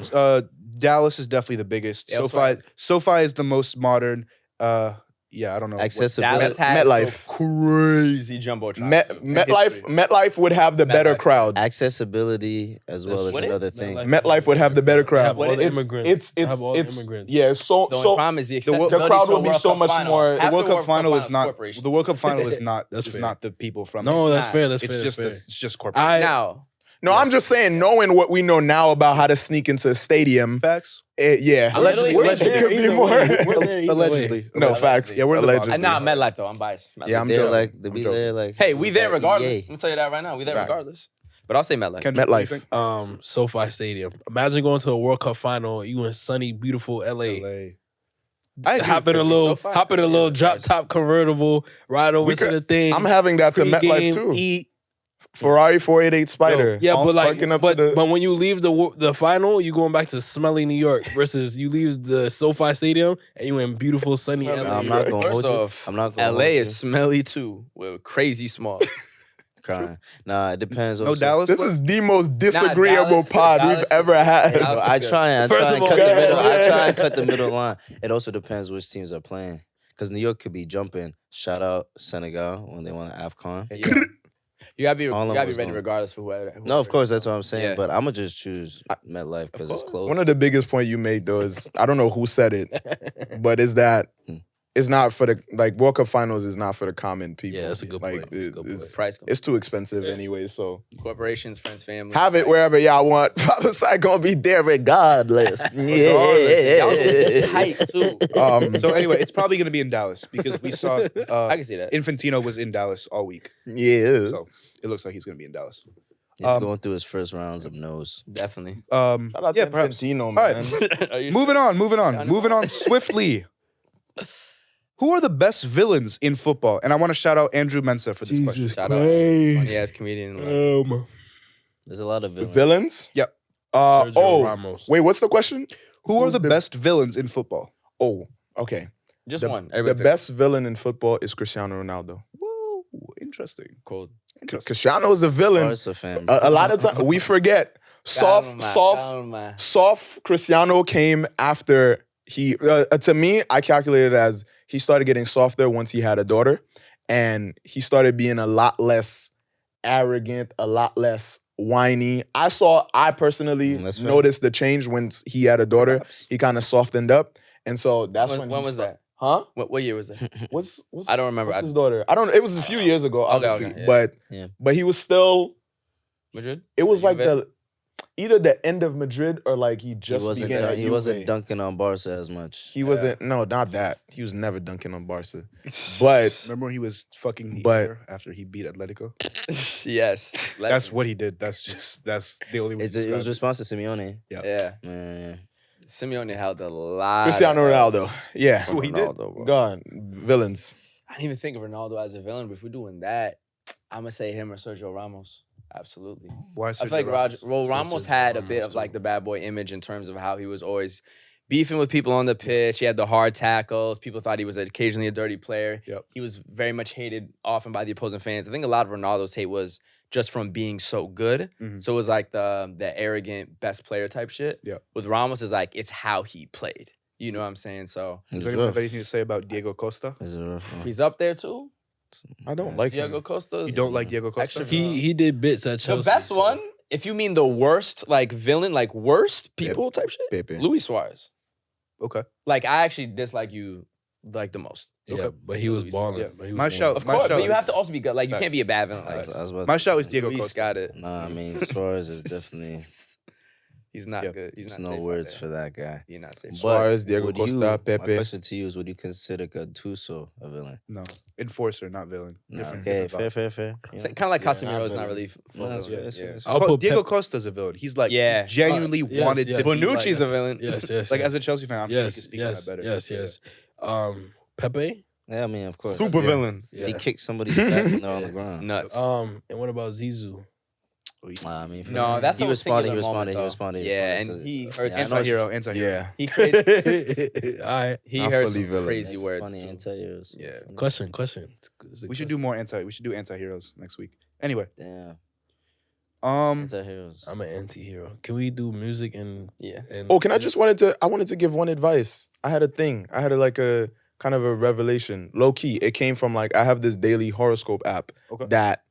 Dallas is definitely the biggest. Yeah, that's SoFi is the most modern. I don't know. Accessibility. Dallas has MetLife. crazy jumbotron. MetLife would have the better MetLife. crowd. Accessibility as well as Would it? another thing. MetLife would have the better crowd. Have all the It's- immigrants. It's Have all the it's immigrants. yeah. So The only so problem is the the accessibility crowd to a will be World so Cup much final. more- The Half World Cup World final is finals not. corporations. The World Cup final is not. That's is fair. not the people from. No, it. that's not. fair. That's It's fair. just that's fair. it's just corporate. Now, no. I'm just saying, knowing what we know now about how to sneak into a stadium. Facts. Yeah, Allegedly, it could be more. Allegedly. No facts. Yeah, we're in the box. Allegedly. nah, MetLife though. I'm biased. MetLife. Yeah, I'm They're joking. like they I'm be joking. there like. Hey, we there regardless. EA. Let me tell you that right now. We there Facts. regardless. But I'll say MetLife. Kendrick, what do you MetLife. think? SoFi Stadium. Imagine going to a World Cup final. You in sunny, beautiful LA. I agree Hop in a with little, SoFi? hop in a little Yeah, drop top convertible, ride over We to could- the thing. I'm having that to pregame, MetLife too. Eat. Ferrari 488 Spider. Yeah, but like, Parking up to the- but when you leave the final, you going back to smelly New York versus you leave the SoFi Stadium and you in beautiful sunny Smelly LA. I'm not gonna First hold you. off, I'm not gonna. LA hold is you. smelly too. We're crazy small. Crying. Nah, it depends. No also. Dallas. This is the most disagreeable Dallas- pod Dallas we've is- ever had. Dallas- I try and First of all, cut the go ahead, middle. I yeah. try and cut the middle line. It also depends which teams are playing. Because New York could be jumping. Shout out Senegal when they won the AFCON. Yeah. You gotta be Harlem ready was going- regardless for whoever. No, of course, that's what I'm saying. Yeah. But I'm going to just choose MetLife because it's close. One of the biggest point you made though is I don't know who said it, but is that it's not for the World Cup finals is not for the common people. Yeah, that's a good like, point. That's a good point. Price. It's too expensive anyway, so Corporations, friends, family. have it wherever y'all want. 5ASIDE gonna be there regardless. Y'all Yeah. tight too. So anyway, it's probably going to be in Dallas because we saw I can see that. Infantino was in Dallas all week. Yeah. So it looks like he's going to be in Dallas. He's going through his first rounds of no's. Definitely. Shout out Yeah, to perhaps. Infantino, All man. right. Are you- Moving on know. moving on swiftly. Who are the best villains in football? And I want to shout out Andrew Mensah for this question. Shout out. Funny ass comedian. There's a lot of villains. Villains? Yep. Sergio Ramos. Wait, what's the question? Who are Who's the the- best villains in football? Oh, okay. Just The- one. The Everybody pick. best villain in football is Cristiano Ronaldo. Whoa, interesting. Cold. Interesting. Cristiano is a villain. Barca fan. A lot of times we forget. Soft Cristiano came after he. To me, I calculated as he started getting softer once he had a daughter, and he started being a lot less arrogant, a lot less whiny. I personally That's fair. noticed the change when he had a daughter. Perhaps. He kind of softened up, and so that's When when. was he that? Huh? What year was that? What's I don't remember. What's his daughter? I don't. It was a few years ago, Okay, obviously, okay, yeah. but he was still. Madrid? It was like Juve? either the end of Madrid or like he just began at He wasn't Juve. dunking on Barca as much. He wasn't. No, not that. He was never dunking on Barca. But Remember when he was fucking But- Hitler after he beat Atletico? Yes. That's what he did. That's the only way It to was describe it. response to Simeone. Yeah. Man, Simeone held a lot. Cristiano Ronaldo. Yeah. That's what he did. Ronaldo, bro. Gone. Villains. I didn't even think of Ronaldo as a villain, but if we're doing that, I'm gonna say him or Sergio Ramos. Absolutely. Why I Sergio feel like Ramos? Ramos Sergio had a bit Ramos of like too. the bad boy image in terms of how he was always beefing with people on the pitch. He had the hard tackles. People thought he was occasionally a dirty player. Yep. He was very much hated often by the opposing fans. I think a lot of Ronaldo's hate was just from being so good. Mhm. So it was like the arrogant best player type shit. Yep. With Ramos is like it's how he played. You know what I'm saying? So it's Does anyone rough. have anything to say about Diego Costa? It's a rough one. he's up there too. I don't like Diego him. Costa. You don't like Diego Costa? Extra- He did bits at The Chelsea. best so- one, if you mean the worst, like villain, like worst people type shit, Pepe. Luis Suarez. Okay. Like I actually dislike you like the most. Yeah, Okay. but he was Luis balling. Yeah. But he was My balling. shout- Of My course, shout but you have is- to also be good. Like you Facts. can't be a bad villain. I Like was about to My shout is say. Diego Luis Costa. got it. Nah, I mean, Suarez is definitely. He's not Yep. good. He's not There's no safe out words there. for that guy. You're not safe. But Suarez, Diego would Costa, you, My Pepe. question to you is: would you consider Gattuso a villain? No. Enforcer, not villain. Nah, Different- okay, different fair, vibe. fair. You know? Kind of like Yeah, Casemiro not is not villain. really. No, that's villain. fair, that's fair, Yeah. that's fair. I'll put Diego Pep- Costa's a villain. He's like Yeah. genuinely Yes, wanted yes. to be Bonucci's like, a villain. Yes, yes. Like yes. as a Chelsea fan, I'm sure you yes, can speak yes, on that better. yes, yes. Pepe. Yeah, I mean, of course. Super villain. He kicked somebody's back when they're on the ground. Nuts. And what about Zizou? I mean, No, that's he a responded. He singular moment, responded. He though. responded. Yeah, to- and he hurts. Yeah, I know Anti-hero. Yeah. He creates, Alright. he Not heard fully some villain. crazy It's words funny too. anti-heroes. Yeah. Question. We should do more We should do anti-heroes next week. Anyway, Damn. um, Anti-heroes. I'm an anti-hero. Can we do music and Yeah. and Oh, I wanted to give one advice. I had a thing. I had a kind of a revelation. Low key. It came from like, I have this daily horoscope app Okay. that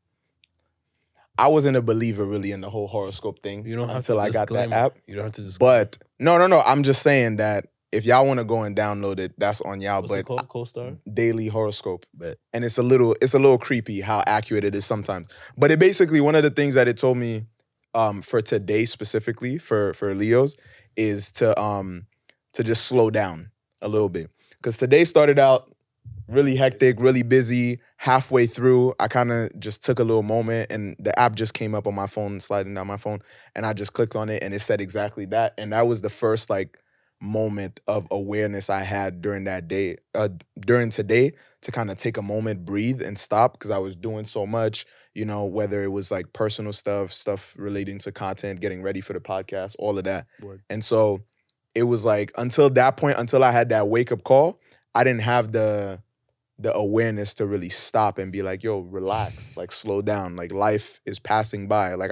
I wasn't a believer really in the whole horoscope thing You don't have until to I got that disclaim app. it. You don't have to disclaim. But no. I'm just saying that if y'all want to go and download it, that's on y'all. What's it But called? Co-star. daily horoscope. Bet. And it's a little creepy how accurate it is sometimes. But it basically, one of the things that it told me for today specifically for Leos is to just slow down a little bit. Because today started out really hectic, really busy. Halfway through, I kind of just took a little moment and the app just came up on my phone, sliding down my phone, and I just clicked on it and it said exactly that. And that was the first like moment of awareness I had during that day, during today, to kind of take a moment, breathe, and stop, because I was doing so much, whether it was like personal stuff relating to content, getting ready for the podcast, all of that. Word. And so it was like until that point, until I had that wake up call, I didn't have the awareness to really stop and be like, yo, relax, like slow down, like life is passing by. Like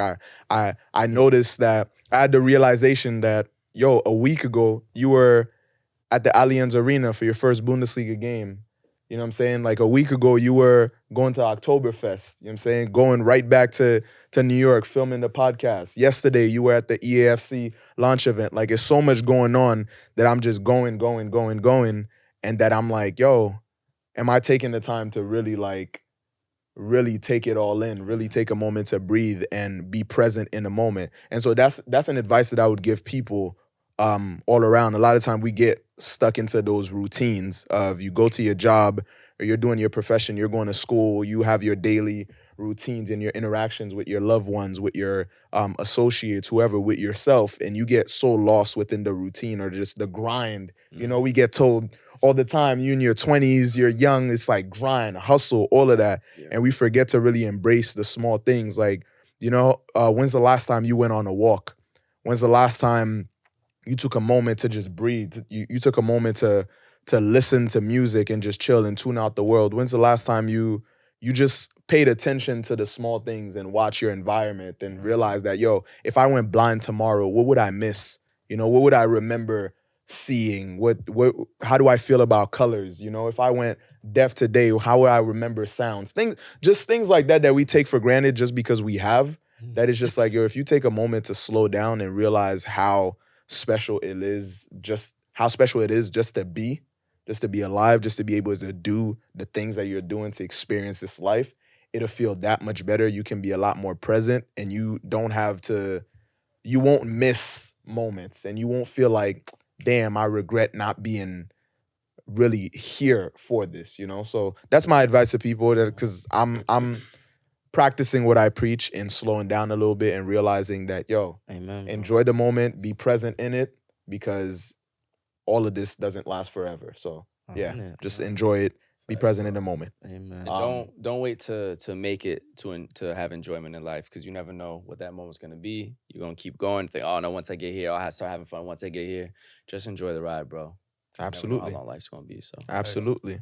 I noticed that I had the realization that, yo, a week ago you were at the Allianz Arena for your first Bundesliga game. You know what I'm saying? Like a week ago you were going to Oktoberfest, you know what I'm saying? Going right back to New York, filming the podcast. Yesterday you were at the EAFC launch event. Like it's so much going on that I'm just going. And that I'm like, yo, am I taking the time to really take it all in, really take a moment to breathe and be present in the moment? And so that's an advice that I would give people all around. A lot of time we get stuck into those routines of you go to your job or you're doing your profession, you're going to school, you have your daily routines and your interactions with your loved ones, with your associates, whoever, with yourself, and you get so lost within the routine or just the grind. We get told all the time, you in your 20s, you're young, it's like grind, hustle, all of that. Yeah. And we forget to really embrace the small things. Like, when's the last time you went on a walk? When's the last time you took a moment to just breathe? You took a moment to listen to music and just chill and tune out the world? When's the last time you just paid attention to the small things and watch your environment and realize that, yo, if I went blind tomorrow, what would I miss? What would I remember seeing? How do I feel about colors? If I went deaf today, how would I remember sounds? Things like that we take for granted just because we have. That is just like, yo, if you take a moment to slow down and realize how special it is, just to be alive, just to be able to do the things that you're doing to experience this life, it'll feel that much better. You can be a lot more present and you won't miss moments and you won't feel like, damn, I regret not being really here for this, So that's my advice to people, because I'm practicing what I preach and slowing down a little bit and realizing that, yo, Amen. enjoy the moment, be present in it, because all of this doesn't last forever. So yeah, just enjoy it, be present in the moment. Amen. And don't wait to make it to have enjoyment in life, because you never know what that moment's gonna be. You're gonna keep going, think, oh no, once I get here, I'll start having fun. Once I get here, just enjoy the ride, bro. You never know Absolutely. how long life's gonna be. So Absolutely.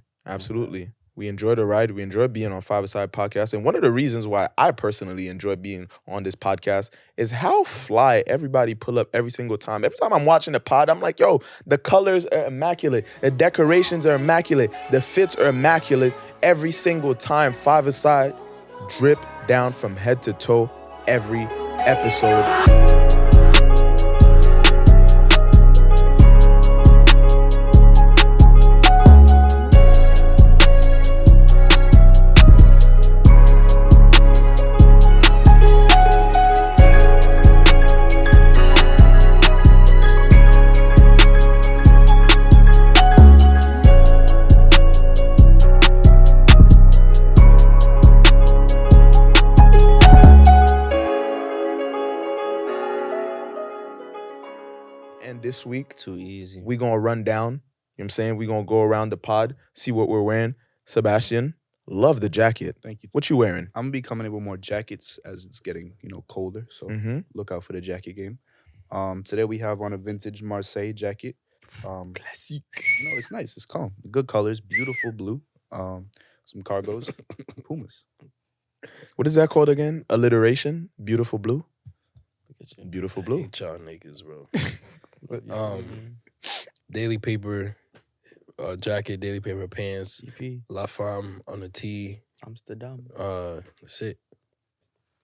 We enjoy the ride. We enjoy being on 5ASIDE podcast. And one of the reasons why I personally enjoy being on this podcast is how fly everybody pull up every single time. Every time I'm watching the pod, I'm like, yo, the colors are immaculate. The decorations are immaculate. The fits are immaculate. Every single time, 5ASIDE drip down from head to toe every episode. This week, Too easy. we're going to run down, you know what I'm saying? We're going to go around the pod, see what we're wearing. Sebastian, love the jacket. Thank you. What you wearing? I'm gonna be coming in with more jackets as it's getting, colder. So Mm-hmm. look out for the jacket game. Today we have on a vintage Marseille jacket. Classique. It's nice. It's calm. Good colors. Beautiful blue. Some cargos. Pumas. What is that called again? Alliteration? Beautiful blue? Beautiful I blue. hate y'all niggas, bro. Daily paper jacket, daily paper pants, La Femme on the tee. Amsterdam. That's it.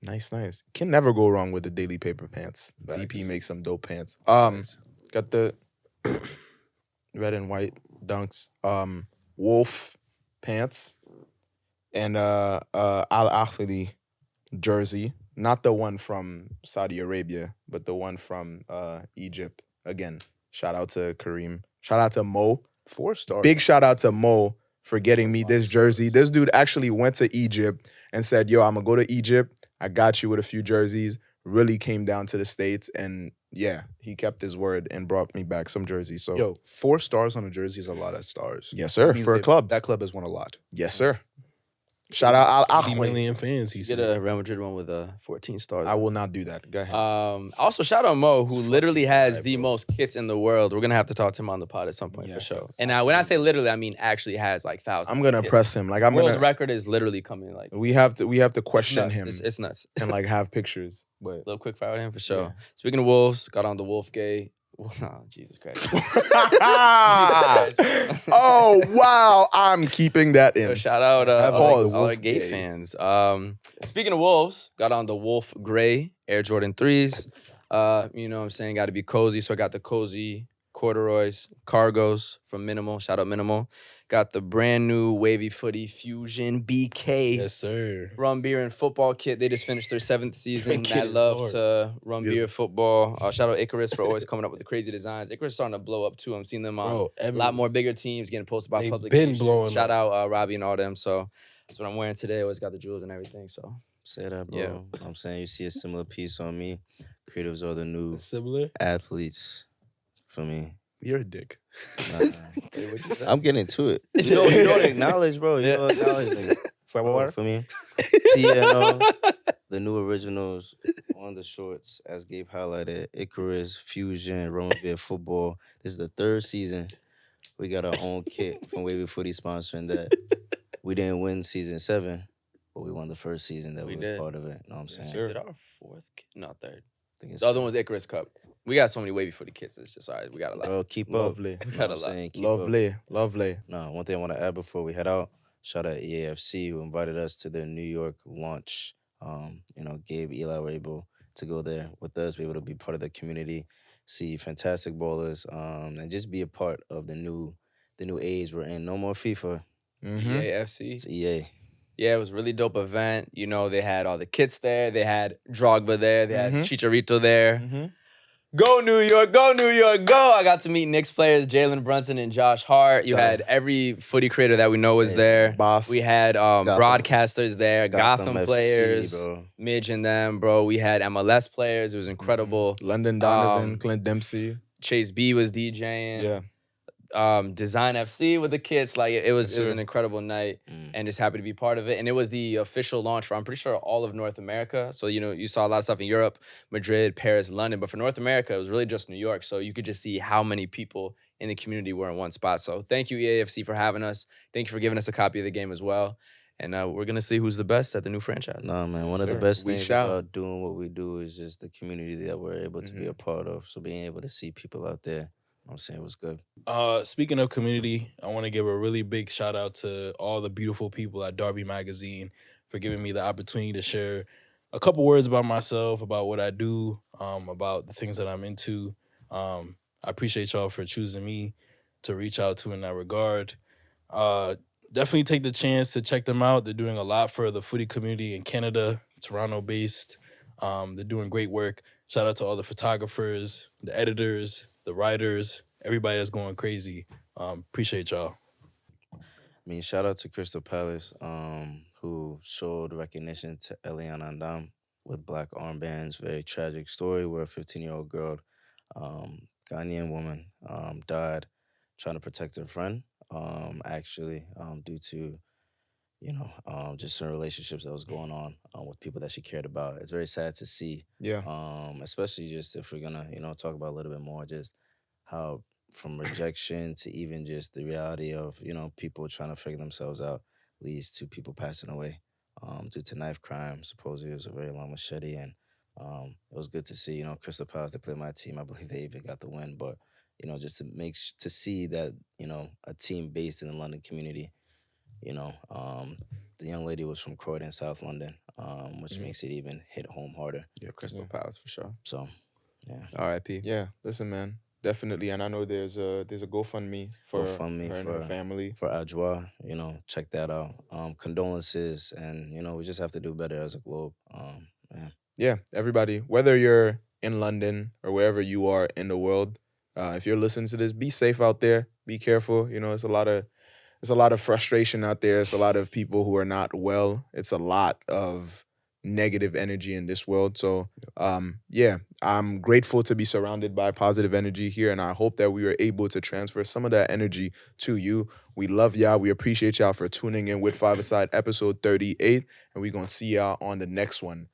Nice. Can never go wrong with the daily paper pants. Facts. DP makes some dope pants. Facts. Got the red and white dunks. Wolf pants. And Al Ahly jersey. Not the one from Saudi Arabia, but the one from Egypt. Again, shout out to Kareem. Shout out to Mo. 4-star. Big shout out to Mo for getting me this jersey. This dude actually went to Egypt and said, yo, I'm going to go to Egypt. I got you with a few jerseys. Really came down to the States. And yeah, he kept his word and brought me back some jerseys. So, Yo, 4 stars on a jersey is a lot of stars. yes, sir. That means For a club. That club has won a lot. Yes, sir. Shout out Al 80 Ahly. million fans, he Get said. a Real Madrid one with 14 stars. I will not do that. Go ahead. Also, shout out Mo, who literally has the most kits in the world. We're gonna have to talk to him on the pod at some point for Yes, sure. And when I say literally, I mean actually has like thousands. I'm gonna of kits. press him. Like World record is literally coming. Like We have to it's question nuts. him It's nuts. and like have pictures. But Little quick fire with him for sure. Yeah. Speaking of Wolves, got on the Wolf gay. Oh, Jesus Christ. oh wow, I'm keeping that So in. shout out Pause. all our gay fans. Speaking of Wolves, got on the Wolf Gray Air Jordan 3s. You know what I'm saying? Got to be cozy. So I got the cozy corduroys, cargos from Minimal. Shout out Minimal. Got the brand new Wavy Footy Fusion BK. Yes, sir. Rum Beer and Football kit. They just finished their 7th season. Kid I is love hard. to Rum Beer Football. Shout out Icarus for always coming up with the crazy designs. Icarus starting to blow up too. I'm seeing them on Bro, a lot more bigger teams getting posted by They publications. been blowing Shout up. out Robbie and all them. So that's what I'm wearing today. Always got the jewels and everything. So Say that, bro. Yeah. I'm saying you see a similar piece on me. Creatives are the new Similar. athletes for me. You're a dick. Nah, I'm getting to it. You don't acknowledge, bro. You don't acknowledge. Like, for me. TNO, the new originals on the shorts, as Gabe highlighted. Icarus, Fusion, Roman Beer Football. This is the 3rd season. We got our own kit from Wavy Footy sponsoring that. We didn't win season 7, but we won the 1st season that we was did. part of it. Know what I'm saying? Is it our 4th kit? No, 3rd. I think it's The other one was Icarus Cup. We got so many Wavy Footy kits. It's just all right. We got a lot. Bro, keep up. Lovely. You know got what a I'm lot. saying? Keep up. Lovely. No, one thing I want to add before we head out, shout out EAFC who invited us to their New York launch. Gabe, Eli were able to go there with us, be able to be part of the community, see fantastic ballers, and just be a part of the new age we're in. No more FIFA. Mm-hmm. EAFC. It's EA. Yeah, it was a really dope event. You know, they had all the kits there. They had Drogba there. They had Chicharito there. Mm-hmm. Go New York, go New York, go! I got to meet Knicks players, Jalen Brunson and Josh Hart. You had every footy creator that we know was there. Boss. We had broadcasters there, Gotham FC, players, bro. Midge and them, bro. We had MLS players. It was incredible. London Donovan, Um, Clint Dempsey. Chase B was DJing. Yeah. Design FC with the kids. Like it was Yes, sir. an incredible night, and just happy to be part of it. And it was the official launch for, I'm pretty sure, all of North America. So you saw a lot of stuff in Europe, Madrid, Paris, London, but for North America it was really just New York. So you could just see how many people in the community were in one spot. So thank you EAFC for having us. Thank you for giving us a copy of the game as well. And we're gonna see who's the best at the new franchise. No, man. One of the Sir, best we things shall. about doing what we do is just the community that we're able to be a part of. So being able to see people out there, I'm saying it was good. Speaking of community, I want to give a really big shout out to all the beautiful people at Derby Magazine for giving me the opportunity to share a couple words about myself, about what I do, about the things that I'm into. I appreciate y'all for choosing me to reach out to in that regard. Definitely take the chance to check them out. They're doing a lot for the footy community in Canada, Toronto-based. They're doing great work. Shout out to all the photographers, the editors, the writers, everybody that's going crazy. Appreciate y'all. I mean, shout out to Crystal Palace, who showed recognition to Eliane Andam with black armbands. Very tragic story where a 15-year-old girl, Ghanaian woman, died trying to protect her friend, due to just some relationships that was going on with people that she cared about. It's very sad to see. Yeah. Especially just if we're gonna, talk about a little bit more just how from rejection to even just the reality of, people trying to figure themselves out leads to people passing away due to knife crime. Supposedly it was a very long machete, and it was good to see, Crystal Palace, they played my team. I believe they even got the win, but just to see that, a team based in the London community, the young lady was from Croydon, South London, which makes it even hit home harder. Yeah, Crystal Palace for sure. So, yeah. R.I.P. Yeah, listen, man, definitely, and I know there's a GoFundMe for her and her family. For Adjoa, check that out. Condolences, and we just have to do better as a globe. Yeah, everybody, whether you're in London or wherever you are in the world, if you're listening to this, be safe out there. Be careful. It's a lot of frustration out there. It's a lot of people who are not well. It's a lot of negative energy in this world. So, yeah, I'm grateful to be surrounded by positive energy here, and I hope that we were able to transfer some of that energy to you. We love y'all. We appreciate y'all for tuning in with 5ASIDE episode 38, and we're going to see y'all on the next one.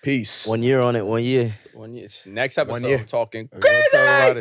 Peace. 1 year on it, 1 year. 1 year. Next episode, 1 year. talking We're gonna talk about it.